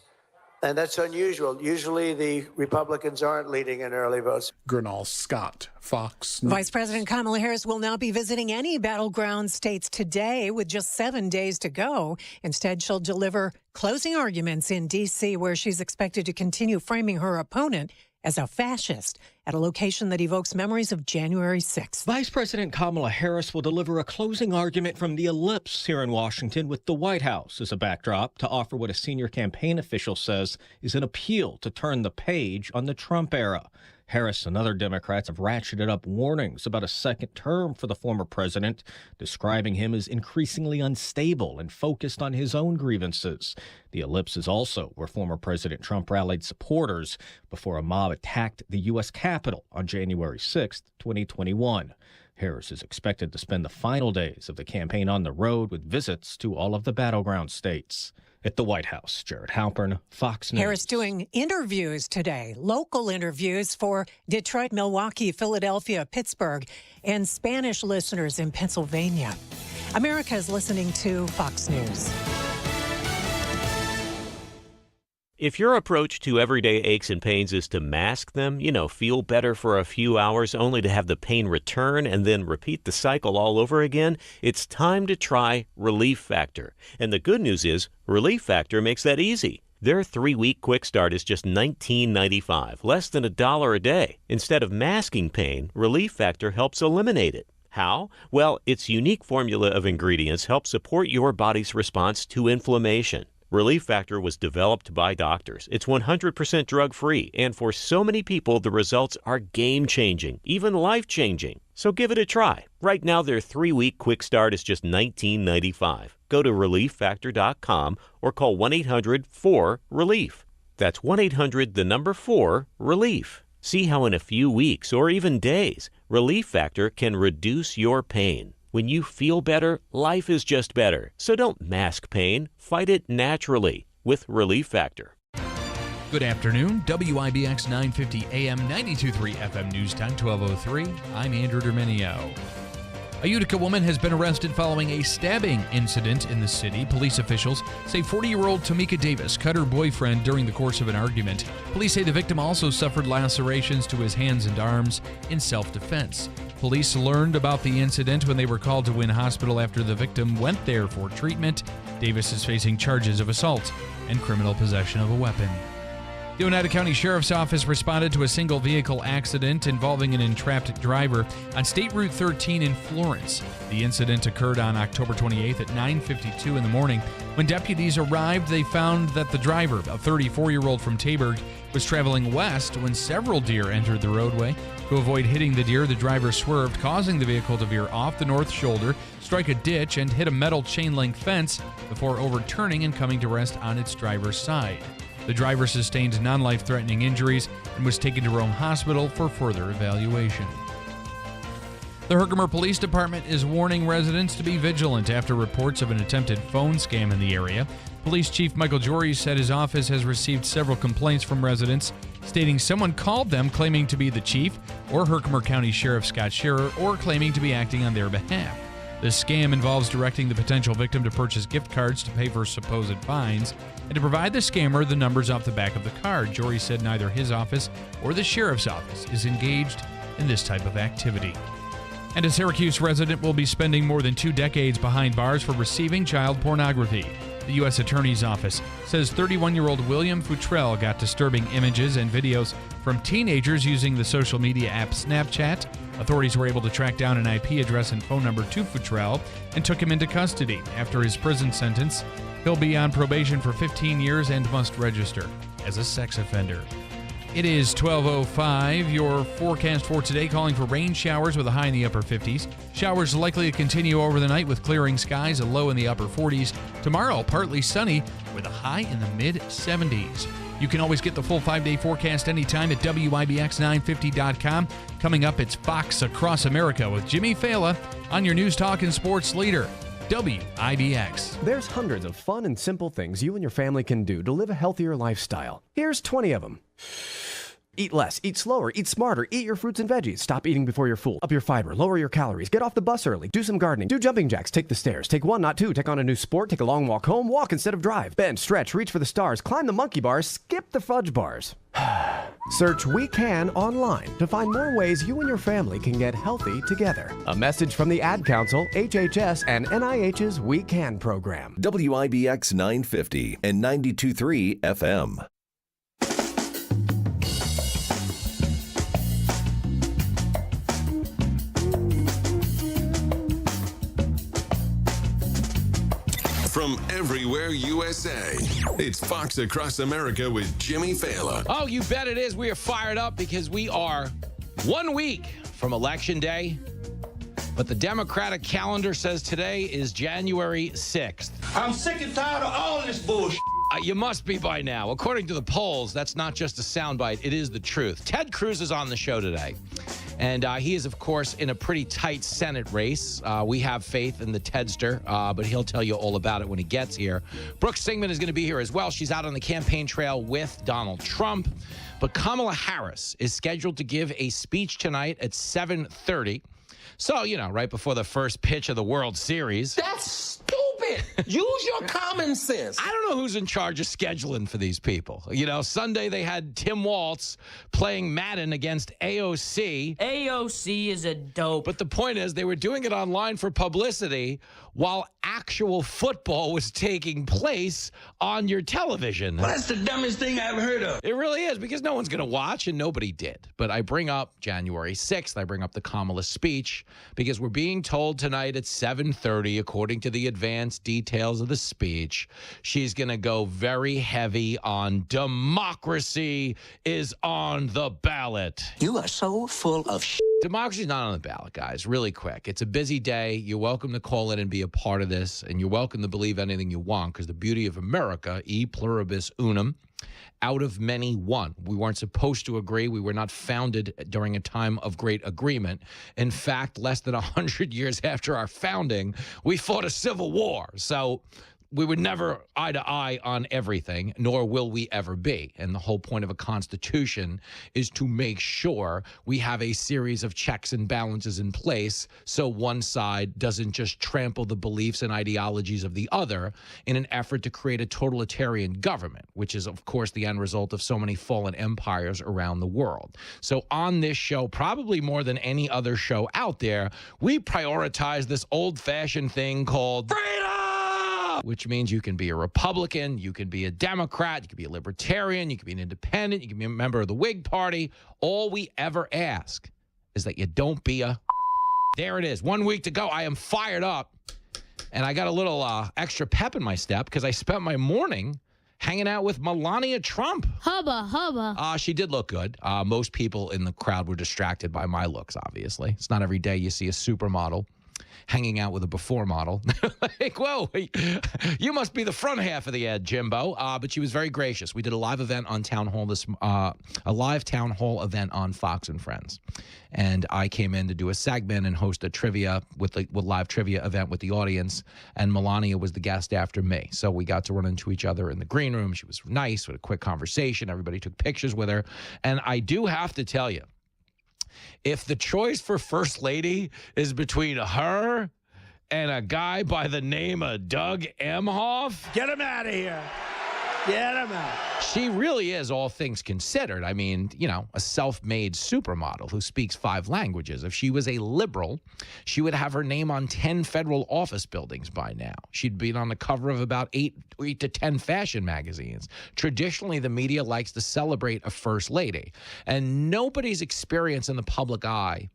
And that's unusual. Usually the Republicans aren't leading in early votes. Gernal Scott, Fox News. Vice President Kamala Harris will not be visiting any battleground states today with just 7 days to go. Instead, she'll deliver closing arguments in D.C., where she's expected to continue framing her opponent as a fascist at a location that evokes memories of January 6th. Vice President Kamala Harris will deliver a closing argument from the Ellipse here in Washington with the White House as a backdrop to offer what a senior campaign official says is an appeal to turn the page on the Trump era. Harris and other Democrats have ratcheted up warnings about a second term for the former president, describing him as increasingly unstable and focused on his own grievances. The Ellipse is also where former President Trump rallied supporters before a mob attacked the U.S. Capitol on January 6, 2021. Harris is expected to spend the final days of the campaign on the road with visits to all of the battleground states. At the White House, Jared Halpern, Fox News. Harris doing interviews today, local interviews for Detroit, Milwaukee, Philadelphia, Pittsburgh, and Spanish listeners in Pennsylvania. America is listening to Fox News. If your approach to everyday aches and pains is to mask them, feel better for a few hours only to have the pain return and then repeat the cycle all over again, it's time to try Relief Factor. And the good news is, Relief Factor makes that easy. Their 3-week quick start is just $19.95, less than $1 a day. Instead of masking pain, Relief Factor helps eliminate it. How? Well, its unique formula of ingredients helps support your body's response to inflammation. Relief Factor was developed by doctors. It's 100% drug-free, and for so many people, the results are game-changing, even life-changing. So give it a try. Right now, their 3-week quick start is just $19.95. Go to ReliefFactor.com or call 1-800-4-RELIEF. That's 1-800-4-RELIEF. See how in a few weeks or even days, Relief Factor can reduce your pain. When you feel better, life is just better. So don't mask pain. Fight it naturally with Relief Factor. Good afternoon. WIBX 950 AM 92.3 FM News Time 12:03. I'm Andrew Derminio. A Utica woman has been arrested following a stabbing incident in the city. Police officials say 40-year-old Tamika Davis cut her boyfriend during the course of an argument. Police say the victim also suffered lacerations to his hands and arms in self-defense. Police learned about the incident when they were called to Wynn Hospital after the victim went there for treatment. Davis is facing charges of assault and criminal possession of a weapon. The Oneida County Sheriff's Office responded to a single vehicle accident involving an entrapped driver on State Route 13 in Florence. The incident occurred on October 28th at 9:52 in the morning. When deputies arrived, they found that the driver, a 34-year-old from Taberg, was traveling west when several deer entered the roadway. To avoid hitting the deer, the driver swerved, causing the vehicle to veer off the north shoulder, strike a ditch, and hit a metal chain-link fence before overturning and coming to rest on its driver's side. The driver sustained non-life-threatening injuries and was taken to Rome Hospital for further evaluation. The Herkimer Police Department is warning residents to be vigilant after reports of an attempted phone scam in the area. Police Chief Michael Jory said his office has received several complaints from residents stating someone called them claiming to be the chief or Herkimer County Sheriff Scott Scherer or claiming to be acting on their behalf. The scam involves directing the potential victim to purchase gift cards to pay for supposed fines and to provide the scammer the numbers off the back of the card. Jory said neither his office or the sheriff's office is engaged in this type of activity. And a Syracuse resident will be spending more than 2 decades behind bars for receiving child pornography. The U.S. Attorney's Office says 31-year-old William Futrell got disturbing images and videos from teenagers using the social media app Snapchat. Authorities were able to track down an IP address and phone number to Futrell and took him into custody. After his prison sentence, he'll be on probation for 15 years and must register as a sex offender. It is 12:05. Your forecast for today calling for rain showers with a high in the upper 50s. Showers likely to continue over the night with clearing skies, a low in the upper 40s. Tomorrow, partly sunny with a high in the mid-70s. You can always get the full 5-day forecast anytime at WIBX950.com. Coming up, it's Fox Across America with Jimmy Fala on your News Talk and Sports leader, WIBX. There's hundreds of fun and simple things you and your family can do to live a healthier lifestyle. Here's 20 of them. Eat less, eat slower, eat smarter, eat your fruits and veggies. Stop eating before you're full. Up your fiber, lower your calories, get off the bus early, do some gardening, do jumping jacks, take the stairs, take 1, not 2, take on a new sport, take a long walk home, walk instead of drive, bend, stretch, reach for the stars, climb the monkey bars, skip the fudge bars. Search We Can online to find more ways you and your family can get healthy together. A message from the Ad Council, HHS, and NIH's We Can program. WIBX 950 and 92.3 FM. From everywhere USA, it's Fox Across America with Jimmy Fala. Oh, you bet it is. We are fired up because we are 1 week from Election Day. But the Democratic calendar says today is January 6th. I'm sick and tired of all this bullshit. You must be by now. According to the polls, that's not just a soundbite. It is the truth. Ted Cruz is on the show today. And he is, of course, in a pretty tight Senate race. We have faith in the Tedster, but he'll tell you all about it when he gets here. Brooke Singman is going to be here as well. She's out on the campaign trail with Donald Trump. But Kamala Harris is scheduled to give a speech tonight at 7:30. So, right before the first pitch of the World Series. That's stupid. it. Use your common sense. I don't know who's in charge of scheduling for these people. You know, Sunday they had Tim Waltz playing Madden against AOC. AOC is a dope. But the point is, they were doing it online for publicity while actual football was taking place on your television. Well, that's the dumbest thing I ever heard of. It really is, because no one's going to watch, and nobody did. But I bring up January 6th. I bring up the Kamala speech, because we're being told tonight at 7:30, according to the advanced details of the speech, she's going to go very heavy on democracy is on the ballot. You are so full of shit. Democracy's not on the ballot, guys. Really quick. It's a busy day. You're welcome to call in and be a part of this, and you're welcome to believe anything you want, because the beauty of America, e pluribus unum, out of many one. We weren't supposed to agree. We were not founded during a time of great agreement. In fact, less than 100 years after our founding, we fought a civil war. So we were never eye to eye on everything, nor will we ever be. And the whole point of a constitution is to make sure we have a series of checks and balances in place so one side doesn't just trample the beliefs and ideologies of the other in an effort to create a totalitarian government, which is, of course, the end result of so many fallen empires around the world. So on this show, probably more than any other show out there, we prioritize this old-fashioned thing called freedom, which means you can be a Republican, you can be a Democrat, you can be a Libertarian, you can be an Independent, you can be a member of the Whig Party. All we ever ask is that you don't be a... There it is. 1 week to go. I am fired up, and I got a little extra pep in my step because I spent my morning hanging out with Melania Trump. Hubba, hubba. She did look good. Most people in the crowd were distracted by my looks, obviously. It's not every day you see a supermodel hanging out with a before model. Like, whoa, you must be the front half of the ad, Jimbo. But she was very gracious. We did a live event on Town Hall a live Town Hall event on Fox and Friends. And I came in to do a segment and host a trivia with live trivia event with the audience. And Melania was the guest after me. So we got to run into each other in the green room. She was nice. We had a quick conversation. Everybody took pictures with her. And I do have to tell you, if the choice for First Lady is between her and a guy by the name of Doug Emhoff, Get him out of here. Get him out. She really is, all things considered. I mean, you know, a self-made supermodel who speaks 5 languages. If she was a liberal, she would have her name on 10 federal office buildings by now. She'd be on the cover of about 8 to 10 fashion magazines. Traditionally, the media likes to celebrate a first lady, and nobody's experience in the public eye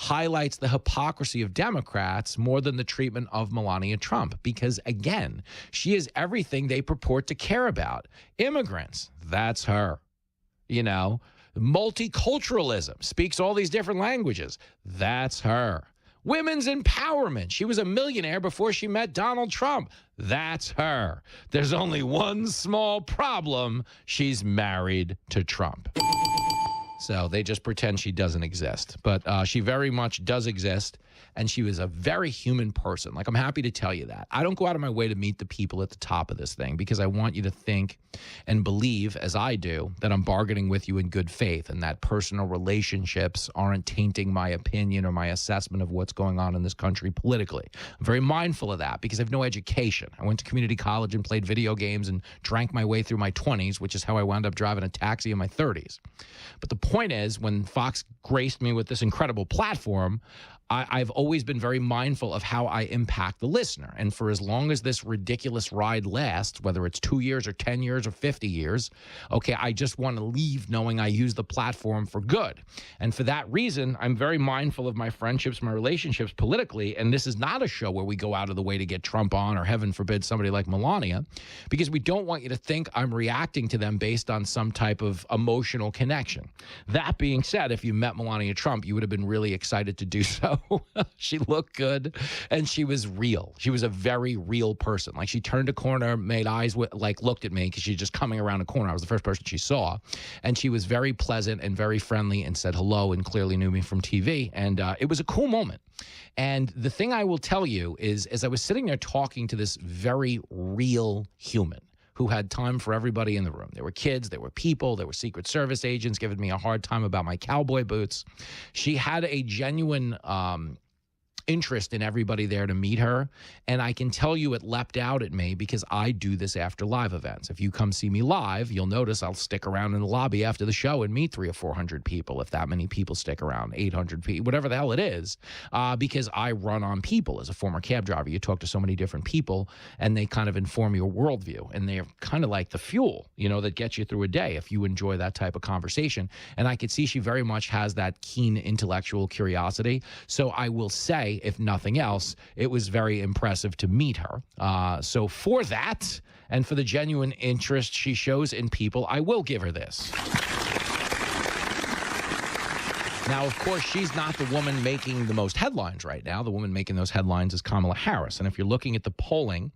highlights the hypocrisy of Democrats more than the treatment of Melania Trump, because, again, she is everything they purport to care about. Immigrants, that's her. You know, multiculturalism, speaks all these different languages, that's her. Women's empowerment, she was a millionaire before she met Donald Trump, that's her. There's only one small problem: she's married to Trump. So they just pretend she doesn't exist. But she very much does exist, and she was a very human person. Like, I'm happy to tell you that. I don't go out of my way to meet the people at the top of this thing, because I want you to think and believe, as I do, that I'm bargaining with you in good faith, and that personal relationships aren't tainting my opinion or my assessment of what's going on in this country politically. I'm very mindful of that, because I have no education. I went to community college and played video games and drank my way through my 20s, which is how I wound up driving a taxi in my 30s. But the point is, when Fox graced me with this incredible platform, I've always been very mindful of how I impact the listener. And for as long as this ridiculous ride lasts, whether it's 2 years or 10 years or 50 years, okay, I just want to leave knowing I use the platform for good. And for that reason, I'm very mindful of my friendships, my relationships politically. And this is not a show where we go out of the way to get Trump on, or heaven forbid, somebody like Melania, because we don't want you to think I'm reacting to them based on some type of emotional connection. That being said, if you met Melania Trump, you would have been really excited to do so. She looked good, and she was real. She was a very real person. Like, she turned a corner, made eyes, looked at me, because she's just coming around a corner. I was the first person she saw, and she was very pleasant and very friendly and said hello and clearly knew me from TV, and it was a cool moment. And the thing I will tell you is, as I was sitting there talking to this very real human who had time for everybody in the room. There were kids, there were people, there were Secret Service agents giving me a hard time about my cowboy boots. She had a genuine interest in everybody there to meet her. And I can tell you it leapt out at me because I do this after live events. If you come see me live, you'll notice I'll stick around in the lobby after the show and meet 300 or 400 people, if that many people stick around, 800 people, whatever the hell it is, because I run on people. As a former cab driver, you talk to so many different people, and they kind of inform your worldview, and they're kind of like the fuel, that gets you through a day if you enjoy that type of conversation. And I could see she very much has that keen intellectual curiosity. So I will say, if nothing else, it was very impressive to meet her. So for that, and for the genuine interest she shows in people, I will give her this. Now, of course, she's not the woman making the most headlines right now. The woman making those headlines is Kamala Harris. And if you're looking at the polling,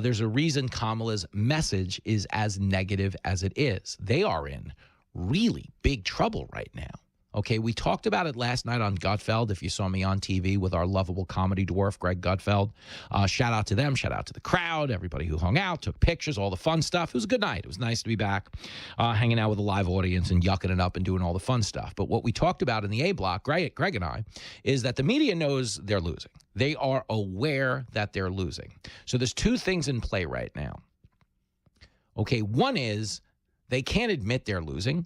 there's a reason Kamala's message is as negative as it is. They are in really big trouble right now. Okay, we talked about it last night on Gutfeld, if you saw me on TV with our lovable comedy dwarf, Greg Gutfeld. Shout out to them. Shout out to the crowd, everybody who hung out, took pictures, all the fun stuff. It was a good night. It was nice to be back hanging out with a live audience and yucking it up and doing all the fun stuff. But what we talked about in the A block, Greg and I, is that the media knows they're losing. They are aware that they're losing. So there's two things in play right now. Okay, one is they can't admit they're losing,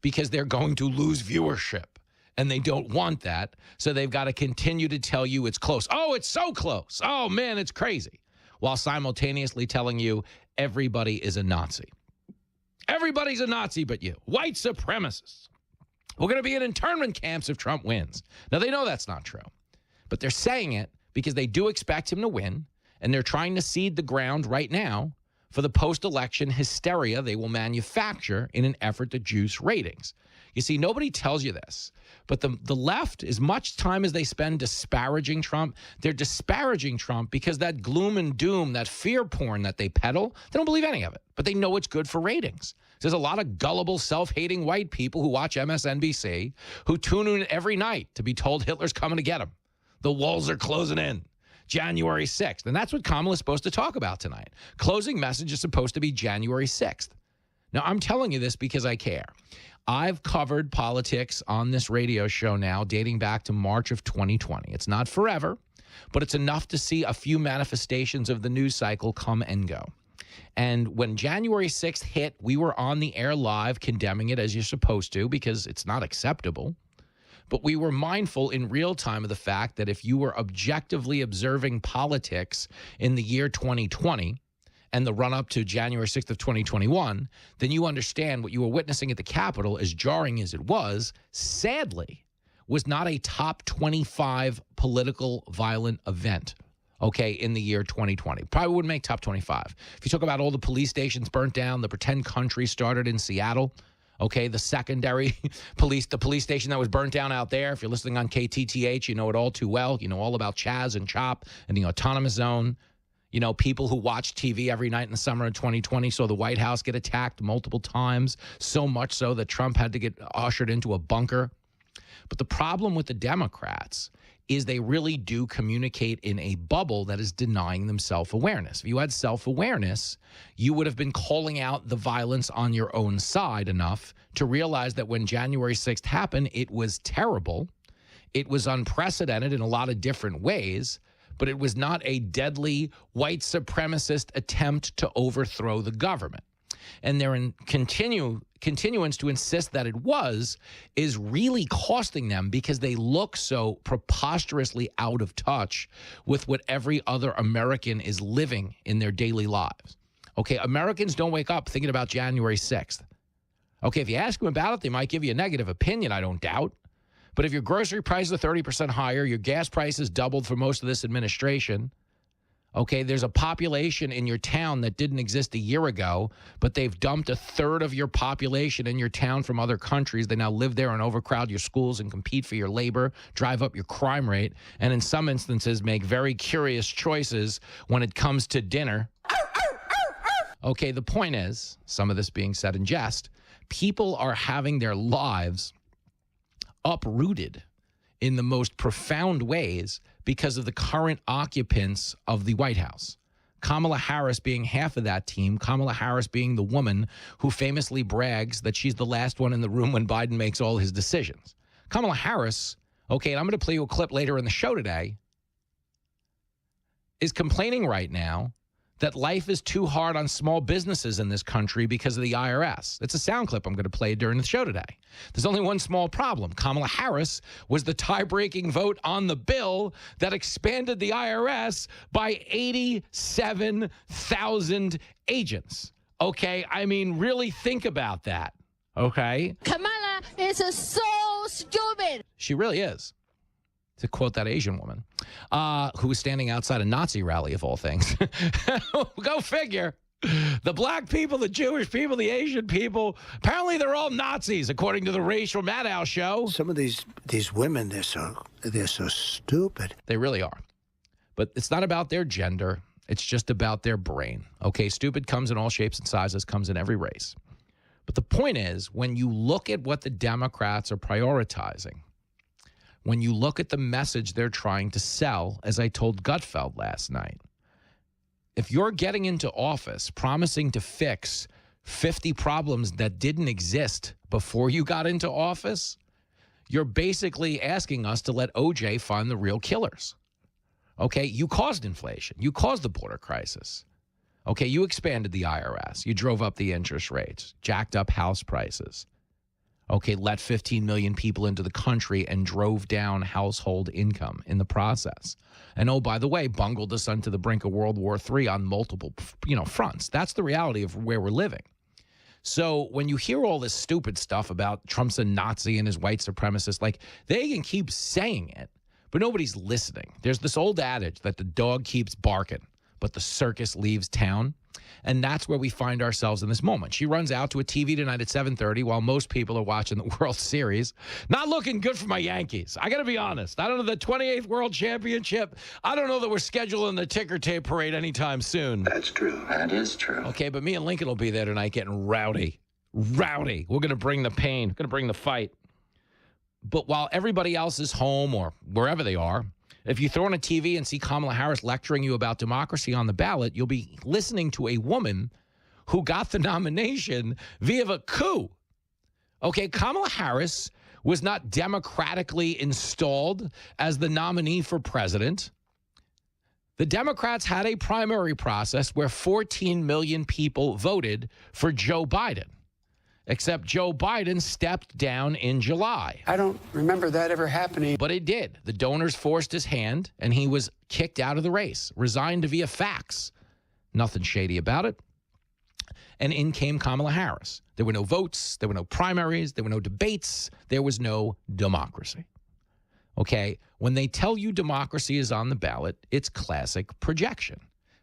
because they're going to lose viewership, and they don't want that. So they've got to continue to tell you it's close. Oh, it's so close. Oh, man, it's crazy. While simultaneously telling you everybody is a Nazi. Everybody's a Nazi but you. White supremacists. We're going to be in internment camps if Trump wins. Now, they know that's not true, but they're saying it because they do expect him to win, and they're trying to seed the ground right now for the post-election hysteria they will manufacture in an effort to juice ratings. You see, nobody tells you this, but the left, as much time as they spend disparaging Trump, they're disparaging Trump because that gloom and doom, that fear porn that they peddle, they don't believe any of it, but they know it's good for ratings. There's a lot of gullible, self-hating white people who watch MSNBC who tune in every night to be told Hitler's coming to get them. The walls are closing in. January 6th. And that's what Kamala is supposed to talk about tonight. Closing message is supposed to be January 6th. Now, I'm telling you this because I care. I've covered politics on this radio show now dating back to March of 2020. It's not forever, but it's enough to see a few manifestations of the news cycle come and go. And when January 6th hit, we were on the air live condemning it as you're supposed to because it's not acceptable. But we were mindful in real time of the fact that if you were objectively observing politics in the year 2020 and the run-up to January 6th of 2021, then you understand what you were witnessing at the Capitol, as jarring as it was, sadly, was not a top 25 political violent event, okay, in the year 2020. Probably wouldn't make top 25. If you talk about all the police stations burnt down, the pretend country started in Seattle, okay, the secondary police, the police station that was burnt down out there. If you're listening on KTTH, you know it all too well. You know all about Chaz and Chop and the autonomous zone. You know, people who watch TV every night in the summer of 2020 saw the White House get attacked multiple times, so much so that Trump had to get ushered into a bunker. But the problem with the Democrats is they really do communicate in a bubble that is denying them self-awareness. If you had self-awareness, you would have been calling out the violence on your own side enough to realize that when January 6th happened, it was terrible. It was unprecedented in a lot of different ways, but it was not a deadly white supremacist attempt to overthrow the government. And their continuance to insist that it was is really costing them because they look so preposterously out of touch with what every other American is living in their daily lives. Okay, Americans don't wake up thinking about January 6th. Okay, if you ask them about it, they might give you a negative opinion, I don't doubt. But if your grocery prices are 30% higher, your gas prices doubled for most of this administration, okay, there's a population in your town that didn't exist a year ago, but they've dumped a third of your population in your town from other countries. They now live there and overcrowd your schools and compete for your labor, drive up your crime rate, and in some instances make very curious choices when it comes to dinner. Okay, the point is, some of this being said in jest, people are having their lives uprooted in the most profound ways because of the current occupants of the White House. Kamala Harris being half of that team, Kamala Harris being the woman who famously brags that she's the last one in the room when Biden makes all his decisions. Kamala Harris, okay, and I'm going to play you a clip later in the show today, is complaining right now that life is too hard on small businesses in this country because of the IRS. It's a sound clip I'm going to play during the show today. There's only one small problem. Kamala Harris was the tie-breaking vote on the bill that expanded the IRS by 87,000 agents. Okay? I mean, really think about that. Okay? Kamala is so stupid. She really is. To quote that Asian woman who was standing outside a Nazi rally, of all things. Go figure. The black people, the Jewish people, the Asian people, apparently they're all Nazis, according to the Rachel Maddow show. Some of these women, they're so stupid. They really are. But it's not about their gender. It's just about their brain. Okay, stupid comes in all shapes and sizes, comes in every race. But the point is, when you look at what the Democrats are prioritizing, when you look at the message they're trying to sell, as I told Gutfeld last night, if you're getting into office promising to fix 50 problems that didn't exist before you got into office, you're basically asking us to let OJ find the real killers. Okay, you caused inflation. You caused the border crisis. Okay, you expanded the IRS. You drove up the interest rates, jacked up house prices. Okay, let 15 million people into the country and drove down household income in the process. And oh, by the way, bungled us onto the brink of World War III on multiple, fronts. That's the reality of where we're living. So when you hear all this stupid stuff about Trump's a Nazi and his white supremacist, like, they can keep saying it, but nobody's listening. There's this old adage that the dog keeps barking, but the circus leaves town. And that's where we find ourselves in this moment. She runs out to a TV tonight at 7:30 while most people are watching the World Series. Not looking good for my Yankees. I got to be honest. I don't know, the 28th World Championship, I don't know that we're scheduling the ticker tape parade anytime soon. That's true. That is true. Okay, but me and Lincoln will be there tonight getting rowdy. Rowdy. We're going to bring the pain. We're going to bring the fight. But while everybody else is home or wherever they are, if you throw on a TV and see Kamala Harris lecturing you about democracy on the ballot, you'll be listening to a woman who got the nomination via a coup. Okay, Kamala Harris was not democratically installed as the nominee for president. The Democrats had a primary process where 14 million people voted for Joe Biden. Except Joe Biden stepped down in July. I don't remember that ever happening. But it did. The donors forced his hand, and he was kicked out of the race, resigned via fax. Nothing shady about it. And in came Kamala Harris. There were no votes. There were no primaries. There were no debates. There was no democracy. Okay? When they tell you democracy is on the ballot, it's classic projection.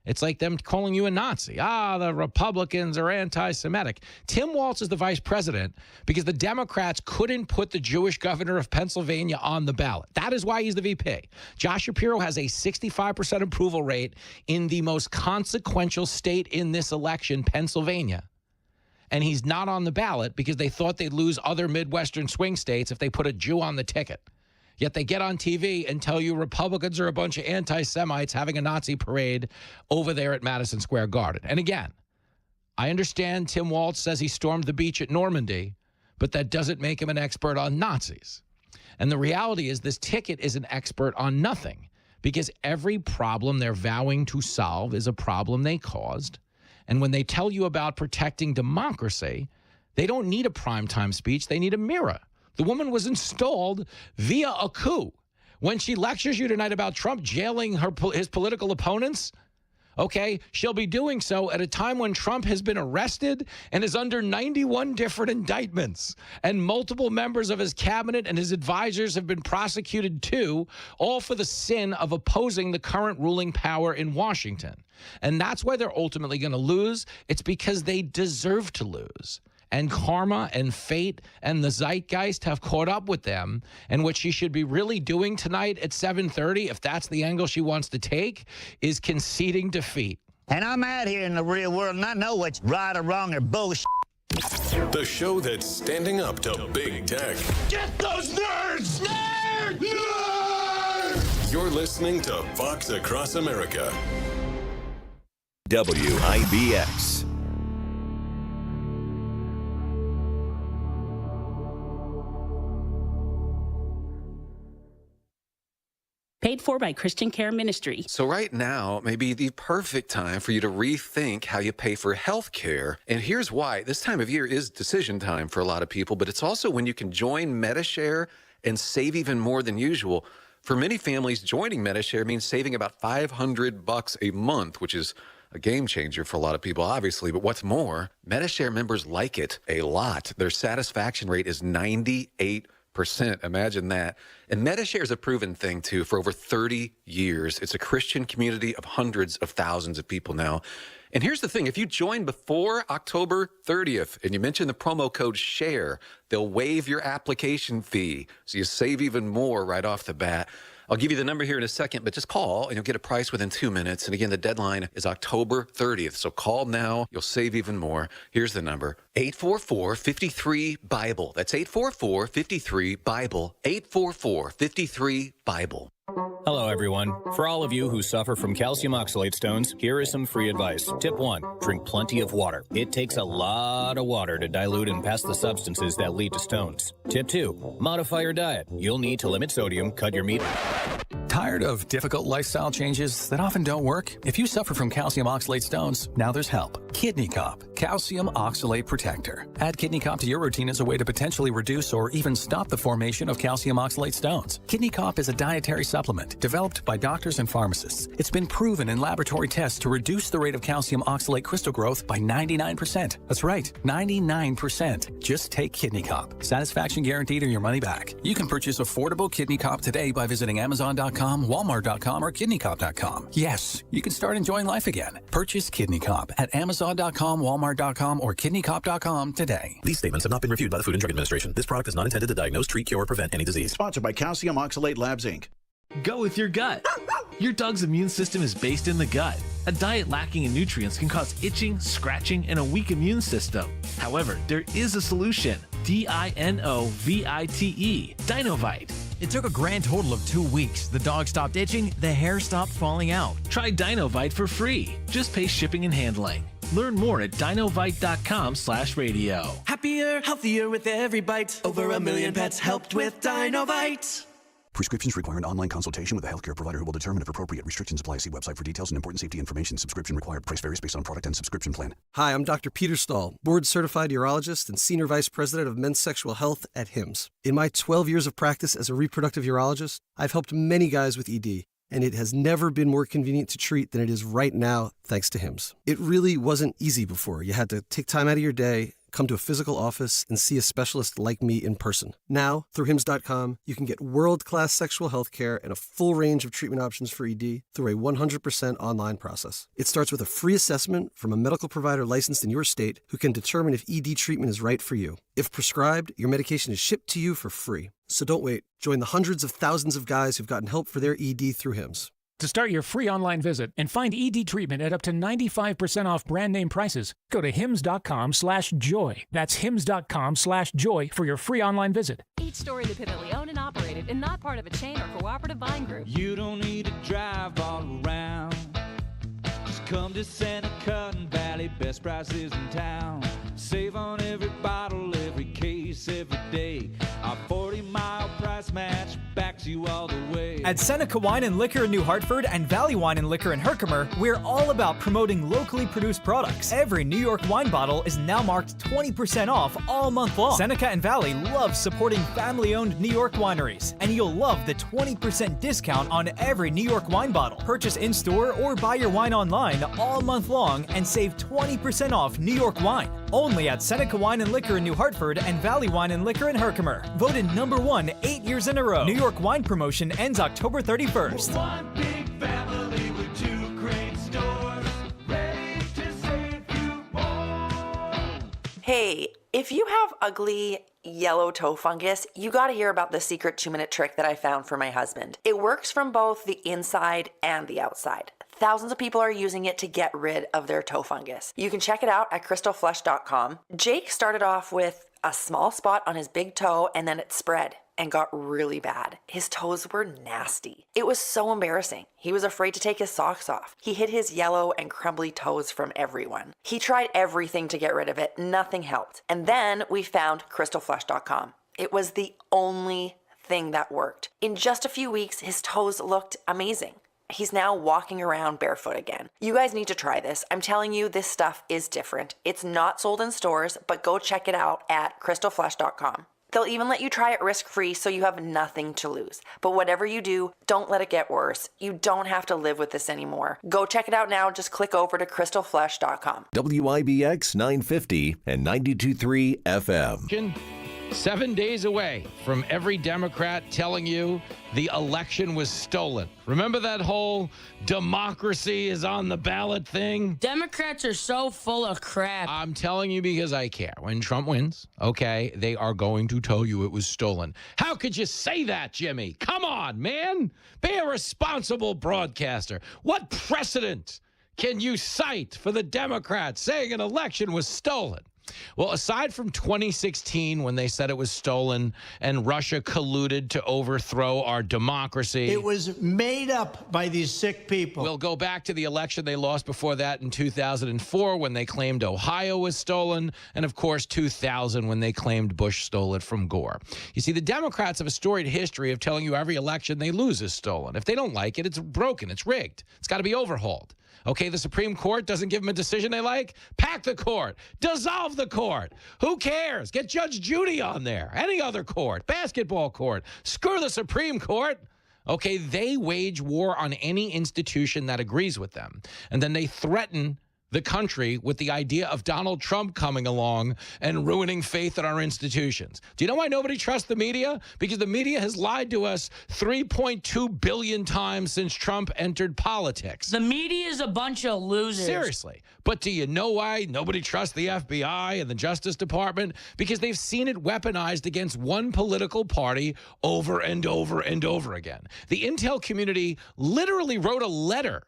It's like them calling you a Nazi. The Republicans are anti-Semitic. Tim Walz is the vice president because the Democrats couldn't put the Jewish governor of Pennsylvania on the ballot. That is why he's the VP. Josh Shapiro has a 65% approval rate in the most consequential state in this election, Pennsylvania. And he's not on the ballot because they thought they'd lose other Midwestern swing states if they put a Jew on the ticket. Yet they get on TV and tell you Republicans are a bunch of anti-Semites having a Nazi parade over there at Madison Square Garden. And again, I understand Tim Walz says he stormed the beach at Normandy, but that doesn't make him an expert on Nazis. And the reality is this ticket is an expert on nothing because every problem they're vowing to solve is a problem they caused. And when they tell you about protecting democracy, they don't need a primetime speech. They need a mirror. The woman was installed via a coup. When she lectures you tonight about Trump jailing his political opponents, okay, she'll be doing so at a time when Trump has been arrested and is under 91 different indictments. And multiple members of his cabinet and his advisors have been prosecuted too, all for the sin of opposing the current ruling power in Washington. And that's why they're ultimately going to lose. It's because they deserve to lose. And karma and fate and the zeitgeist have caught up with them. And what she should be really doing tonight at 7:30, if that's the angle she wants to take, is conceding defeat. And I'm out here in the real world, and I know what's right or wrong or bullshit. The show that's standing up to big tech. Get those nerds! Nerds! Nerds! You're listening to Fox Across America. WIBX. paid for by Christian Care Ministry. So right now may be the perfect time for you to rethink how you pay for health care. And here's why. This time of year is decision time for a lot of people, but it's also when you can join Medi-Share and save even more than usual. For many families, joining Medi-Share means saving about $500 a month, which is a game changer for a lot of people, obviously. But what's more, Medi-Share members like it a lot. Their satisfaction rate is 98%. Imagine that. And Medi-Share is a proven thing, too, for over 30 years. It's a Christian community of hundreds of thousands of people now. And here's the thing. If you join before October 30th and you mention the promo code SHARE, they'll waive your application fee. So you save even more right off the bat. I'll give you the number here in a second, but just call and you'll get a price within 2 minutes. And again, the deadline is October 30th. So call now. You'll save even more. Here's the number: 844-53-BIBLE. That's 844-53-BIBLE. 844-53-BIBLE. Hello, everyone. For all of you who suffer from calcium oxalate stones, here is some free advice. Tip 1, drink plenty of water. It takes a lot of water to dilute and pass the substances that lead to stones. Tip 2, modify your diet. You'll need to limit sodium, cut your meat. Tired of difficult lifestyle changes that often don't work? If you suffer from calcium oxalate stones, now there's help. Kidney Cop, Calcium Oxalate Protector. Add Kidney Cop to your routine as a way to potentially reduce or even stop the formation of calcium oxalate stones. Kidney Cop is a dietary supplement developed by doctors and pharmacists. It's been proven in laboratory tests to reduce the rate of calcium oxalate crystal growth by 99%. That's right, 99%. Just take Kidney Cop. Satisfaction guaranteed or your money back. You can purchase affordable Kidney Cop today by visiting Amazon.com, Walmart.com, or KidneyCop.com. Yes, you can start enjoying life again. Purchase Kidney Cop at Amazon.com, Walmart.com, or KidneyCop.com today. These statements have not been reviewed by the Food and Drug Administration. This product is not intended to diagnose, treat, cure, or prevent any disease. Sponsored by Calcium Oxalate Labs, Inc. Go with your gut. Your dog's immune system is based in the gut. A diet lacking in nutrients can cause itching, scratching, and a weak immune system. However, there is a solution. DINOVITE, Dinovite. It took a grand total of 2 weeks. The dog stopped itching, the hair stopped falling out. Try Dinovite for free. Just pay shipping and handling. Learn more at dinovite.com/radio. Happier, healthier with every bite. Over 1 million pets helped with Dinovite. Prescriptions require an online consultation with a healthcare provider who will determine if appropriate. Restrictions apply. See website for details and important safety information. Subscription required. Price varies based on product and subscription plan. Hi, I'm Dr. Peter Stahl, board-certified urologist and senior vice president of men's sexual health at HIMSS. In my 12 years of practice as a reproductive urologist, I've helped many guys with ED, and it has never been more convenient to treat than it is right now, thanks to HIMSS. It really wasn't easy before. You had to take time out of your day, come to a physical office, and see a specialist like me in person. Now, through HIMSS.com, you can get world-class sexual health care and a full range of treatment options for ED through a 100% online process. It starts with a free assessment from a medical provider licensed in your state who can determine if ED treatment is right for you. If prescribed, your medication is shipped to you for free. So don't wait. Join the hundreds of thousands of guys who've gotten help for their ED through HIMSS. To start your free online visit and find ED treatment at up to 95% off brand name prices, go to hims.com/joy. That's hims.com/joy for your free online visit. Each store independently owned and operated and not part of a chain or cooperative buying group. You don't need to drive all around. Just come to Santa Cotton Valley, best prices in town. Save on every bottle, every case, every day. Our 40-mile price match backs you all the way. At Seneca Wine and Liquor in New Hartford and Valley Wine and Liquor in Herkimer, we're all about promoting locally produced products. Every New York wine bottle is now marked 20% off all month long. Seneca and Valley loves supporting family-owned New York wineries, and you'll love the 20% discount on every New York wine bottle. Purchase in-store or buy your wine online all month long and save 20% off New York wine. Only at Seneca Wine and Liquor in New Hartford and Valley Wine and Liquor in Herkimer. Voted #1 8 years in a row. New York wine promotion ends October 31st. One big family with 2 great stores, ready to save you more. Hey, if you have ugly yellow toe fungus, you gotta hear about the secret 2-minute trick that I found for my husband. It works from both the inside and the outside. Thousands of people are using it to get rid of their toe fungus. You can check it out at crystalflesh.com. Jake started off with a small spot on his big toe and then it spread and got really bad. His toes were nasty. It was so embarrassing. He was afraid to take his socks off. He hid his yellow and crumbly toes from everyone. He tried everything to get rid of it. Nothing helped. And then we found crystalflesh.com. It was the only thing that worked. In just a few weeks, his toes looked amazing. He's now walking around barefoot again. You guys need to try this. I'm telling you, this stuff is different. It's not sold in stores, but go check it out at crystalflesh.com. They'll even let you try it risk-free, so you have nothing to lose. But whatever you do, don't let it get worse. You don't have to live with this anymore. Go check it out now. Just click over to crystalflesh.com. WIBX 950 and 92.3 FM. 7 days away from every Democrat telling you the election was stolen. Remember that whole democracy is on the ballot thing? Democrats are so full of crap. I'm telling you because I care. When Trump wins, okay, they are going to tell you it was stolen. How could you say that, Jimmy? Come on, man. Be a responsible broadcaster. What precedent can you cite for the Democrats saying an election was stolen? Well, aside from 2016, when they said it was stolen and Russia colluded to overthrow our democracy. It was made up by these sick people. We'll go back to the election they lost before that in 2004 when they claimed Ohio was stolen. And, of course, 2000 when they claimed Bush stole it from Gore. You see, the Democrats have a storied history of telling you every election they lose is stolen. If they don't like it, it's broken. It's rigged. It's got to be overhauled. Okay, the Supreme Court doesn't give them a decision they like? Pack the court. Dissolve the court. Who cares? Get Judge Judy on there. Any other court. Basketball court. Screw the Supreme Court. Okay, they wage war on any institution that agrees with them. And then they threaten the country with the idea of Donald Trump coming along and ruining faith in our institutions. Do you know why nobody trusts the media? Because the media has lied to us 3.2 billion times since Trump entered politics. The media is a bunch of losers. Seriously. But do you know why nobody trusts the FBI and the Justice Department? Because they've seen it weaponized against one political party over and over and over again. The intel community literally wrote a letter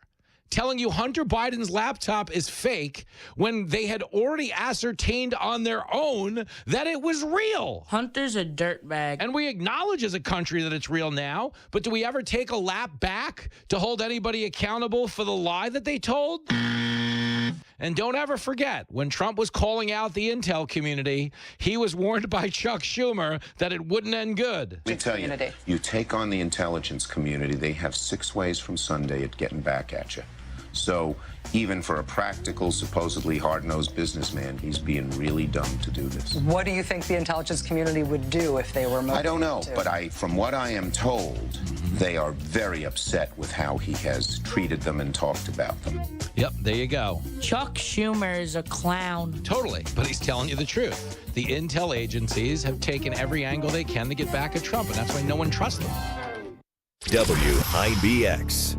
telling you Hunter Biden's laptop is fake when they had already ascertained on their own that it was real. Hunter's a dirtbag. And we acknowledge as a country that it's real now, but do we ever take a lap back to hold anybody accountable for the lie that they told? And don't ever forget, when Trump was calling out the intel community, he was warned by Chuck Schumer that it wouldn't end good. Let me tell you, you take on the intelligence community, they have 6 ways from Sunday at getting back at you. So even for a practical, supposedly hard-nosed businessman, he's being really dumb to do this. What do you think the intelligence community would do if they were motivated? I don't know, but from what I am told, they are very upset with how he has treated them and talked about them. Yep, there you go. Chuck Schumer is a clown. Totally, but he's telling you the truth. The intel agencies have taken every angle they can to get back at Trump, and that's why no one trusts them. WIBX.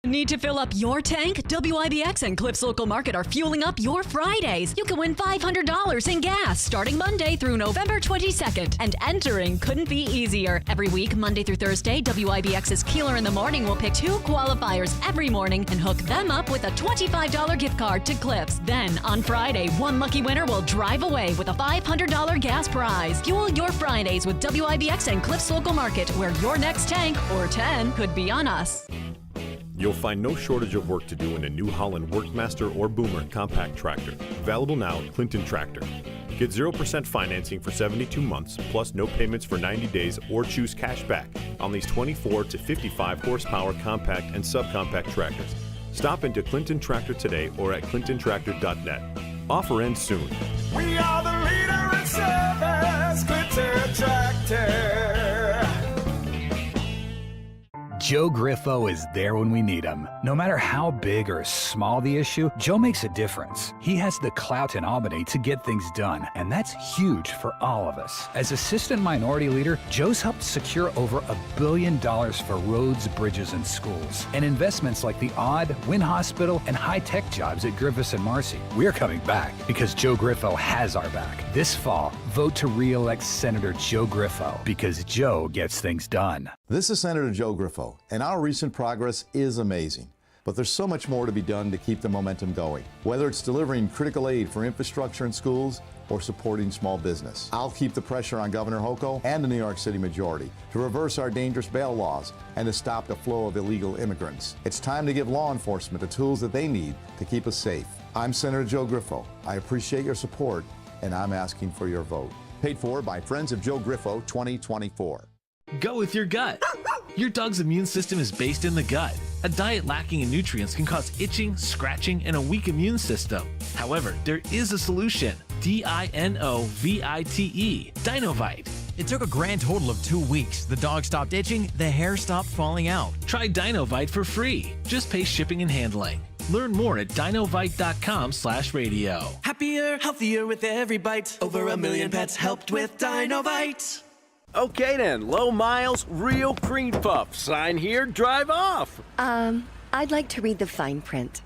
Need to fill up your tank? WIBX and Cliffs Local Market are fueling up your Fridays. You can win $500 in gas starting Monday through November 22nd. And entering couldn't be easier. Every week, Monday through Thursday, WIBX's Keeler in the Morning will pick 2 qualifiers every morning and hook them up with a $25 gift card to Cliffs. Then, on Friday, 1 lucky winner will drive away with a $500 gas prize. Fuel your Fridays with WIBX and Cliffs Local Market, where your next tank, or 10, could be on us. You'll find no shortage of work to do in a New Holland Workmaster or Boomer compact tractor. Available now at Clinton Tractor. Get 0% financing for 72 months, plus no payments for 90 days, or choose cash back on these 24 to 55 horsepower compact and subcompact tractors. Stop into Clinton Tractor today or at clintontractor.net. Offer ends soon. We are the leader in service, Clinton Tractor. Joe Griffo is there when we need him. No matter how big or small the issue, Joe makes a difference. He has the clout in Albany to get things done, and that's huge for all of us. As Assistant Minority Leader, Joe's helped secure over $1 billion for roads, bridges, and schools, and investments like the Odd, Wynn Hospital, and high-tech jobs at Griffiths and Marcy. We're coming back because Joe Griffo has our back. This fall, vote to re-elect Senator Joe Griffo because Joe gets things done. This is Senator Joe Griffo, and our recent progress is amazing. But there's so much more to be done to keep the momentum going, whether it's delivering critical aid for infrastructure in schools or supporting small business. I'll keep the pressure on Governor Hochul and the New York City majority to reverse our dangerous bail laws and to stop the flow of illegal immigrants. It's time to give law enforcement the tools that they need to keep us safe. I'm Senator Joe Griffo. I appreciate your support, and I'm asking for your vote. Paid for by Friends of Joe Griffo 2024. Go with your gut. Your dog's immune system is based in the gut. A diet lacking in nutrients can cause itching, scratching, and a weak immune system. However, there is a solution. DINOVITE, Dinovite. It took a grand total of 2 weeks. The dog stopped itching, the hair stopped falling out. Try Dinovite for free. Just pay shipping and handling. Learn more at dinovite.com/radio. Happier, healthier with every bite. Over 1 million pets helped with Dinovite. Okay then, low miles, real cream puff. Sign here, drive off. I'd like to read the fine print.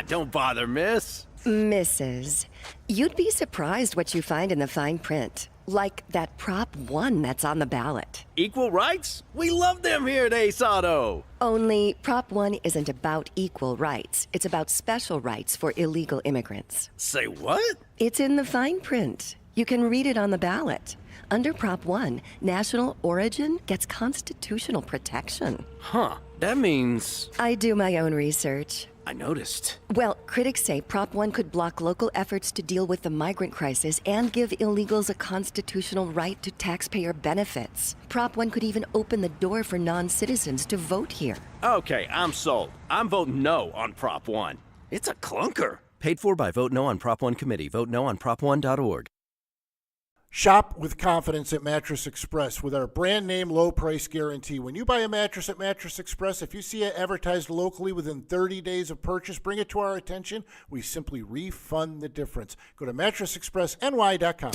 Don't bother, miss. Mrs. You'd be surprised what you find in the fine print. Like that Prop 1 that's on the ballot. Equal rights? We love them here at Ace Auto. Only Prop 1 isn't about equal rights. It's about special rights for illegal immigrants. Say what? It's in the fine print. You can read it on the ballot. Under Prop 1, national origin gets constitutional protection. Huh, that means... I do my own research. I noticed. Well, critics say Prop 1 could block local efforts to deal with the migrant crisis and give illegals a constitutional right to taxpayer benefits. Prop 1 could even open the door for non-citizens to vote here. Okay, I'm sold. I'm voting no on Prop 1. It's a clunker. Paid for by Vote No on Prop 1 Committee. Vote no on prop1.org. Shop with confidence at Mattress Express with our brand name low price guarantee. When you buy a mattress at Mattress Express, if you see it advertised locally within 30 days of purchase, bring it to our attention. We simply refund the difference. Go to mattressexpressny.com.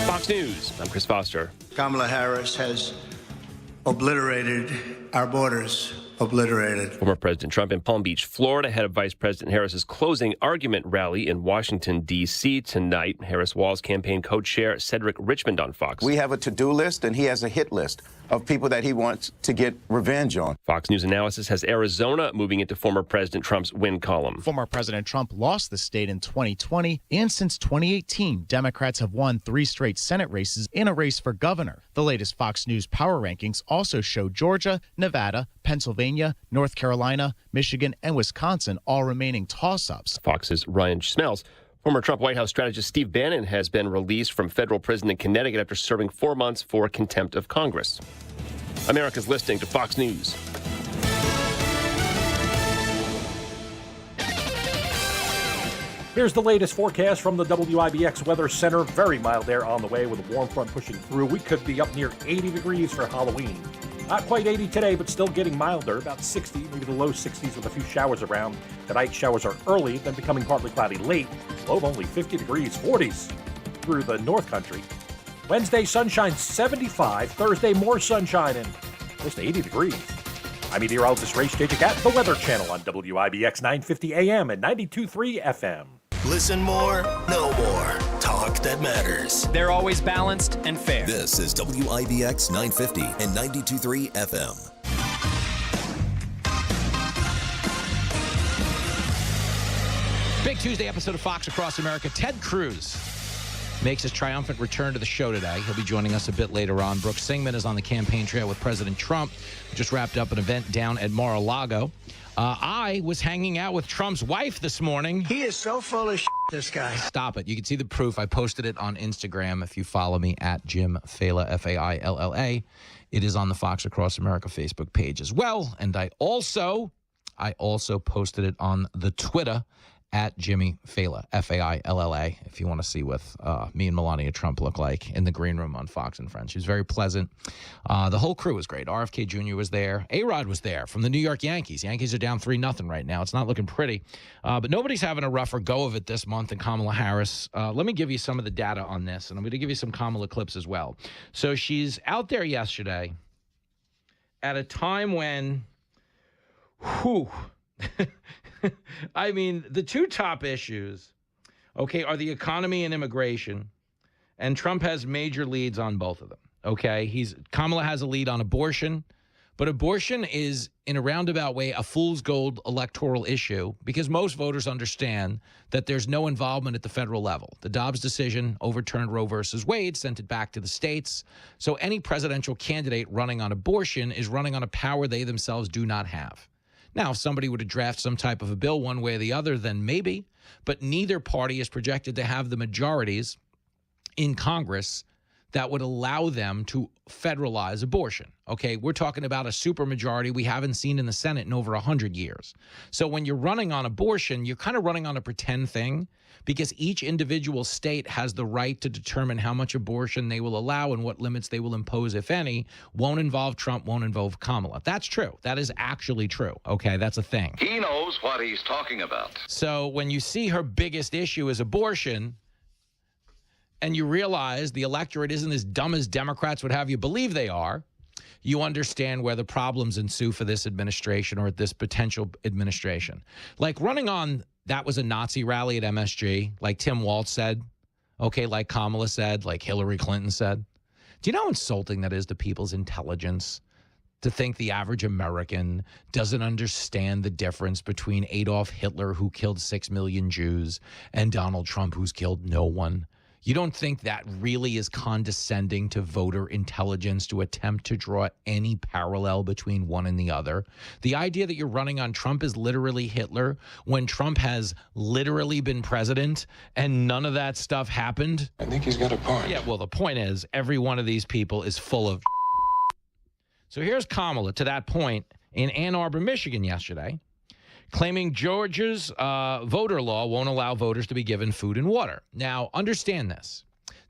Fox News, I'm Chris Foster. Kamala Harris has obliterated our borders. Obliterated. Former President Trump in Palm Beach, Florida, ahead of Vice President Harris's closing argument rally in Washington, D.C. tonight. Harris Wall's campaign co-chair Cedric Richmond on Fox. We have a to-do list, and he has a hit list of people that he wants to get revenge on. Fox News Analysis has Arizona moving into former President Trump's win column. Former President Trump lost the state in 2020, and since 2018, Democrats have won 3 straight Senate races in a race for governor. The latest Fox News power rankings also show Georgia, Nevada, Pennsylvania, North Carolina, Michigan, and Wisconsin all remaining toss-ups. Fox's Ryan Smells. Former Trump White House strategist Steve Bannon has been released from federal prison in Connecticut after serving 4 months for contempt of Congress. America's listening to Fox News. Here's the latest forecast from the WIBX Weather Center. Very mild air on the way with a warm front pushing through. We could be up near 80 degrees for Halloween. Not quite 80 today, but still getting milder, about 60, maybe the low 60s with a few showers around. Tonight, showers are early, then becoming partly cloudy late. Low of only 50 degrees, 40s through the North Country. Wednesday, sunshine 75. Thursday, more sunshine and close to 80 degrees. I'm meteorologist Ray Stejik at the Weather Channel on WIBX 950 AM and 92.3 FM. Listen more, know more. Talk that matters. They're always balanced and fair. This is WIBX 950 and 92.3 FM. Big Tuesday episode of Fox Across America. Ted Cruz makes his triumphant return to the show today. He'll be joining us a bit later on. Brooks Singman is on the campaign trail with President Trump. We just wrapped up an event down at Mar-a-Lago. I was hanging out with Trump's wife this morning. He is so full of shit, this guy. Stop it. You can see the proof. I posted it on Instagram if you follow me at Jim Failla, Failla. It is on the Fox Across America Facebook page as well. And I also posted it on the Twitter at Jimmy Failla, Failla, if you want to see what me and Melania Trump look like in the green room on Fox and Friends. She was very pleasant. The whole crew was great. RFK Jr. was there. A-Rod was there from the New York Yankees. Yankees are down 3-0 right now. It's not looking pretty. But nobody's having a rougher go of it this month than Kamala Harris. Let me give you some of the data on this, and I'm going to give you some Kamala clips as well. So she's out there yesterday at a time when, I mean, the two top issues, okay, are the economy and immigration, and Trump has major leads on both of them, okay? Kamala has a lead on abortion, but abortion is, in a roundabout way, a fool's gold electoral issue because most voters understand that there's no involvement at the federal level. The Dobbs decision overturned Roe versus Wade, sent it back to the states, so any presidential candidate running on abortion is running on a power they themselves do not have. Now, if somebody were to draft some type of a bill one way or the other, then maybe. But neither party is projected to have the majorities in Congress that would allow them to federalize abortion. Okay, we're talking about a supermajority we haven't seen in the Senate in over 100 years. So when you're running on abortion, you're kind of running on a pretend thing because each individual state has the right to determine how much abortion they will allow and what limits they will impose, if any. Won't involve Trump, won't involve Kamala. That's true. That is actually true. Okay, that's a thing. He knows what he's talking about. So when you see her biggest issue is abortion, and you realize the electorate isn't as dumb as Democrats would have you believe they are, you understand where the problems ensue for this administration or this potential administration. Like running on, that was a Nazi rally at MSG, like Tim Walz said, okay, like Kamala said, like Hillary Clinton said. Do you know how insulting that is to people's intelligence? To think the average American doesn't understand the difference between Adolf Hitler, who killed 6 million Jews, and Donald Trump, who's killed no one. You don't think that really is condescending to voter intelligence to attempt to draw any parallel between one and the other? The idea that you're running on Trump is literally Hitler when Trump has literally been president and none of that stuff happened? I think he's got a point. Yeah, well, the point is every one of these people is full of. So here's Kamala to that point in Ann Arbor, Michigan yesterday, claiming Georgia's voter law won't allow voters to be given food and water. Now, understand this.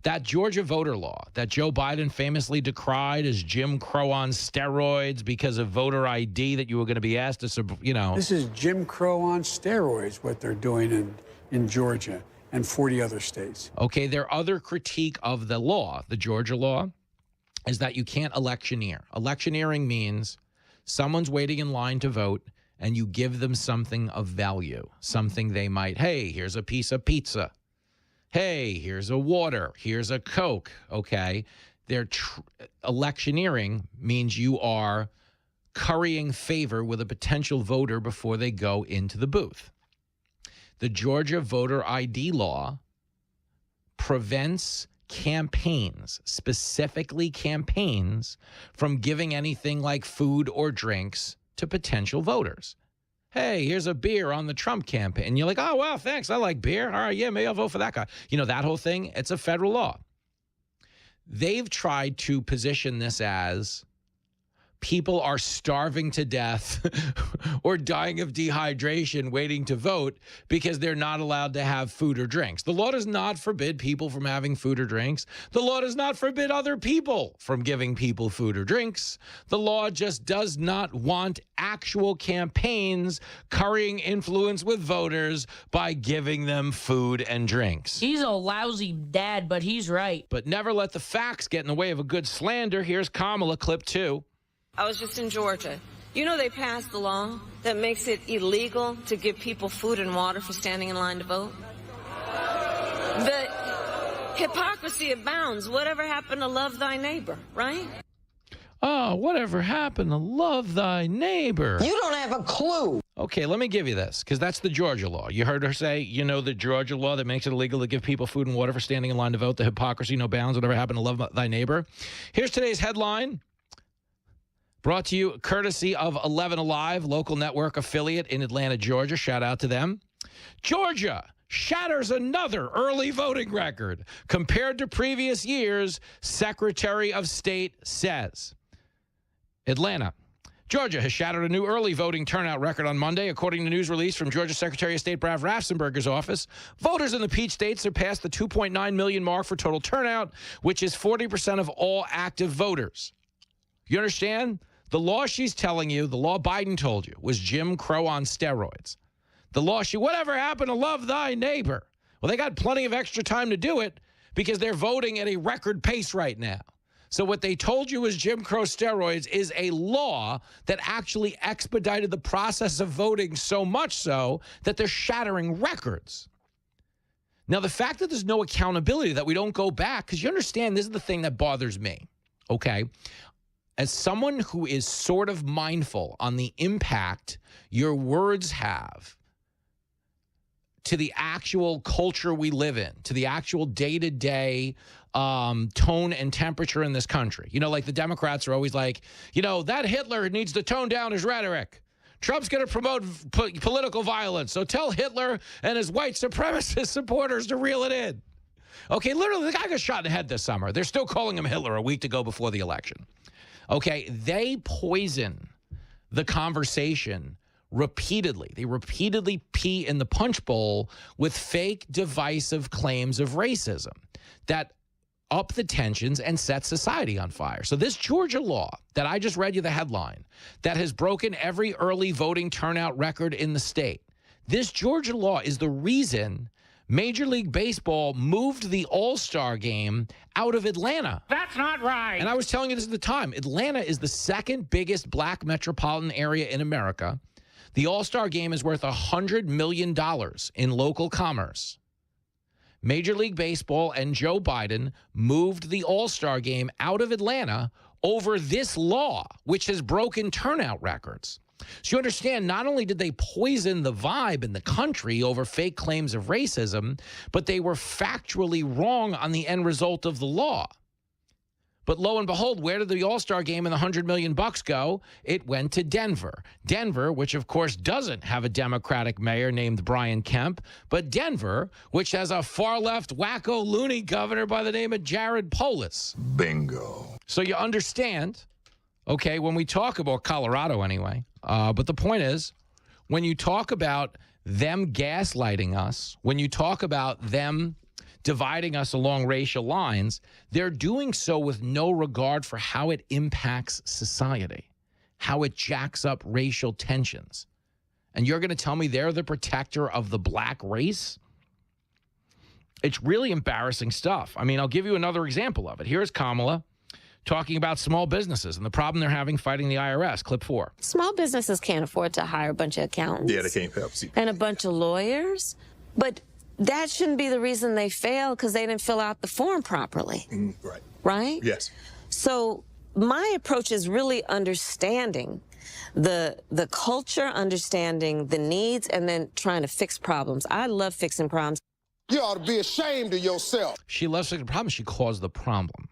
That Georgia voter law that Joe Biden famously decried as Jim Crow on steroids because of voter ID that you were going to be asked to, you know. This is Jim Crow on steroids, what they're doing in Georgia and 40 other states. Okay, their other critique of the law, the Georgia law, is that you can't electioneer. Electioneering means someone's waiting in line to vote, and you give them something of value, something they might, hey, here's a piece of pizza. Hey, here's a water. Here's a Coke, okay? Electioneering means you are currying favor with a potential voter before they go into the booth. The Georgia voter ID law prevents campaigns, specifically campaigns, from giving anything like food or drinks to potential voters. Hey, here's a beer on the Trump campaign. And you're like, oh, wow, thanks. I like beer. All right, yeah, maybe I'll vote for that guy. You know, that whole thing, it's a federal law. They've tried to position this as people are starving to death or dying of dehydration waiting to vote because they're not allowed to have food or drinks. The law does not forbid people from having food or drinks. The law does not forbid other people from giving people food or drinks. The law just does not want actual campaigns currying influence with voters by giving them food and drinks. He's a lousy dad, but he's right. But never let the facts get in the way of a good slander. Here's Kamala, clip 2. I was just in Georgia. You know they passed the law that makes it illegal to give people food and water for standing in line to vote? The hypocrisy abounds. Whatever happened to love thy neighbor, right? Oh, whatever happened to love thy neighbor? You don't have a clue. Okay, let me give you this, because that's the Georgia law. You heard her say, you know, the Georgia law that makes it illegal to give people food and water for standing in line to vote, the hypocrisy, no bounds, whatever happened to love thy neighbor. Here's today's headline. Brought to you courtesy of 11 Alive, local network affiliate in Atlanta, Georgia. Shout out to them. Georgia shatters another early voting record compared to previous years, Secretary of State says. Atlanta. Georgia has shattered a new early voting turnout record on Monday, according to news release from Georgia Secretary of State Brav Raffensperger's office. Voters in the Peach State surpassed the 2.9 million mark for total turnout, which is 40% of all active voters. You understand? The law she's telling you, the law Biden told you, was Jim Crow on steroids. The law whatever happened to love thy neighbor? Well, they got plenty of extra time to do it because they're voting at a record pace right now. So what they told you was Jim Crow steroids is a law that actually expedited the process of voting so much so that they're shattering records. Now, the fact that there's no accountability, that we don't go back, because you understand this is the thing that bothers me, okay? As someone who is sort of mindful on the impact your words have to the actual culture we live in, to the actual day-to-day tone and temperature in this country. You know, like the Democrats are always like, you know, that Hitler needs to tone down his rhetoric. Trump's going to promote political violence. So tell Hitler and his white supremacist supporters to reel it in. Okay, literally, the guy got shot in the head this summer. They're still calling him Hitler a week to go before the election. Okay, they poison the conversation repeatedly. They repeatedly pee in the punch bowl with fake, divisive claims of racism that up the tensions and set society on fire. So this Georgia law that I just read you the headline that has broken every early voting turnout record in the state, this Georgia law is the reason Major League Baseball moved the All-Star game out of Atlanta. That's not right. And I was telling you this at the time. Atlanta is the second biggest black metropolitan area in America. The All-Star game is worth $100 million in local commerce. Major League Baseball and Joe Biden moved the All-Star game out of Atlanta over this law, which has broken turnout records. So you understand, not only did they poison the vibe in the country over fake claims of racism, but they were factually wrong on the end result of the law. But lo and behold, where did the All-Star game and the $100 million go? It went to Denver. Denver, which of course doesn't have a Democratic mayor named Brian Kemp, but Denver, which has a far-left wacko loony governor by the name of Jared Polis. Bingo. So you understand, okay, when we talk about Colorado anyway, but the point is, when you talk about them gaslighting us, when you talk about them dividing us along racial lines, they're doing so with no regard for how it impacts society, how it jacks up racial tensions. And you're going to tell me they're the protector of the black race? It's really embarrassing stuff. I mean, I'll give you another example of it. Here's Kamala talking about small businesses and the problem they're having fighting the IRS. Clip 4. Small businesses can't afford to hire a bunch of accountants. Yeah, they can't help. And a bunch of lawyers. But that shouldn't be the reason they fail, because they didn't fill out the form properly. Right. Right? Yes. So my approach is really understanding the culture, understanding the needs, and then trying to fix problems. I love fixing problems. You ought to be ashamed of yourself. She loves fixing problems. She caused the problem.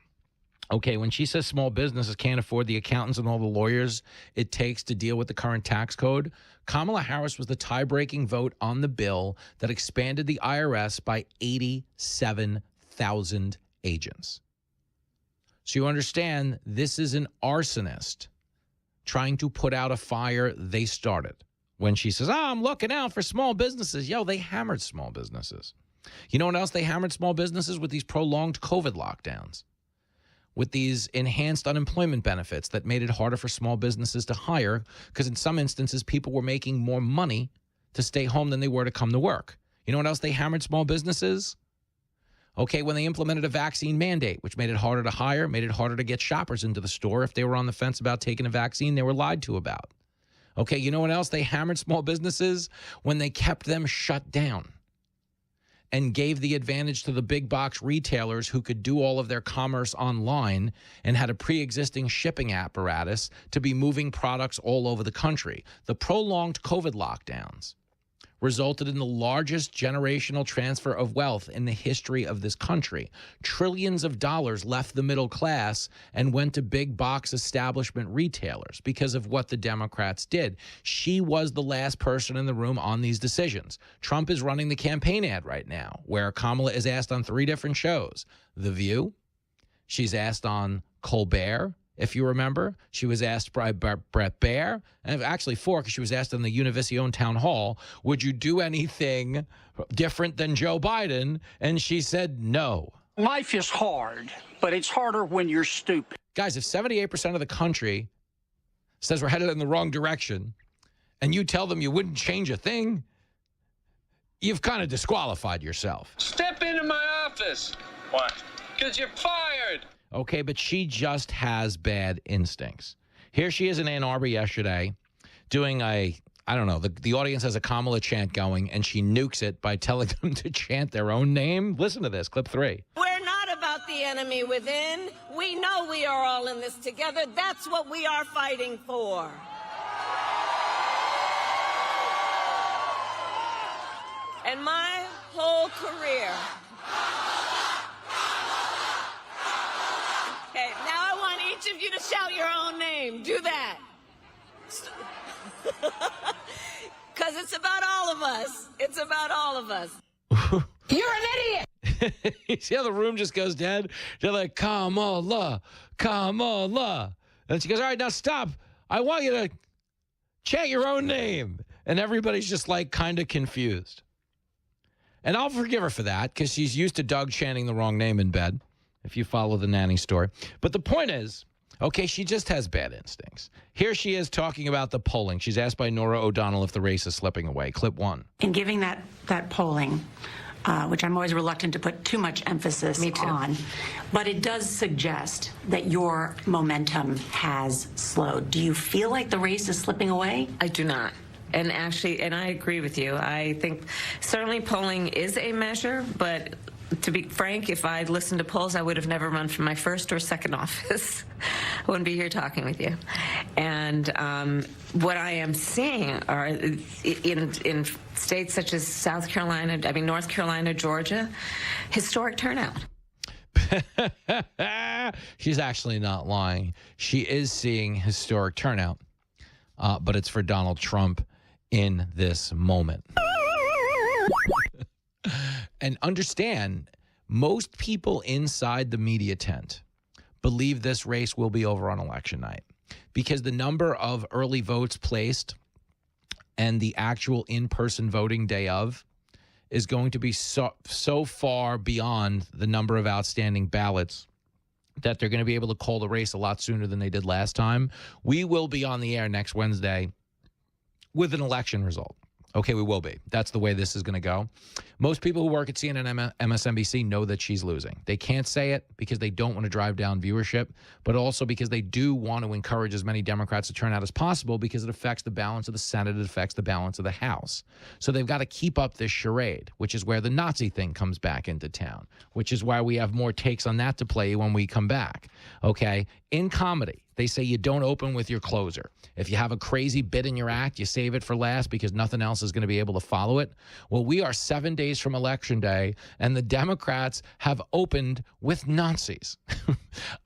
Okay, when she says small businesses can't afford the accountants and all the lawyers it takes to deal with the current tax code, Kamala Harris was the tie-breaking vote on the bill that expanded the IRS by 87,000 agents. So you understand, this is an arsonist trying to put out a fire they started. When she says, I'm looking out for small businesses. Yo, they hammered small businesses. You know what else they hammered small businesses with? These prolonged COVID lockdowns, with these enhanced unemployment benefits that made it harder for small businesses to hire, because in some instances, people were making more money to stay home than they were to come to work. You know what else they hammered small businesses? Okay, when they implemented a vaccine mandate, which made it harder to hire, made it harder to get shoppers into the store. If they were on the fence about taking a vaccine, they were lied to about. Okay, you know what else they hammered small businesses? When they kept them shut down and gave the advantage to the big box retailers who could do all of their commerce online and had a pre-existing shipping apparatus to be moving products all over the country. The prolonged COVID lockdowns resulted in the largest generational transfer of wealth in the history of this country. Trillions of dollars left the middle class and went to big box establishment retailers because of what the Democrats did. She was the last person in the room on these decisions. Trump is running the campaign ad right now, where Kamala is asked on 3 different shows. The View, she's asked on Colbert, if you remember. She was asked by Brett Baer, and actually 4, because she was asked in the Univision town hall, would you do anything different than Joe Biden? And she said no. Life is hard, but it's harder when you're stupid. Guys, if 78% of the country says we're headed in the wrong direction, and you tell them you wouldn't change a thing, you've kind of disqualified yourself. Step into my office. Why? Because you're fired. Okay, but she just has bad instincts. Here she is in Ann Arbor yesterday doing I don't know, the audience has a Kamala chant going, and she nukes it by telling them to chant their own name. Listen to this, clip 3. We're not about the enemy within. We know we are all in this together. That's what we are fighting for. And my whole career. Okay, now I want each of you to shout your own name. Do that. Because it's about all of us. It's about all of us. You're an idiot. You see how the room just goes dead? They're like, Kamala, Kamala. And she goes, all right, now stop. I want you to chant your own name. And everybody's just like kind of confused. And I'll forgive her for that because she's used to Doug chanting the wrong name in bed, if you follow the nanny story. But the point is, okay, she just has bad instincts. Here she is talking about the polling. She's asked by Norah O'Donnell if the race is slipping away. Clip 1. In giving that polling, which I'm always reluctant to put too much emphasis on, but it does suggest that your momentum has slowed. Do you feel like the race is slipping away? I do not. And actually, and I agree with you. I think certainly polling is a measure, but to be frank, if I'd listened to polls, I would have never run for my first or second office. I wouldn't be here talking with you. And what I am seeing are in states such as South Carolina, North Carolina, Georgia, historic turnout. She's actually not lying. She is seeing historic turnout, but it's for Donald Trump in this moment. And understand, most people inside the media tent believe this race will be over on election night because the number of early votes placed and the actual in-person voting day of is going to be so far beyond the number of outstanding ballots that they're going to be able to call the race a lot sooner than they did last time. We will be on the air next Wednesday with an election result. Okay, we will be. That's the way this is going to go. Most people who work at CNN and MSNBC know that she's losing. They can't say it because they don't want to drive down viewership, but also because they do want to encourage as many Democrats to turn out as possible because it affects the balance of the Senate, it affects the balance of the House. So they've got to keep up this charade, which is where the Nazi thing comes back into town, which is why we have more takes on that to play when we come back. Okay? In comedy, they say you don't open with your closer. If you have a crazy bit in your act, you save it for last because nothing else is going to be able to follow it. Well, we are 7 days from Election Day, and the Democrats have opened with Nazis.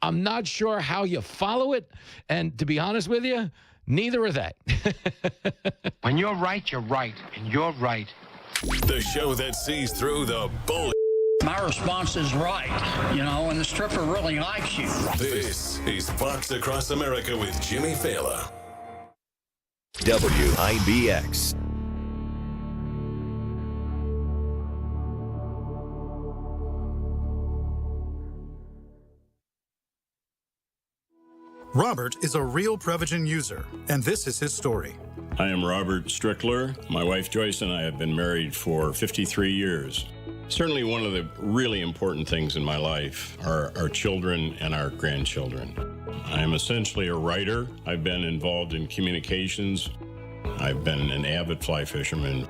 I'm not sure how you follow it, and to be honest with you, neither are they. When you're right, you're right, and you're right. The show that sees through the bull. My response is right, and the stripper really likes you. This is Fox Across America with Jimmy Fallon. WIBX. Robert is a real Prevagen user, and this is his story. I am Robert Strickler. My wife Joyce and I have been married for 53 years. Certainly one of the really important things in my life are our children and our grandchildren. I am essentially a writer. I've been involved in communications. I've been an avid fly fisherman.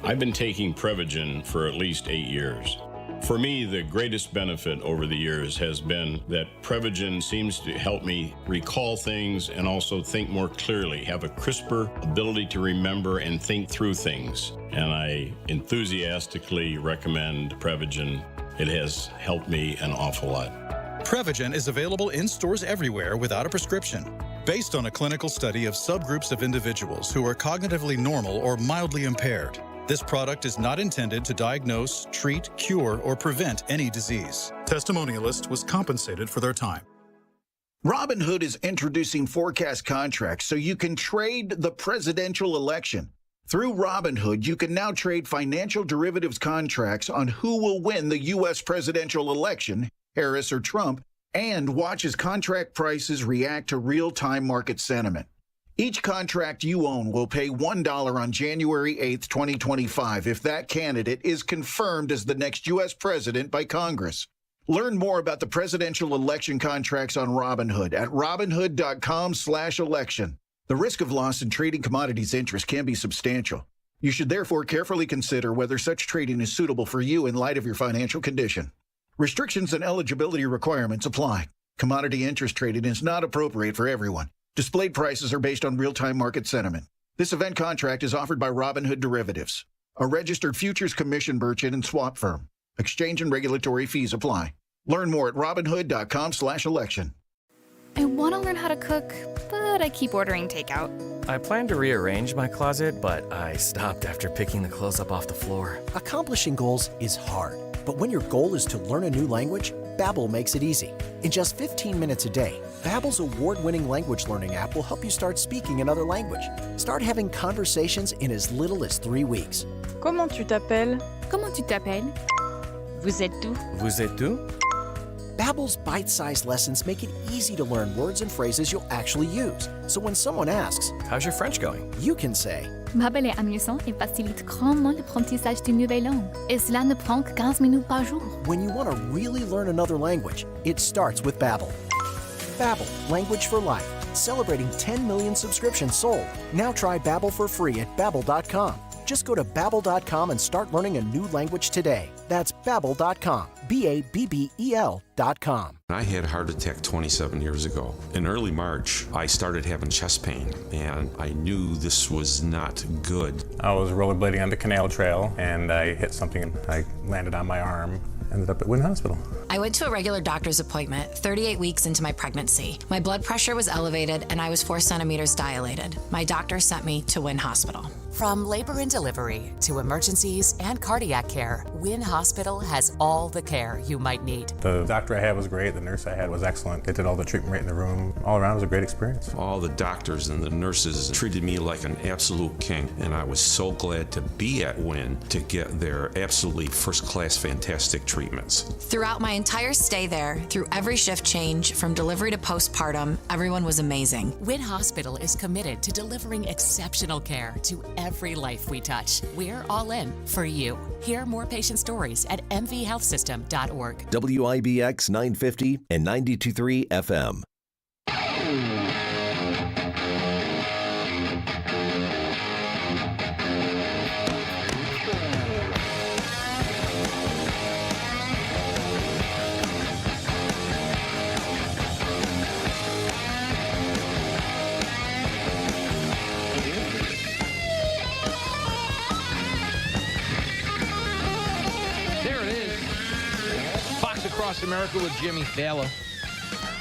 I've been taking Prevagen for at least 8 years. For me, the greatest benefit over the years has been that Prevagen seems to help me recall things and also think more clearly, have a crisper ability to remember and think through things. And I enthusiastically recommend Prevagen. It has helped me an awful lot. Prevagen is available in stores everywhere without a prescription. Based on a clinical study of subgroups of individuals who are cognitively normal or mildly impaired, this product is not intended to diagnose, treat, cure, or prevent any disease. Testimonialist was compensated for their time. Robinhood is introducing forecast contracts so you can trade the presidential election. Through Robinhood, you can now trade financial derivatives contracts on who will win the U.S. presidential election, Harris or Trump, and watch as contract prices react to real-time market sentiment. Each contract you own will pay $1 on January 8th, 2025 if that candidate is confirmed as the next U.S. president by Congress. Learn more about the presidential election contracts on Robinhood at Robinhood.com/election. The risk of loss in trading commodities interest can be substantial. You should therefore carefully consider whether such trading is suitable for you in light of your financial condition. Restrictions and eligibility requirements apply. Commodity interest trading is not appropriate for everyone. Displayed prices are based on real-time market sentiment. This event contract is offered by Robinhood Derivatives, a registered futures commission merchant and swap firm. Exchange and regulatory fees apply. Learn more at Robinhood.com/election. I want to learn how to cook, but I keep ordering takeout. I planned to rearrange my closet, but I stopped after picking the clothes up off the floor. Accomplishing goals is hard, but when your goal is to learn a new language, Babbel makes it easy. In just 15 minutes a day, Babbel's award-winning language learning app will help you start speaking another language. Start having conversations in as little as 3 weeks. Comment tu t'appelles? Comment tu t'appelles? Vous êtes où? Vous êtes où? Babbel's bite-sized lessons make it easy to learn words and phrases you'll actually use. So when someone asks, "How's your French going?" you can say, Babbel est amusant et facilite grandement l'apprentissage d'une nouvelle langue. Et cela ne prend que 15 minutes par jour. when you want to really learn another language, it starts with Babbel. Babbel, language for life. Celebrating 10 million subscriptions sold. Now try Babbel for free at babbel.com. Just go to babbel.com and start learning a new language today. That's babbel.com. BABBEL.com. I had a heart attack 27 years ago. In early March, I started having chest pain, and I knew this was not good. I was rollerblading on the canal trail, and I hit something, and I landed on my arm. Ended up at Wynn Hospital. I went to a regular doctor's appointment 38 weeks into my pregnancy. My blood pressure was elevated and I was 4 centimeters dilated. My doctor sent me to Wynn Hospital. From labor and delivery to emergencies and cardiac care, Wynn Hospital has all the care you might need. The doctor I had was great. The nurse I had was excellent. They did all the treatment right in the room. All around, it was a great experience. All the doctors and the nurses treated me like an absolute king, and I was so glad to be at Wynn to get their absolutely first-class, fantastic treatments. Throughout my entire stay there, through every shift change, from delivery to postpartum, everyone was amazing. Wynn Hospital is committed to delivering exceptional care to every life we touch. We're all in for you. Hear more patient stories at mvhealthsystem.org. WIBX 950 and 92.3 FM. Across America with Jimmy Thaler.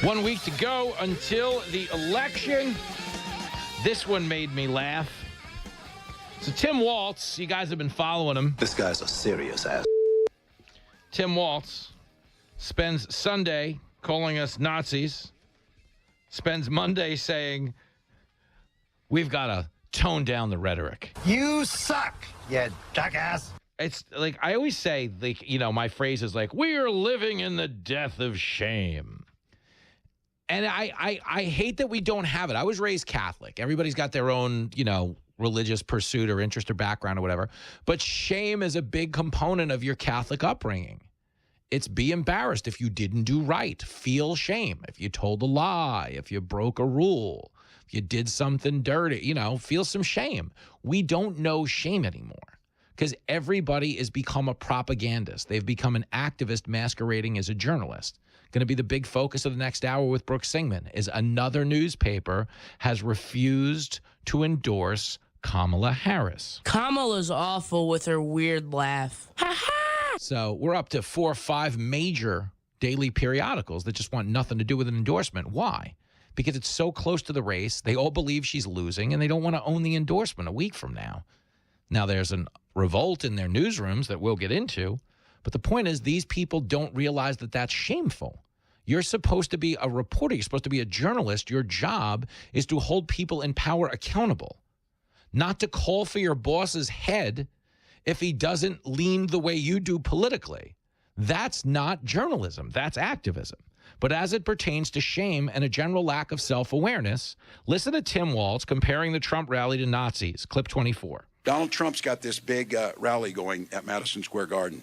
1 week to go until the election. This one made me laugh. So Tim Walz, you guys have been following him. This guy's a serious ass. Tim Walz spends Sunday calling us Nazis, spends Monday saying, we've got to tone down the rhetoric. You suck, you jackass. It's like, I always say, like, you know, my phrase is like, we are living in the death of shame. And I hate that we don't have it. I was raised Catholic. Everybody's got their own, you know, religious pursuit or interest or background or whatever. But shame is a big component of your Catholic upbringing. It's be embarrassed if you didn't do right. Feel shame. If you told a lie, if you broke a rule, if you did something dirty, you know, feel some shame. We don't know shame anymore. Because everybody has become a propagandist. They've become an activist masquerading as a journalist. Going to be the big focus of the next hour with Brooke Singman is another newspaper has refused to endorse Kamala Harris. Kamala's awful with her weird laugh. So we're up to 4 or 5 major daily periodicals that just want nothing to do with an endorsement. Why? Because it's so close to the race. They all believe she's losing, and they don't want to own the endorsement a week from now. Now, there's a revolt in their newsrooms that we'll get into, but the point is these people don't realize that that's shameful. You're supposed to be a reporter. You're supposed to be a journalist. Your job is to hold people in power accountable, not to call for your boss's head if he doesn't lean the way you do politically. That's not journalism. That's activism. But as it pertains to shame and a general lack of self-awareness, listen to Tim Walz comparing the Trump rally to Nazis. Clip 24. Donald Trump's got this big rally going at Madison Square Garden.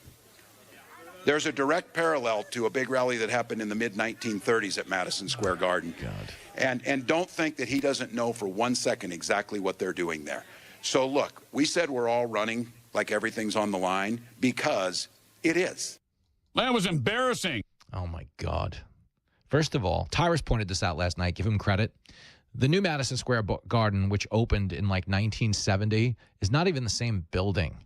There's a direct parallel to a big rally that happened in the mid-1930s at Madison Square Garden. God. And don't think that he doesn't know for 1 second exactly what they're doing there. So look, we said we're all running like everything's on the line because it is. That was embarrassing. Oh, my God. First of all, Tyrus pointed this out last night. Give him credit. The new Madison Square Garden, which opened in like 1970, is not even the same building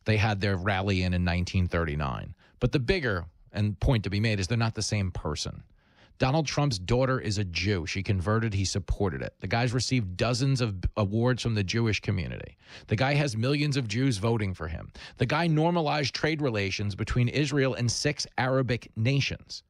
they had their rally in 1939. But the bigger and point to be made is they're not the same person. Donald Trump's daughter is a Jew. She converted. He supported it. The guy's received dozens of awards from the Jewish community. The guy has millions of Jews voting for him. The guy normalized trade relations between Israel and 6 Arabic nations.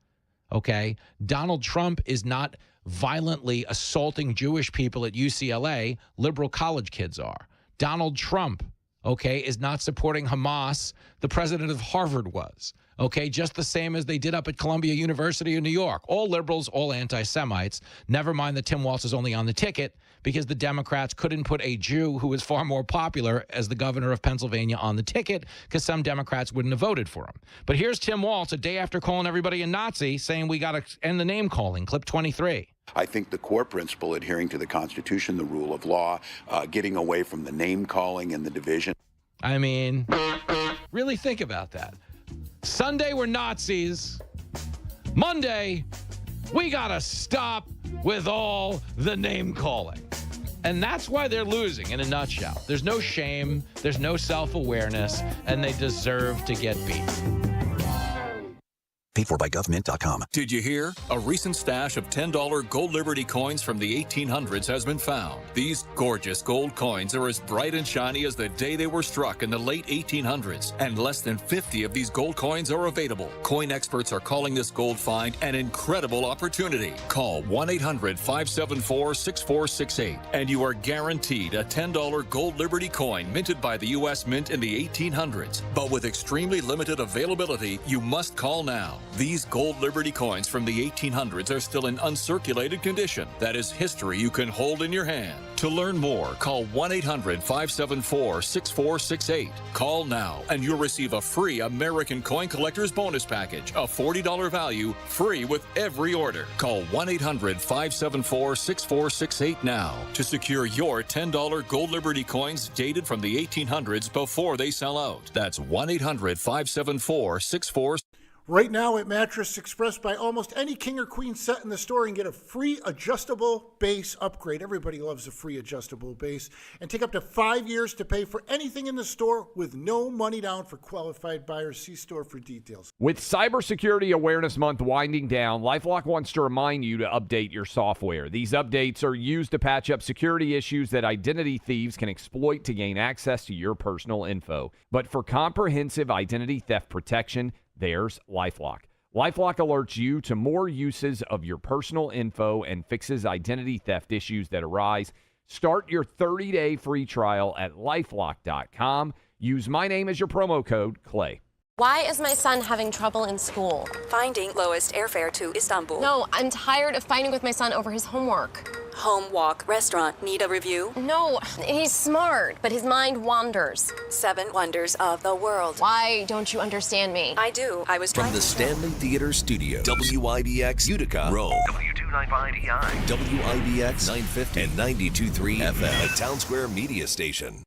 Okay? Donald Trump is not violently assaulting Jewish people at UCLA. Liberal college kids are. Donald Trump, okay, is not supporting Hamas. The president of Harvard was. Okay, just the same as they did up at Columbia University in New York. All liberals, all anti-Semites. Never mind that Tim Walz is only on the ticket because the Democrats couldn't put a Jew who is far more popular as the governor of Pennsylvania on the ticket because some Democrats wouldn't have voted for him. But here's Tim Walz a day after calling everybody a Nazi saying we got to end the name calling. Clip 23. I think the core principle, adhering to the Constitution, the rule of law, getting away from the name calling and the division. I mean, really think about that. Sunday, we're Nazis. Monday, we got to stop with all the name calling. And that's why they're losing in a nutshell. There's no shame, there's no self-awareness, and they deserve to get beat. Paid for by government.com. Did you hear? A recent stash of $10 Gold Liberty coins from the 1800s has been found. These gorgeous gold coins are as bright and shiny as the day they were struck in the late 1800s, and less than 50 of these gold coins are available. Coin experts are calling this gold find an incredible opportunity. Call 1-800-574-6468, and you are guaranteed a $10 Gold Liberty coin minted by the U.S. Mint in the 1800s. But with extremely limited availability, you must call now. These Gold Liberty coins from the 1800s are still in uncirculated condition. That is history you can hold in your hand. To learn more, call 1-800-574-6468. Call now, and you'll receive a free American Coin Collector's Bonus Package, a $40 value, free with every order. Call 1-800-574-6468 now to secure your $10 Gold Liberty coins dated from the 1800s before they sell out. That's 1-800-574-6468. Right now at Mattress Express, buy almost any king or queen set in the store and get a free adjustable base upgrade. Everybody loves a free adjustable base. And take up to 5 years to pay for anything in the store with no money down for qualified buyers. See store for details. With Cybersecurity Awareness Month winding down, LifeLock wants to remind you to update your software. These updates are used to patch up security issues that identity thieves can exploit to gain access to your personal info. But for comprehensive identity theft protection, there's LifeLock. LifeLock alerts you to more uses of your personal info and fixes identity theft issues that arise. Start your 30-day free trial at LifeLock.com. Use my name as your promo code, Clay. Why is my son having trouble in school? Finding lowest airfare to Istanbul. No, I'm tired of fighting with my son over his homework. Home, walk, restaurant. Need a review? No, he's smart, but his mind wanders. 7 wonders of the world. Why don't you understand me? I do. I was From the Stanley Theater Studio, WIBX Utica, Rome. W295EI. WIBX 950 and 92.3 FM, a Town Square media station.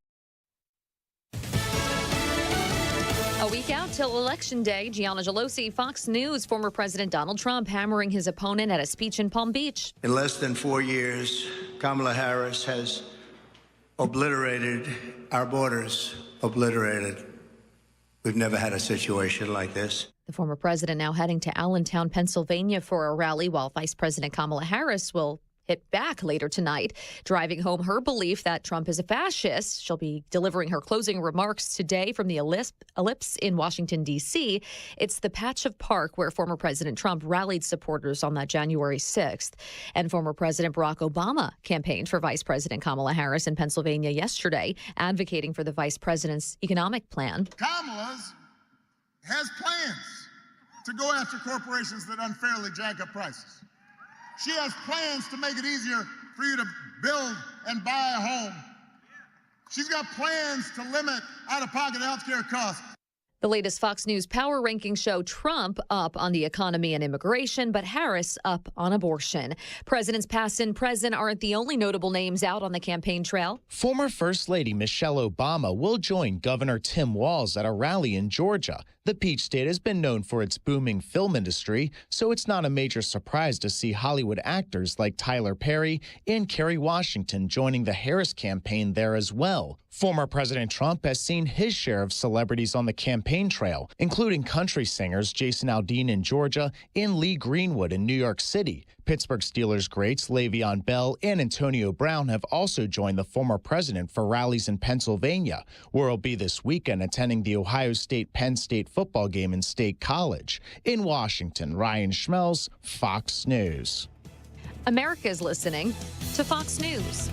A week out till Election Day, Gianna Gelosi, Fox News, former President Donald Trump hammering his opponent at a speech in Palm Beach. In less than 4 years, Kamala Harris has obliterated our borders, obliterated. We've never had a situation like this. The former president now heading to Allentown, Pennsylvania for a rally, while Vice President Kamala Harris will hit back later tonight, driving home her belief that Trump is a fascist. She'll be delivering her closing remarks today from the Ellipse in Washington, D.C. It's the patch of park where former President Trump rallied supporters on that January 6th. And former President Barack Obama campaigned for Vice President Kamala Harris in Pennsylvania yesterday, advocating for the vice president's economic plan. Kamala has plans to go after corporations that unfairly jack up prices. She has plans to make it easier for you to build and buy a home. She's got plans to limit out-of-pocket health care costs. The latest Fox News power rankings show Trump up on the economy and immigration, but Harris up on abortion. Presidents past and present aren't the only notable names out on the campaign trail. Former First Lady Michelle Obama will join Governor Tim Walz at a rally in Georgia. The Peach State has been known for its booming film industry, so it's not a major surprise to see Hollywood actors like Tyler Perry and Kerry Washington joining the Harris campaign there as well. Former President Trump has seen his share of celebrities on the campaign trail, including country singers Jason Aldean in Georgia and Lee Greenwood in New York City. Pittsburgh Steelers greats Le'Veon Bell and Antonio Brown have also joined the former president for rallies in Pennsylvania, where he'll be this weekend attending the Ohio State-Penn State football game in State College. In Washington, Ryan Schmelz, Fox News. America's listening to Fox News.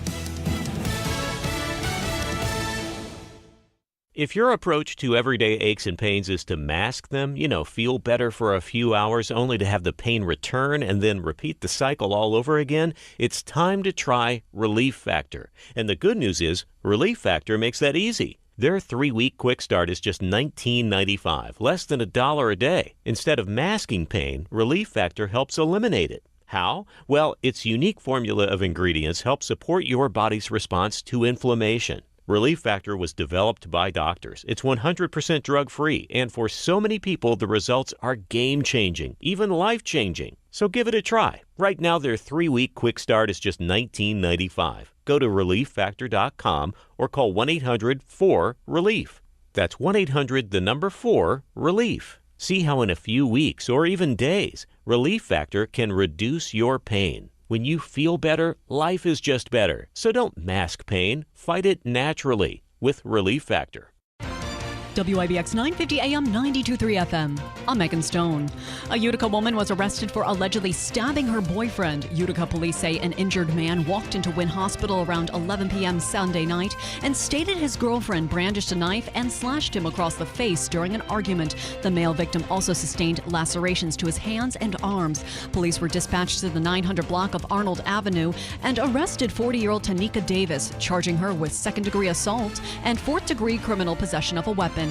If your approach to everyday aches and pains is to mask them, feel better for a few hours only to have the pain return and then repeat the cycle all over again, it's time to try Relief Factor. And the good news is, Relief Factor makes that easy. Their 3-week quick start is just $19.95, less than $1 a day. Instead of masking pain, Relief Factor helps eliminate it. How? Well, its unique formula of ingredients helps support your body's response to inflammation. Relief Factor was developed by doctors. It's 100% drug-free, and for so many people, the results are game-changing, even life-changing. So give it a try. Right now, their 3-week quick start is just $19.95. Go to ReliefFactor.com or call 1-800-4-RELIEF. That's 1-800-4-RELIEF. See how in a few weeks or even days, Relief Factor can reduce your pain. When you feel better, life is just better. So don't mask pain. Fight it naturally with Relief Factor. WIBX 950 AM 92.3 FM. I'm Megan Stone. A Utica woman was arrested for allegedly stabbing her boyfriend. Utica police say an injured man walked into Wynn Hospital around 11 p.m. Sunday night and stated his girlfriend brandished a knife and slashed him across the face during an argument. The male victim also sustained lacerations to his hands and arms. Police were dispatched to the 900 block of Arnold Avenue and arrested 40-year-old Tanika Davis, charging her with second-degree assault and fourth-degree criminal possession of a weapon.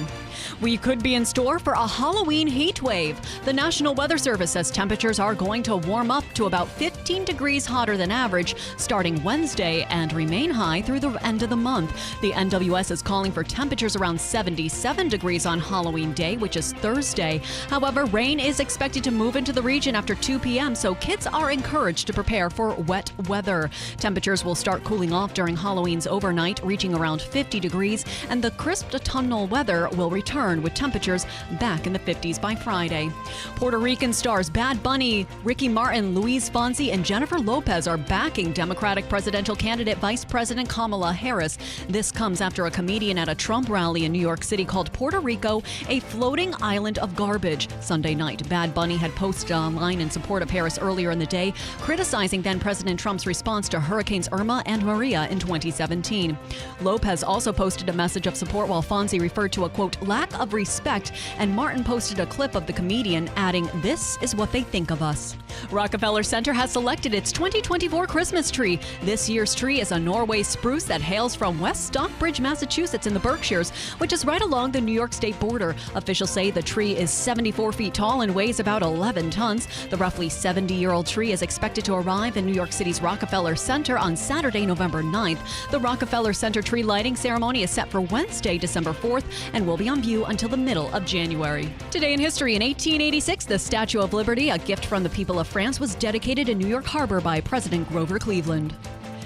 We could be in store for a Halloween heat wave. The National Weather Service says temperatures are going to warm up to about 15 degrees hotter than average starting Wednesday and remain high through the end of the month. The NWS is calling for temperatures around 77 degrees on Halloween Day, which is Thursday. However, rain is expected to move into the region after 2 p.m., so kids are encouraged to prepare for wet weather. Temperatures will start cooling off during Halloween's overnight, reaching around 50 degrees, and the crisp autumnal weather will return with temperatures back in the 50s by Friday. Puerto Rican stars Bad Bunny, Ricky Martin, Luis Fonsi, and Jennifer Lopez are backing Democratic presidential candidate Vice President Kamala Harris. This comes after a comedian at a Trump rally in New York City called Puerto Rico a floating island of garbage. Sunday night, Bad Bunny had posted online in support of Harris earlier in the day, criticizing then President Trump's response to Hurricanes Irma and Maria in 2017. Lopez also posted a message of support while Fonsi referred to a, quote, lack of respect, and Martin posted a clip of the comedian adding, "This is what they think of us." Rockefeller Center has selected its 2024 Christmas tree. This year's tree is a Norway spruce that hails from West Stockbridge, Massachusetts in the Berkshires, which is right along the New York state border. Officials say the tree is 74 feet tall and weighs about 11 tons. The roughly 70-year-old tree is expected to arrive in New York City's Rockefeller Center on Saturday, November 9th. The Rockefeller Center tree lighting ceremony is set for Wednesday, December 4th, and will be on view until the middle of January. Today in history, in 1886, the Statue of Liberty, a gift from the people of France, was dedicated in New York Harbor by President Grover Cleveland.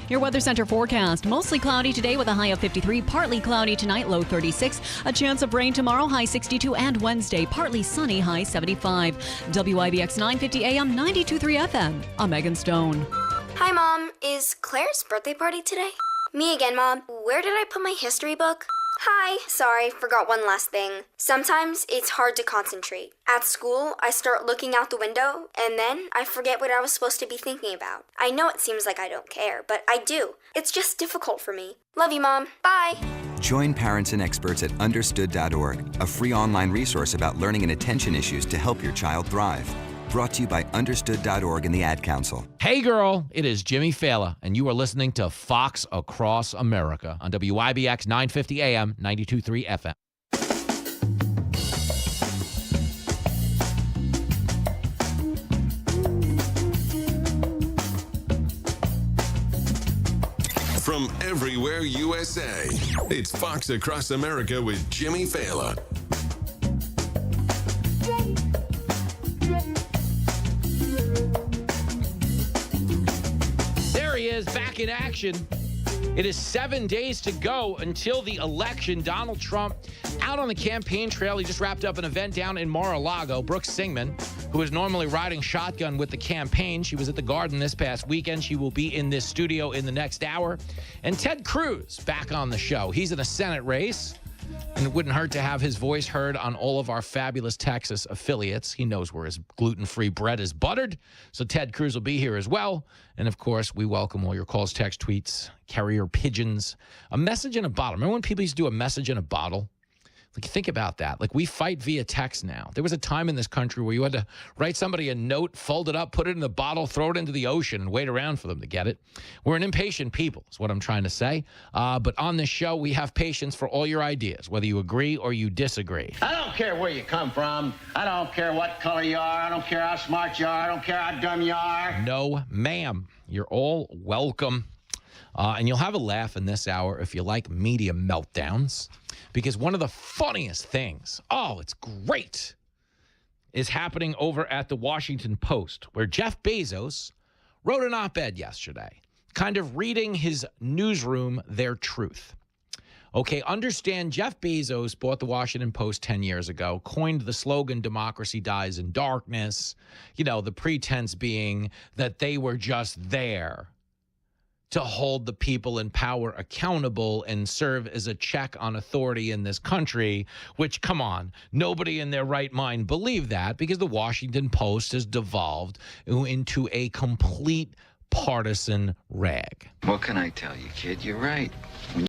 Your Weather Center forecast. Mostly cloudy today with a high of 53. Partly cloudy tonight, low 36. A chance of rain tomorrow, high 62. And Wednesday, partly sunny, high 75. WIBX 950 AM, 92.3 FM. I'm Megan Stone. Hi, Mom. Is Claire's birthday party today? Me again, Mom. Where did I put my history book? Hi. Sorry, forgot one last thing. Sometimes it's hard to concentrate. At school, I start looking out the window, and then I forget what I was supposed to be thinking about. I know it seems like I don't care, but I do. It's just difficult for me. Love you, Mom. Bye. Join parents and experts at Understood.org, a free online resource about learning and attention issues to help your child thrive. Brought to you by Understood.org and the Ad Council. Hey girl, it is Jimmy Fallon, and you are listening to Fox Across America on WIBX 950 AM, 92.3 FM. From everywhere USA, it's Fox Across America with Jimmy Fallon. back in action. It is 7 days to go until the election. Donald Trump out on the campaign trail. He just wrapped up an event down in Mar-a-Lago. Brooke Singman, who is normally riding shotgun with the campaign, she was at the Garden this past weekend. She will be in this studio in the next hour. And Ted Cruz back on the show. He's in a Senate race. And it wouldn't hurt to have his voice heard on all of our fabulous Texas affiliates. He knows where his gluten-free bread is buttered. So Ted Cruz will be here as well. And, of course, we welcome all your calls, text, tweets, carrier pigeons. A message in a bottle. Remember when people used to do a message in a bottle? Like, think about that. Like, we fight via text now. There was a time in this country where you had to write somebody a note, fold it up, put it in the bottle, throw it into the ocean, and wait around for them to get it. We're an impatient people, is what I'm trying to say. But on this show, we have patience for all your ideas, whether you agree or you disagree. I don't care where you come from. I don't care what color you are. I don't care how smart you are. I don't care how dumb you are. No, ma'am. You're all welcome. And you'll have a laugh in this hour if you like media meltdowns. Because one of the funniest things, it's great, is happening over at the Washington Post, where Jeff Bezos wrote an op-ed yesterday, kind of reading his newsroom their truth. Okay, understand Jeff Bezos bought the Washington Post 10 years ago, coined the slogan, democracy dies in darkness, the pretense being that they were just there to hold the people in power accountable and serve as a check on authority in this country, which, come on, nobody in their right mind believed that, because the Washington Post has devolved into a complete partisan rag. What can I tell you, kid? You're right.